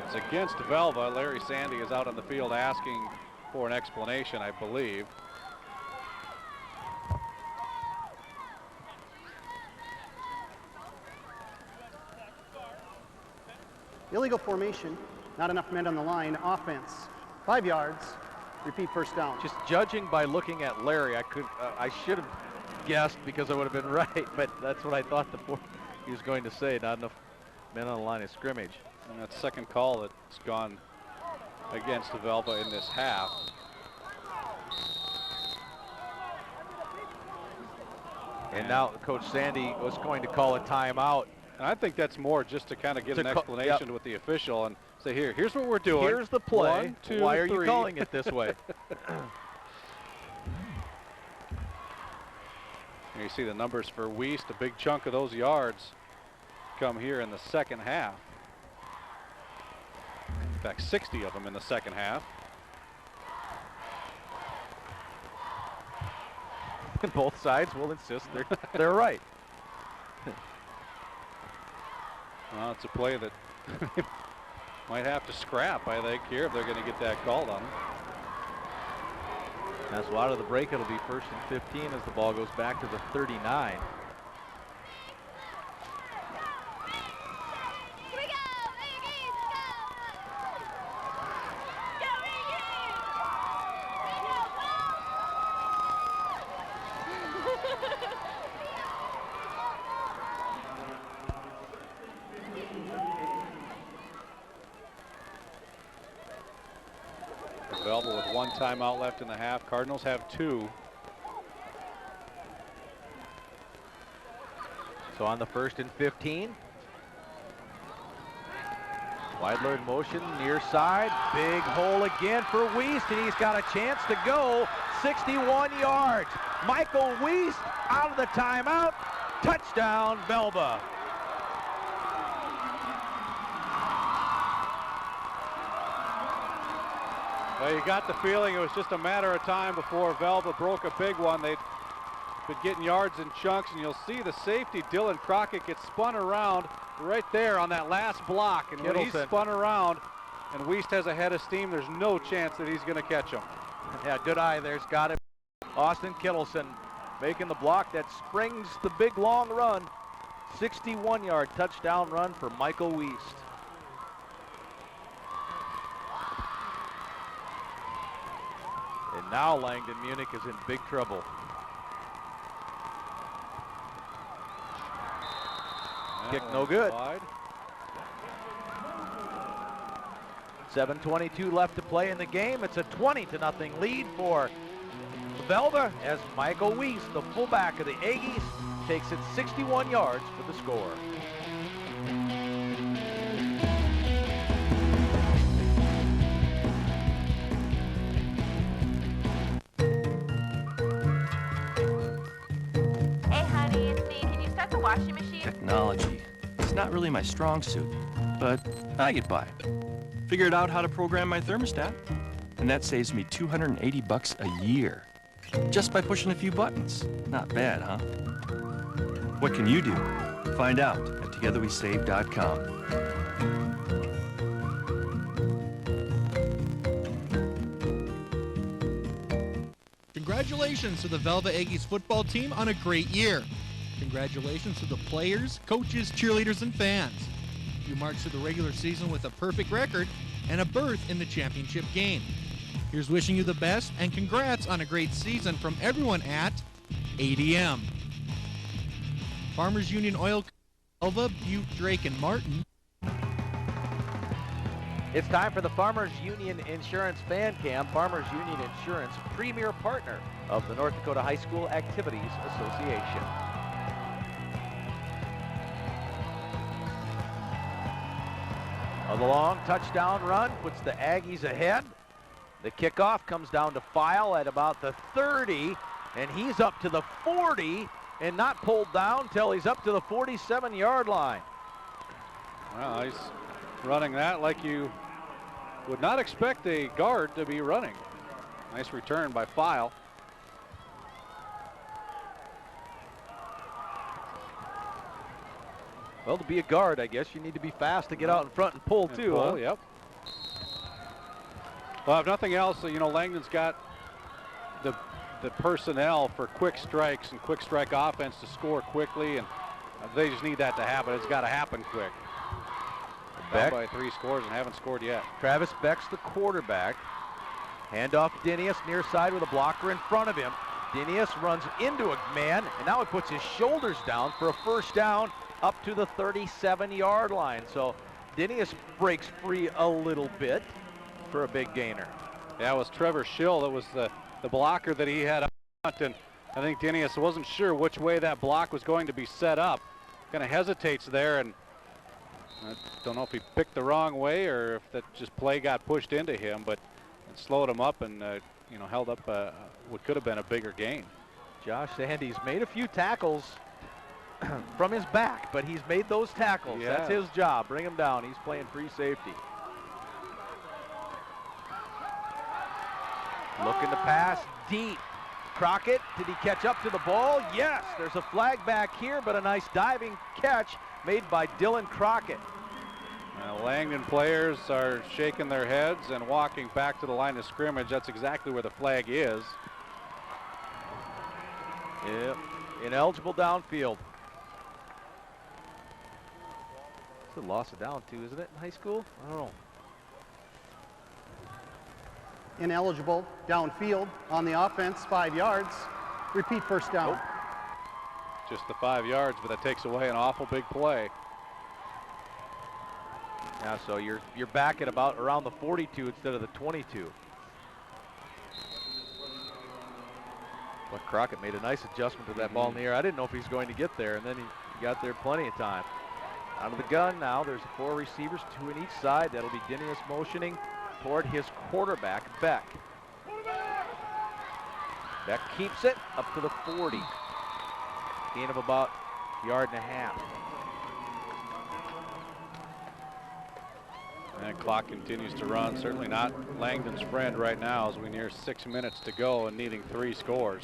It's against Velva. Larry Sandy is out on the field asking for an explanation, I believe. Illegal formation, not enough men on the line, offense, 5 yards, repeat first down. Just judging by looking at Larry, I should have guessed because I would have been right, but that's what I thought he was going to say, not enough men on the line of scrimmage. And that second call that's gone against Velva in this half. And now Coach Sandy was going to call a timeout. And I think that's more just to kind of get an explanation with the official and say, here's what we're doing. Here's the play. 1, 2, Why are 3. you calling it this way? You see the numbers for Wiest. A big chunk of those yards come here in the second half. In fact, 60 of them in the second half. And both sides will insist they're right. Well, it's a play that might have to scrap, I think, here if they're going to get that called on them. That's so out of the break. It'll be 1st and 15 as the ball goes back to the 39. Velva with 1 timeout left in the half. Cardinals have 2. So on the 1st and 15. Weidler in motion, near side, big hole again for Wiest, and he's got a chance to go 61 yards. Michael Wiest out of the timeout, touchdown Velva. Well, you got the feeling it was just a matter of time before Velva broke a big one. They'd been getting yards in chunks, and you'll see the safety, Dylan Crockett, gets spun around right there on that last block. And when he's spun around and Wiest has a head of steam, there's no chance that he's going to catch him. Yeah, good eye there's got it. Austin Kittleson making the block that springs the big long run. 61-yard touchdown run for Michael Wiest. And now Langdon Munich is in big trouble. Kick no good. Wide. 7:22 left to play in the game. It's a 20-0 lead for Velva as Michael Wiest, the fullback of the Aggies, takes it 61 yards for the score. Hey honey, it's me. Can you start the washing machine? Technology. It's not really my strong suit, but I get by. Figured out how to program my thermostat, and that saves me $280 a year. Just by pushing a few buttons. Not bad, huh? What can you do? Find out at togetherwesave.com. Congratulations to the Velva Aggies football team on a great year. Congratulations to the players, coaches, cheerleaders, and fans. You marched through the regular season with a perfect record and a berth in the championship game. Here's wishing you the best and congrats on a great season from everyone at ADM. Farmers Union Oil, Velva, Butte, Drake, and Martin. It's time for the Farmers Union Insurance Fan Cam. Farmers Union Insurance, premier partner of the North Dakota High School Activities Association. A long touchdown run puts the Aggies ahead. The kickoff comes down to File at about the 30, and he's up to the 40 and not pulled down till he's up to the 47-yard line. Well, he's running that like you would not expect a guard to be running. Nice return by File. Well, to be a guard, I guess you need to be fast to get out in front and pull too, huh? Yep. Well, if nothing else, you know, Langdon's got the personnel for quick strikes and quick strike offense to score quickly, and they just need that to happen. It's got to happen quick. Down by 3 scores and haven't scored yet. Travis Beck's the quarterback. Handoff Dinius near side with a blocker in front of him. Dinius runs into a man, and now he puts his shoulders down for a first down up to the 37-yard line. So Dinius breaks free a little bit for a big gainer. Yeah, it was Trevor Schill that was the blocker that he had up, and I think Dinius wasn't sure which way that block was going to be set up. Kind of hesitates there, and I don't know if he picked the wrong way or if that just play got pushed into him, but it slowed him up and you know, held up what could have been a bigger gain. Josh Sandy's made a few tackles from his back, but he's made those tackles. Yeah. That's his job. Bring him down. He's playing free safety. Looking to pass deep. Crockett, did he catch up to the ball? Yes, there's a flag back here, but a nice diving catch made by Dylan Crockett. Langdon players are shaking their heads and walking back to the line of scrimmage. That's exactly where the flag is. Yep, ineligible downfield. It's a loss of down too, isn't it, in high school? I don't know. Ineligible downfield on the offense, 5 yards. Repeat first down. Just the 5 yards, but that takes away an awful big play. Yeah, so you're back at about around the 42 instead of the 22. But Crockett made a nice adjustment to that ball in the air. I didn't know if he was going to get there, and then he got there plenty of time. Out of the gun now. There's 4 receivers, 2 in each side. That'll be Dinius motioning toward his quarterback, Beck. Beck keeps it up to the 40. Gain of about a yard and a half. And clock continues to run. Certainly not Langdon's friend right now as we near 6 minutes to go and needing 3 scores.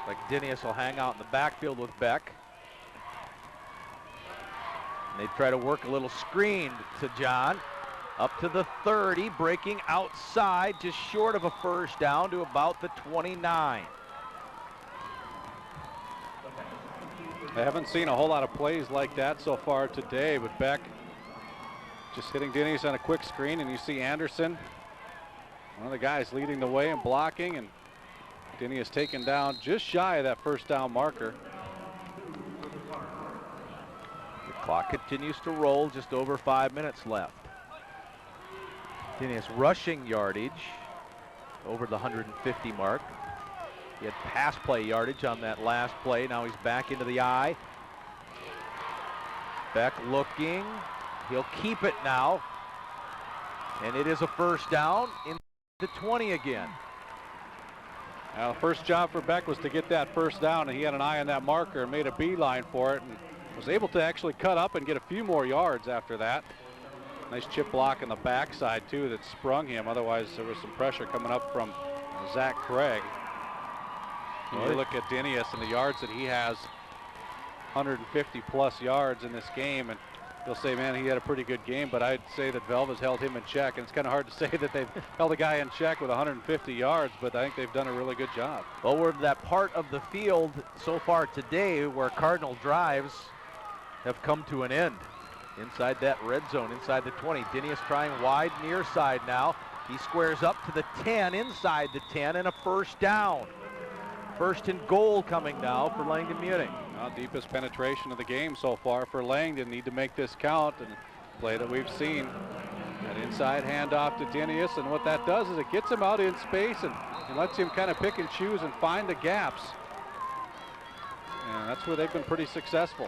Like Dinius will hang out in the backfield with Beck. And they try to work a little screen to John. Up to the 30, breaking outside, just short of a first down to about the 29. I haven't seen a whole lot of plays like that so far today, but Beck just hitting Dinius on a quick screen, and you see Anderson, one of the guys leading the way and blocking, and Dinius taken down just shy of that first down marker. The clock continues to roll, just over 5 minutes left. Dinius rushing yardage over the 150 mark. He had pass play yardage on that last play. Now he's back into the eye. Beck looking. He'll keep it now. And it is a first down in the 20 again. Now, the first job for Beck was to get that first down, and he had an eye on that marker and made a beeline for it and was able to actually cut up and get a few more yards after that. Nice chip block in the backside, too, that sprung him. Otherwise, there was some pressure coming up from Zach Craig. You look at Dinius and the yards that he has, 150-plus yards in this game, and you'll say, man, he had a pretty good game, but I'd say that Velva's held him in check, and it's kind of hard to say that they've held a guy in check with 150 yards, but I think they've done a really good job. Well, we're in that part of the field so far today where Cardinal drives have come to an end. Inside that red zone, inside the 20. Dinius trying wide near side now. He squares up to the 10, inside the 10, and a first down. First and goal coming now for Langdon Munich. Deepest penetration of the game so far for Langdon. Need to make this count, and play that we've seen. That inside handoff to Dinius, and what that does is it gets him out in space and lets him kind of pick and choose and find the gaps. And that's where they've been pretty successful.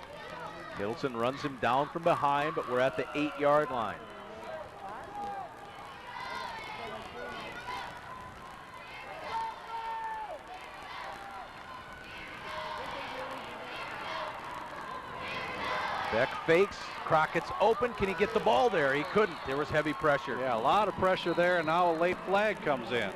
Middleton runs him down from behind, but we're at the 8-yard line. Beck fakes. Crockett's open. Can he get the ball there? He couldn't. There was heavy pressure. Yeah, a lot of pressure there, and now a late flag comes in.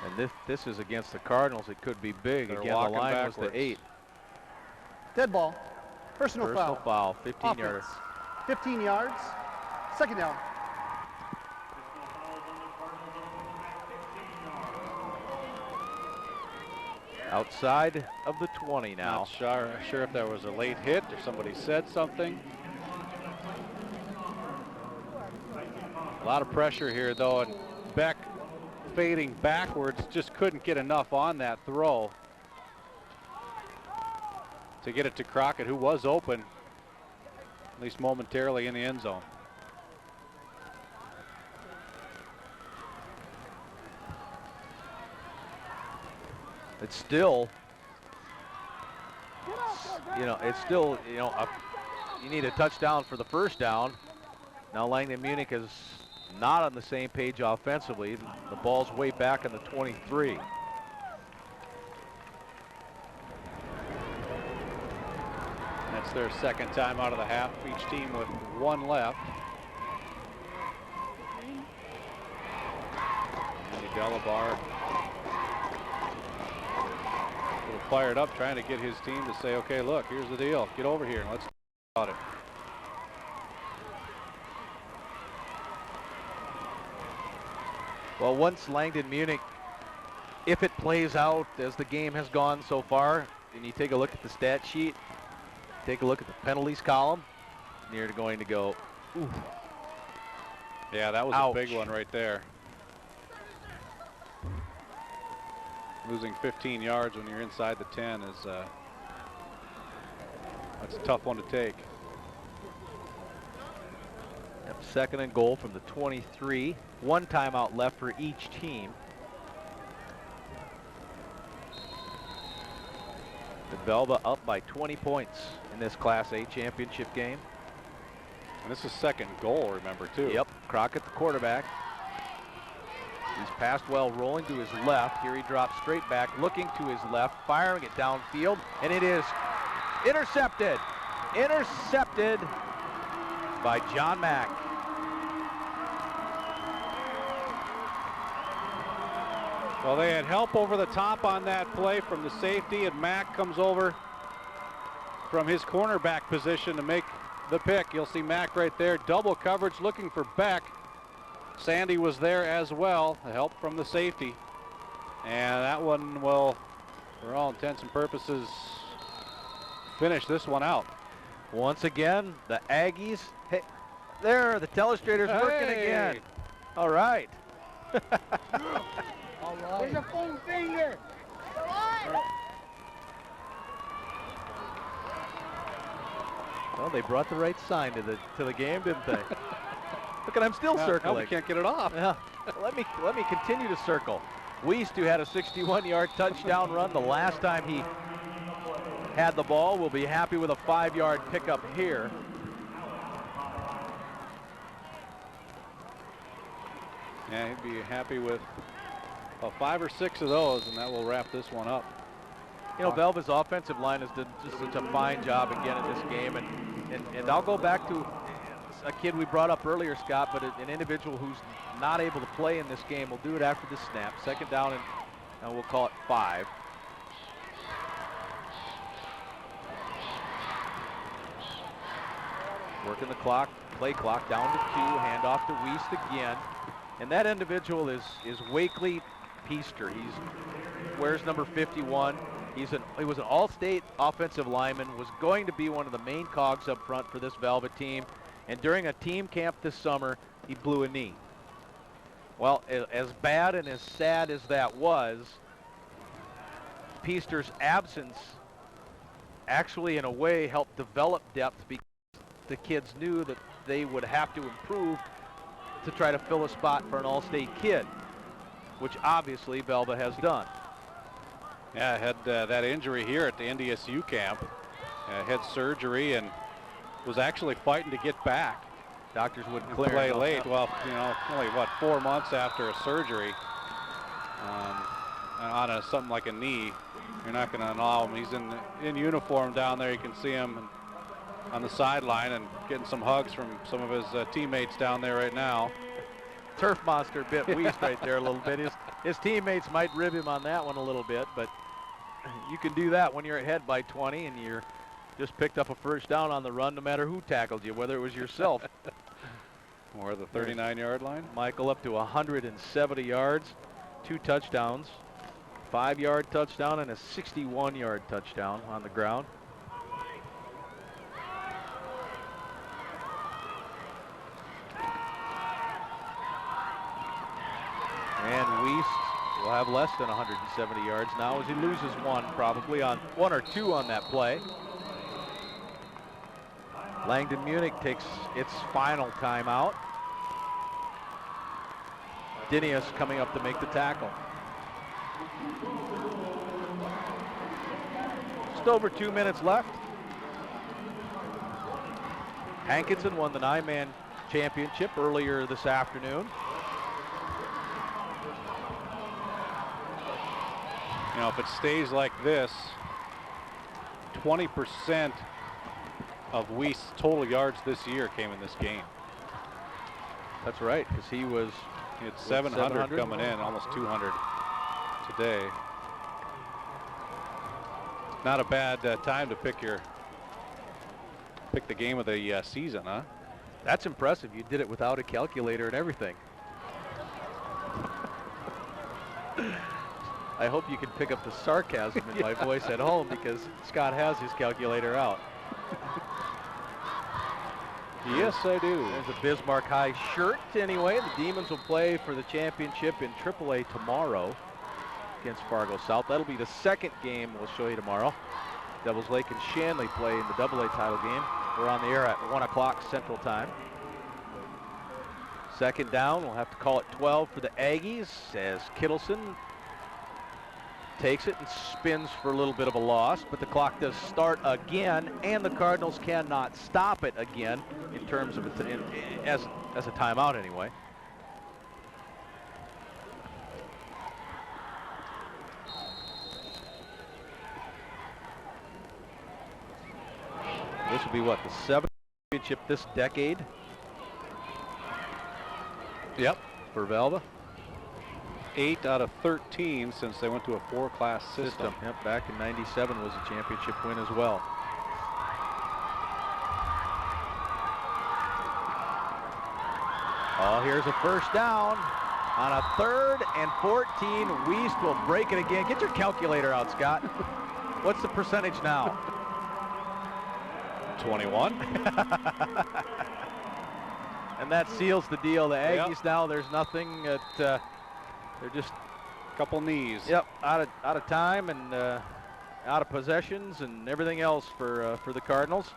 And this is against the Cardinals. It could be big. They're again, the line backwards. Was the 8. Dead ball. Personal foul. 15 yards. 15 yards. Second down. Outside of the 20 now. Not sure if there was a late hit or somebody said something. A lot of pressure here, though, and Beck fading backwards, just couldn't get enough on that throw to get it to Crockett, who was open, at least momentarily, in the end zone. It's still, you need a touchdown for the first down. Now Langdon Munich is not on the same page offensively. The ball's way back in the 23. That's their second time out of the half, each team with 1 left. Andy Delabar a little fired up, trying to get his team to say, okay, look, here's the deal. Get over here and let's talk about it. Well, once Langdon Munich, if it plays out as the game has gone so far, and you take a look at the stat sheet, take a look at the penalties column, you're going to go, ooh. Yeah, that was Ouch. a big one right there. Losing 15 yards when you're inside the 10 is that's a tough one to take. Yep, 2nd and goal from the 23. 1 timeout left for each team. The Velva up by 20 points in this Class A championship game. And this is 2nd goal, remember, too. Yep, Crockett, the quarterback. He's passed well, rolling to his left. Here he drops straight back, looking to his left, firing it downfield, and it is intercepted. Intercepted by John Mack. Well, they had help over the top on that play from the safety, and Mack comes over from his cornerback position to make the pick. You'll see Mack right there, double coverage looking for Beck. Sandy was there as well, the help from the safety. And that one will, for all intents and purposes, finish this one out. Once again, the Aggies, hey, there, the telestrator's working again. All right. All right. Where's your phone finger? Well, they brought the right sign to the game, didn't they? Look, and I'm still circling. We can't get it off. Yeah. Let me continue to circle. Wiest, who had a 61-yard touchdown run the last time he had the ball, will be happy with a 5-yard pickup here. Yeah, he'd be happy with 5 or 6 of those, and that will wrap this one up. You know, Velva's offensive line has done just such a fine job again in this game, and I'll go back to a kid we brought up earlier, Scott, but an individual who's not able to play in this game will do it after the snap. 2nd down, and we'll call it 5. Working the clock, play clock down to 2, handoff to Wiest again. And that individual is Wakely Peaster. He wears number 51. He was an all-state offensive lineman, was going to be one of the main cogs up front for this Velva team. And during a team camp this summer, he blew a knee. Well, as bad and as sad as that was, Peaster's absence actually, in a way, helped develop depth because the kids knew that they would have to improve to try to fill a spot for an all-state kid, which obviously Velva has done. Yeah, had that injury here at the NDSU camp. Had surgery and was actually fighting to get back. Doctors wouldn't clear play him. late. Well, you know, only what, 4 months after a surgery on something like a knee. You're not going to allow him. He's in uniform down there. You can see him on the sideline and getting some hugs from some of his teammates down there right now. Turf monster bit Wiest right there a little bit. His teammates might rib him on that one a little bit, but you can do that when you're ahead by 20 and you're just picked up a 1st down on the run, no matter who tackled you, whether it was yourself. Or the 39-yard line. Michael up to 170 yards, 2 touchdowns, 5-yard touchdown and a 61-yard touchdown on the ground. And Wiest will have less than 170 yards now as he loses one, probably on 1 or 2 on that play. Langdon Munich takes its final timeout. Dinius coming up to make the tackle. Just over 2 minutes left. Hankinson won the 9-man championship earlier this afternoon. You know, if it stays like this, 20% of Wiest's total yards this year came in this game. That's right, because he had 700 coming in, almost 200 today. Not a bad time to pick the game of the season, huh? That's impressive. You did it without a calculator and everything. I hope you can pick up the sarcasm in my voice at home because Scott has his calculator out. Yes, I do. There's a Bismarck High shirt anyway. The Demons will play for the championship in AAA tomorrow against Fargo South. That'll be the second game we'll show you tomorrow. Devils Lake and Shanley play in the AA title game. We're on the air at 1 o'clock Central Time. Second down, we'll have to call it 12 for the Aggies as Kittleson takes it and spins for a little bit of a loss, but the clock does start again, and the Cardinals cannot stop it again in terms of as a timeout anyway. This will be what, the 7th championship this decade? Yep. For Velva. 8 out of 13 since they went to a 4-class system. Yep, back in '97 was a championship win as well. Oh, here's a first down on a 3rd and 14. Wiest will break it again. Get your calculator out, Scott. What's the percentage now? 21. And that seals the deal. The Aggies now, there's nothing that they're just a couple knees. Yep, out of time and out of possessions and everything else for the Cardinals.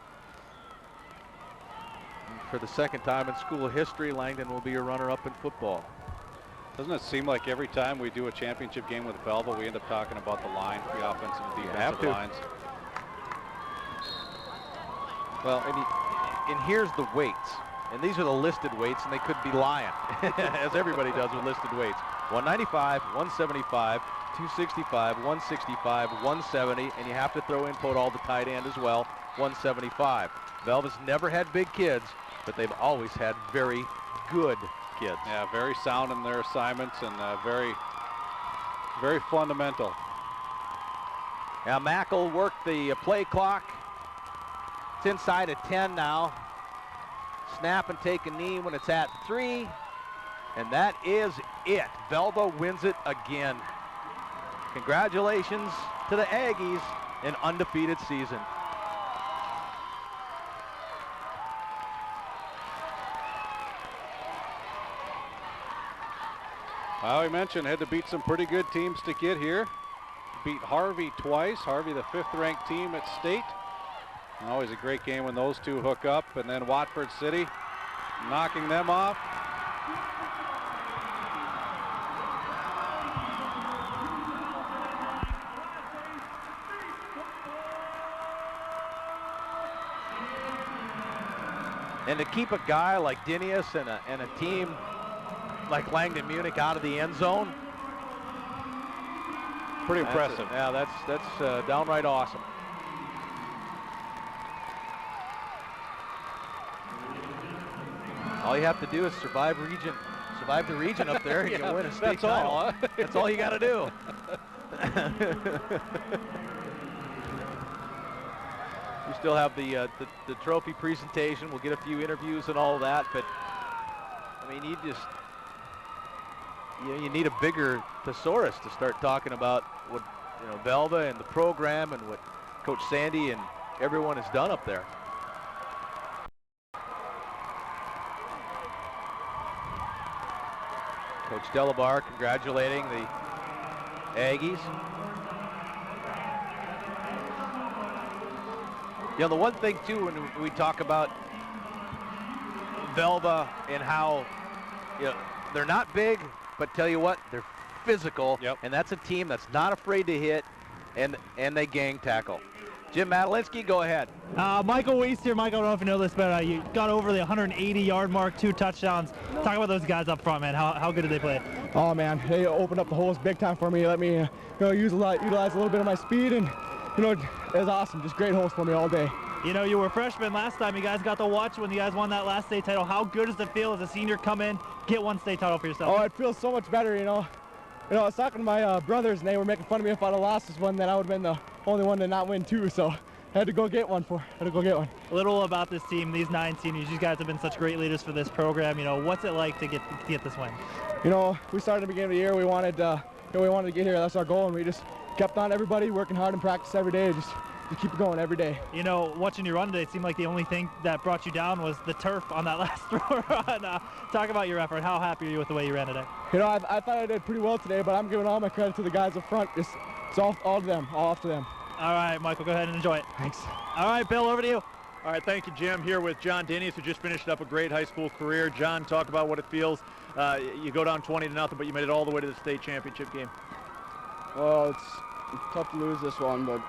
And for the second time in school history, Langdon will be a runner-up in football. Doesn't it seem like every time we do a championship game with Velva, we end up talking about the line, the offensive and defensive lines? Well, and here's the weights. And these are the listed weights, and they could be lying, as everybody does with listed weights. 195, 175, 265, 165, 170, and you have to throw in all the tight end as well, 175. Velva's never had big kids, but they've always had very good kids. Yeah, very sound in their assignments and very, very fundamental. Now Mack will work the play clock. It's inside at 10 now. Snap and take a knee when it's at 3. And that is it. Velva wins it again. Congratulations to the Aggies, an undefeated season. Well, we mentioned had to beat some pretty good teams to get here. Beat Harvey twice. Harvey, the 5th-ranked team at state. Always a great game when those two hook up. And then Watford City knocking them off. And to keep a guy like Dinius and a team like Langdon Munich out of the end zone, pretty impressive. That's downright awesome. All you have to do is survive the region up there, and Yeah, you win a state title. all, huh? That's all you got to do. We still have the trophy presentation. We'll get a few interviews and all that, but I mean, you need a bigger thesaurus to start talking about what Velva and the program and what Coach Sandy and everyone has done up there. Coach Delabar congratulating the Aggies. The one thing too, when we talk about Velva and how they're not big, but tell you what, they're physical, and that's a team that's not afraid to hit, and they gang tackle. Jim Madalinsky, go ahead. Michael Wiest here. Michael, I don't know if you know this, but you got over the 180-yard mark, 2 touchdowns. Talk about those guys up front, man. How good did they play? Oh man, they opened up the holes big time for me. Let me utilize a little bit of my speed, and it was awesome. Just great holes for me all day. You were freshmen last time. You guys got to watch when you guys won that last state title. How good does it feel as a senior come in, get 1 state title for yourself? Oh, it feels so much better, I was talking to my brothers, and they were making fun of me if I'd have lost this one, then I would have been the only one to not win 2, so I had to go get one. A little about this team, these 9 seniors. You guys have been such great leaders for this program. What's it like to get this win? We started at the beginning of the year. We wanted to get here. That's our goal, and we just kept on everybody working hard in practice every day. Just keep it going every day. You know, watching you run today, it seemed like the only thing that brought you down was the turf on that last throw run. Talk about your effort. How happy are you with the way you ran today? You know, I thought I did pretty well today, but I'm giving all my credit to the guys up front. It's all to them, all up to them. All right, Michael, go ahead and enjoy it. Thanks. All right, Bill, over to you. All right, thank you, Jim. Here with John Dinius, who just finished up a great high school career. John, talk about what it feels. You go down 20-0, but you made it all the way to the state championship game. Well, it's tough to lose this one, but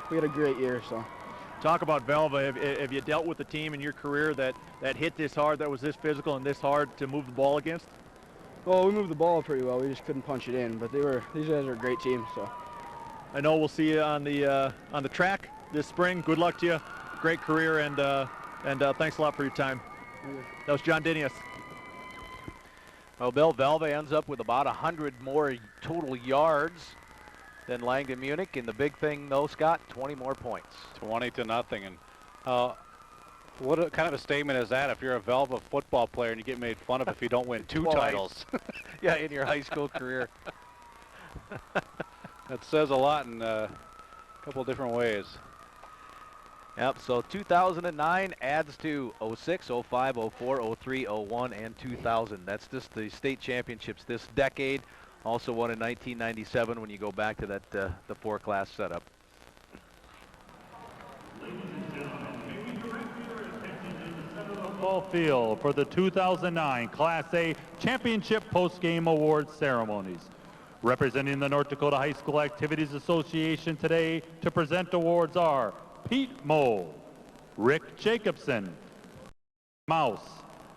we had a great year, so. Talk about Velva. Have you dealt with a team in your career that hit this hard, that was this physical and this hard to move the ball against? Well, we moved the ball pretty well. We just couldn't punch it in, but these guys are a great team, so. I know we'll see you on the track this spring. Good luck to you. Great career, and thanks a lot for your time. That was John Dinius. Well, Bill, Velva ends up with about 100 more total yards than Langdon Munich. And the big thing, though, Scott, 20 more points. 20-0. And what kind of a statement is that if you're a Velva football player and you get made fun of if you don't win 2 titles? Yeah, in your high school career. That says a lot in a couple of different ways. Yep, so 2009 adds to 06, 05, 04, 03, 01, and 2000. That's just the state championships this decade. Also won in 1997 when you go back to that the 4-class setup. Football field for the 2009 Class A Championship Postgame Awards ceremonies. Representing the North Dakota High School Activities Association today to present awards are Pete Moe, Rick Jacobson, Mouse,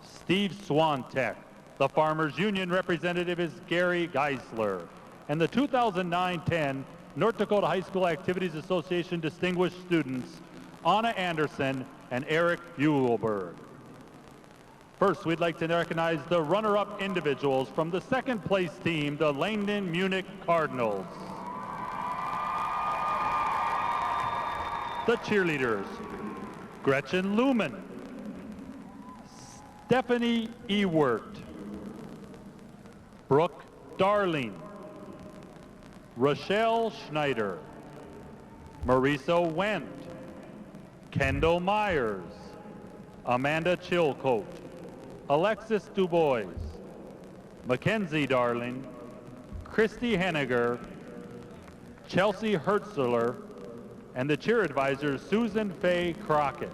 Steve Swantek. The Farmers Union representative is Gary Geisler. And the 2009-10 North Dakota High School Activities Association Distinguished Students, Anna Anderson and Eric Buellberg. First, we'd like to recognize the runner-up individuals from the second place team, the Langdon Munich Cardinals. The cheerleaders, Gretchen Lumen, Stephanie Ewert, Brooke Darling, Rochelle Schneider, Marisa Wendt, Kendall Myers, Amanda Chilcote, Alexis Dubois, Mackenzie Darling, Christy Henniger, Chelsea Hertzler, and the cheer advisor Susan Faye Crockett.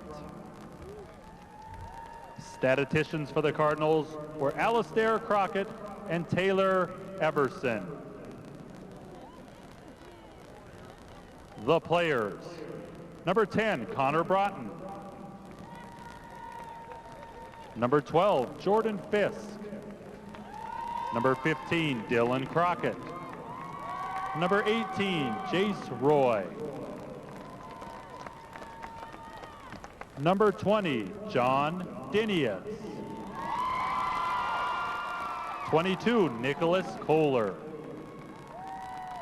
Statisticians for the Cardinals were Alistair Crockett and Taylor Everson. The players. Number 10, Connor Broughton. Number 12, Jordan Fisk. Number 15, Dylan Crockett. Number 18, Jace Roy. Number 20, John Dinius. 22, Nicholas Kohler.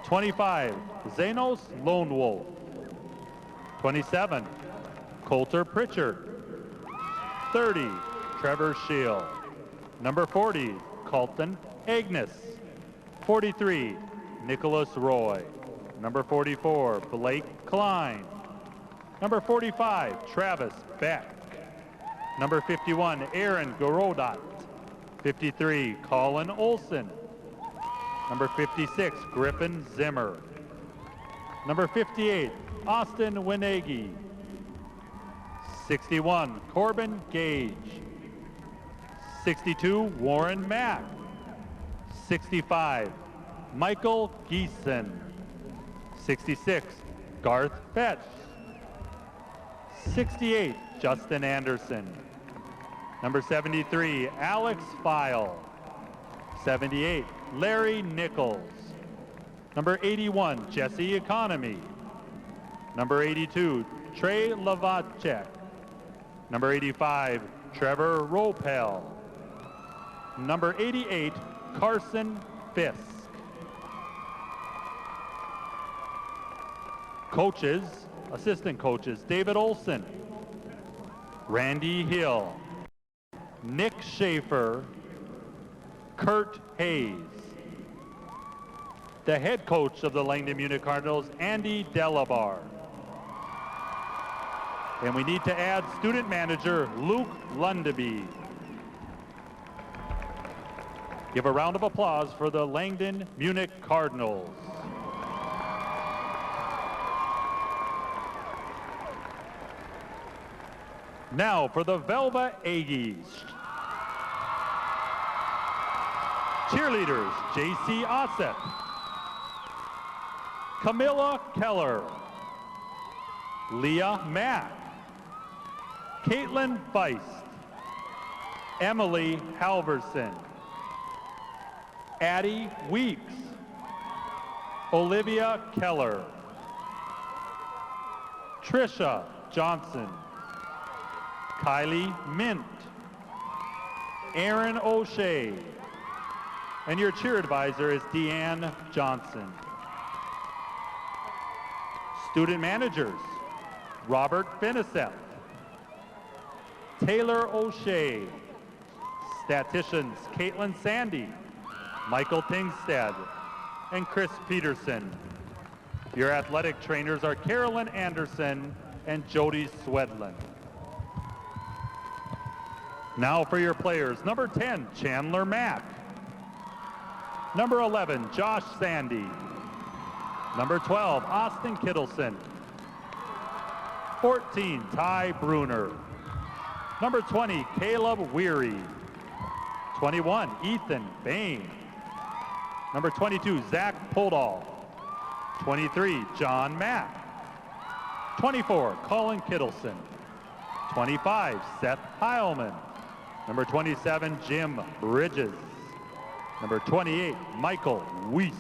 25, Zanos Lone Wolf. 27, Coulter Pritchard. 30, Trevor Scheel. Number 40, Colton Agnes. 43, Nicholas Roy. Number 44, Blake Klein. Number 45, Travis Beck. Number 51, Aaron Gorodot. 53, Colin Olson. Number 56, Griffin Zimmer. Number 58, Austin Winegi. 61, Corbin Gage. 62, Warren Mack. 65, Michael Geeson. 66, Garth Fetch. 68, Justin Anderson. Number 73, Alex File. 78, Larry Nichols. Number 81, Jesse Economy. Number 82, Trey Lavacek. Number 85, Trevor Ropel. Number 88, Carson Fisk. Coaches, assistant coaches, David Olson, Randy Hill, Nick Schaefer, Kurt Hayes. The head coach of the Langdon Munich Cardinals, Andy Delabar. And we need to add student manager Luke Lundeby. Give a round of applause for the Langdon Munich Cardinals. Now for the Velva-Aggies. Cheerleaders, J.C. Ossett, Camilla Keller, Leah Mack, Caitlin Feist, Emily Halverson, Addie Weeks, Olivia Keller, Trisha Johnson, Kylie Mint, Aaron O'Shea, and your cheer advisor is Deanne Johnson. Student managers, Robert Finiseth, Taylor O'Shea, statisticians, Caitlin Sandy, Michael Tingstad, and Chris Peterson. Your athletic trainers are Carolyn Anderson and Jody Swedlin. Now for your players, number 10, Chandler Mack. Number 11, Josh Sandy. Number 12, Austin Kittleson. 14, Ty Bruner. Number 20, Caleb Weary. 21, Ethan Bain. Number 22, Zach Podall. 23, John Mack. 24, Colin Kittleson. 25, Seth Heilman. Number 27, Jim Bridges. Number 28, Michael Wiest.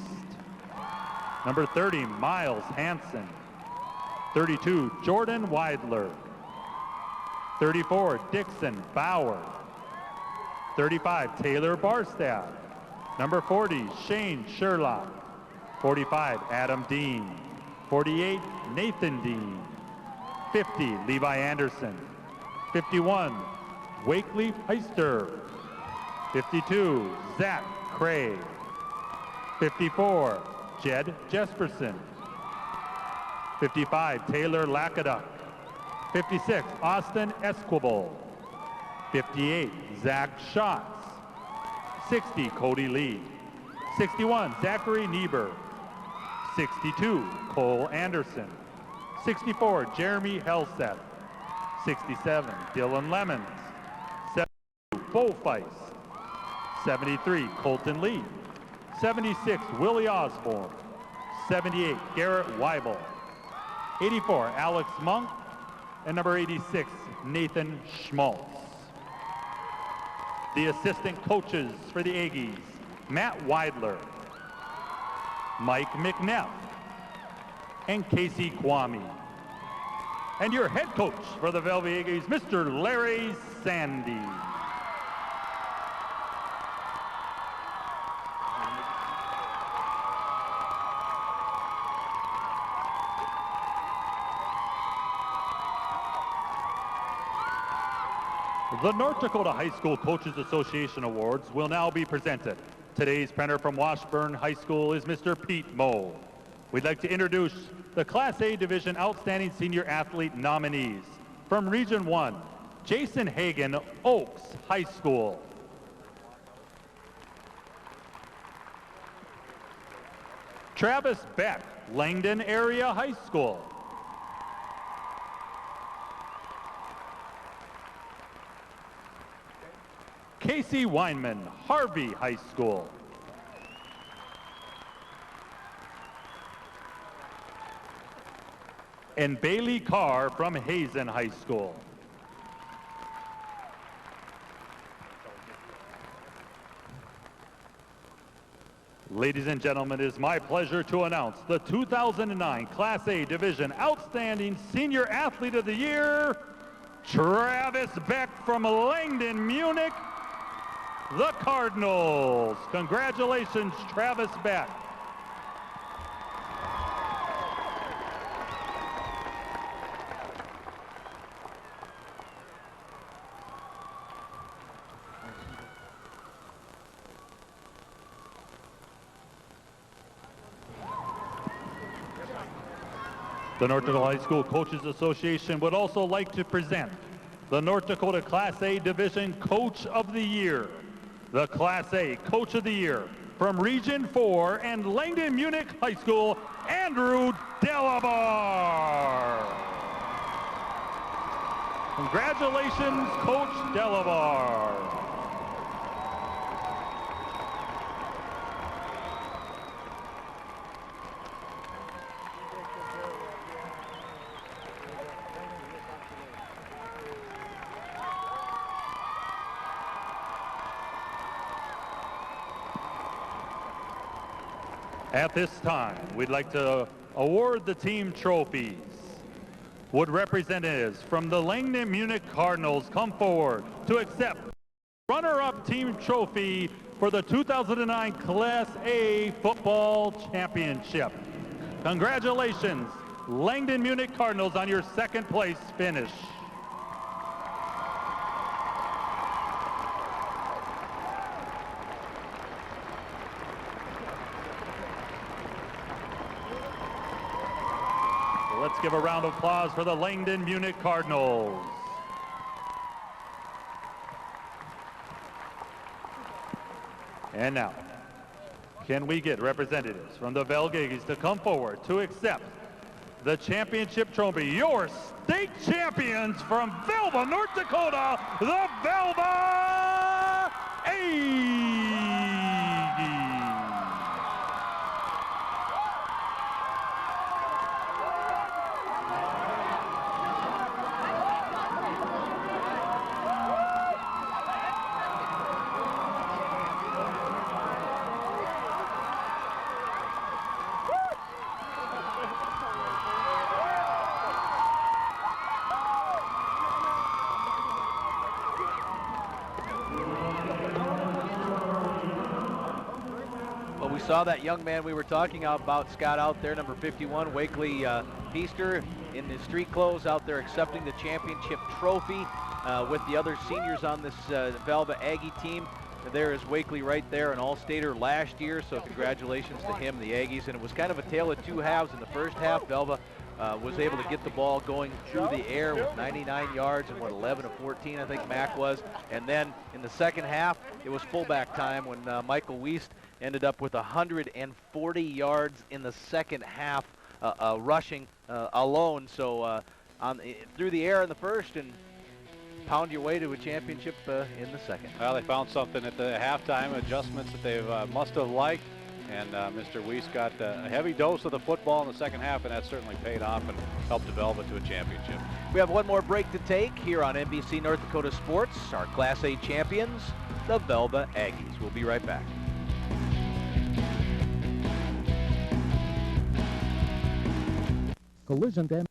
Number 30, Miles Hansen. 32, Jordan Weidler. 34, Dixon Bauer. 35, Taylor Barstad. Number 40, Shane Sherlock. 45, Adam Dean. 48, Nathan Dean. 50, Levi Anderson. 51, Wakely Heister. 52, Zach Cray. 54, Jed Jesperson. 55, Taylor Lakaduck. 56, Austin Esquivel. 58, Zach Schatz. 60, Cody Lee. 61, Zachary Niebuhr. 62, Cole Anderson. 64, Jeremy Helseth. 67, Dylan Lemons. 72, Bo Feist. 73, Colton Lee. 76, Willie Osborne. 78, Garrett Weibel. 84, Alex Monk. And number 86, Nathan Schmaltz. The assistant coaches for the Aggies, Matt Weidler, Mike McNeff, and Casey Kwame. And your head coach for the Velva-Aggies, Mr. Larry Sandy. The North Dakota High School Coaches Association Awards will now be presented. Today's printer from Washburn High School is Mr. Pete Moe. We'd like to introduce the Class A Division Outstanding Senior Athlete nominees. From Region 1, Jason Hagan, Oaks High School. Travis Beck, Langdon Area High School. Casey Weinman, Harvey High School. And Bailey Carr from Hazen High School. Ladies and gentlemen, it is my pleasure to announce the 2009 Class A Division Outstanding Senior Athlete of the Year, Travis Beck from Langdon, Munich, the Cardinals. Congratulations, Travis Beck. The North Dakota High School Coaches Association would also like to present the North Dakota Class A Division Coach of the Year. The Class A Coach of the Year from Region 4 and Langdon Munich High School, Andrew Delabar. Congratulations, Coach Delabar. At this time, we'd like to award the team trophies. Would representatives from the Langdon Munich Cardinals come forward to accept runner-up team trophy for the 2009 Class A Football Championship. Congratulations, Langdon Munich Cardinals, on your second place finish. Let's give a round of applause for the Langdon Munich Cardinals. And now, can we get representatives from the Velva-Aggies to come forward to accept the championship trophy? Your state champions from Velva, North Dakota, the Velva-Aggies. Saw that young man we were talking about, Scott, out there, number 51, Wakely Feaster, in his street clothes out there accepting the championship trophy with the other seniors on this Velva Aggie team. There is Wakely right there, an all-stater last year, so congratulations to him, the Aggies. And it was kind of a tale of two halves. In the first half, Velva was able to get the ball going through the air with 99 yards and 11 of 14, I think Mac was. And then in the second half, it was fullback time when Michael Wiest ended up with 140 yards in the second half rushing alone. So through the air in the first and pound your way to a championship in the second. Well, they found something at the halftime, adjustments that they must have liked. And Mr. Wiest got a heavy dose of the football in the second half, and that certainly paid off and helped develop it to a championship. We have one more break to take here on NBC North Dakota Sports. Our Class A champions, the Velva-Aggies. We'll be right back. Collision damage.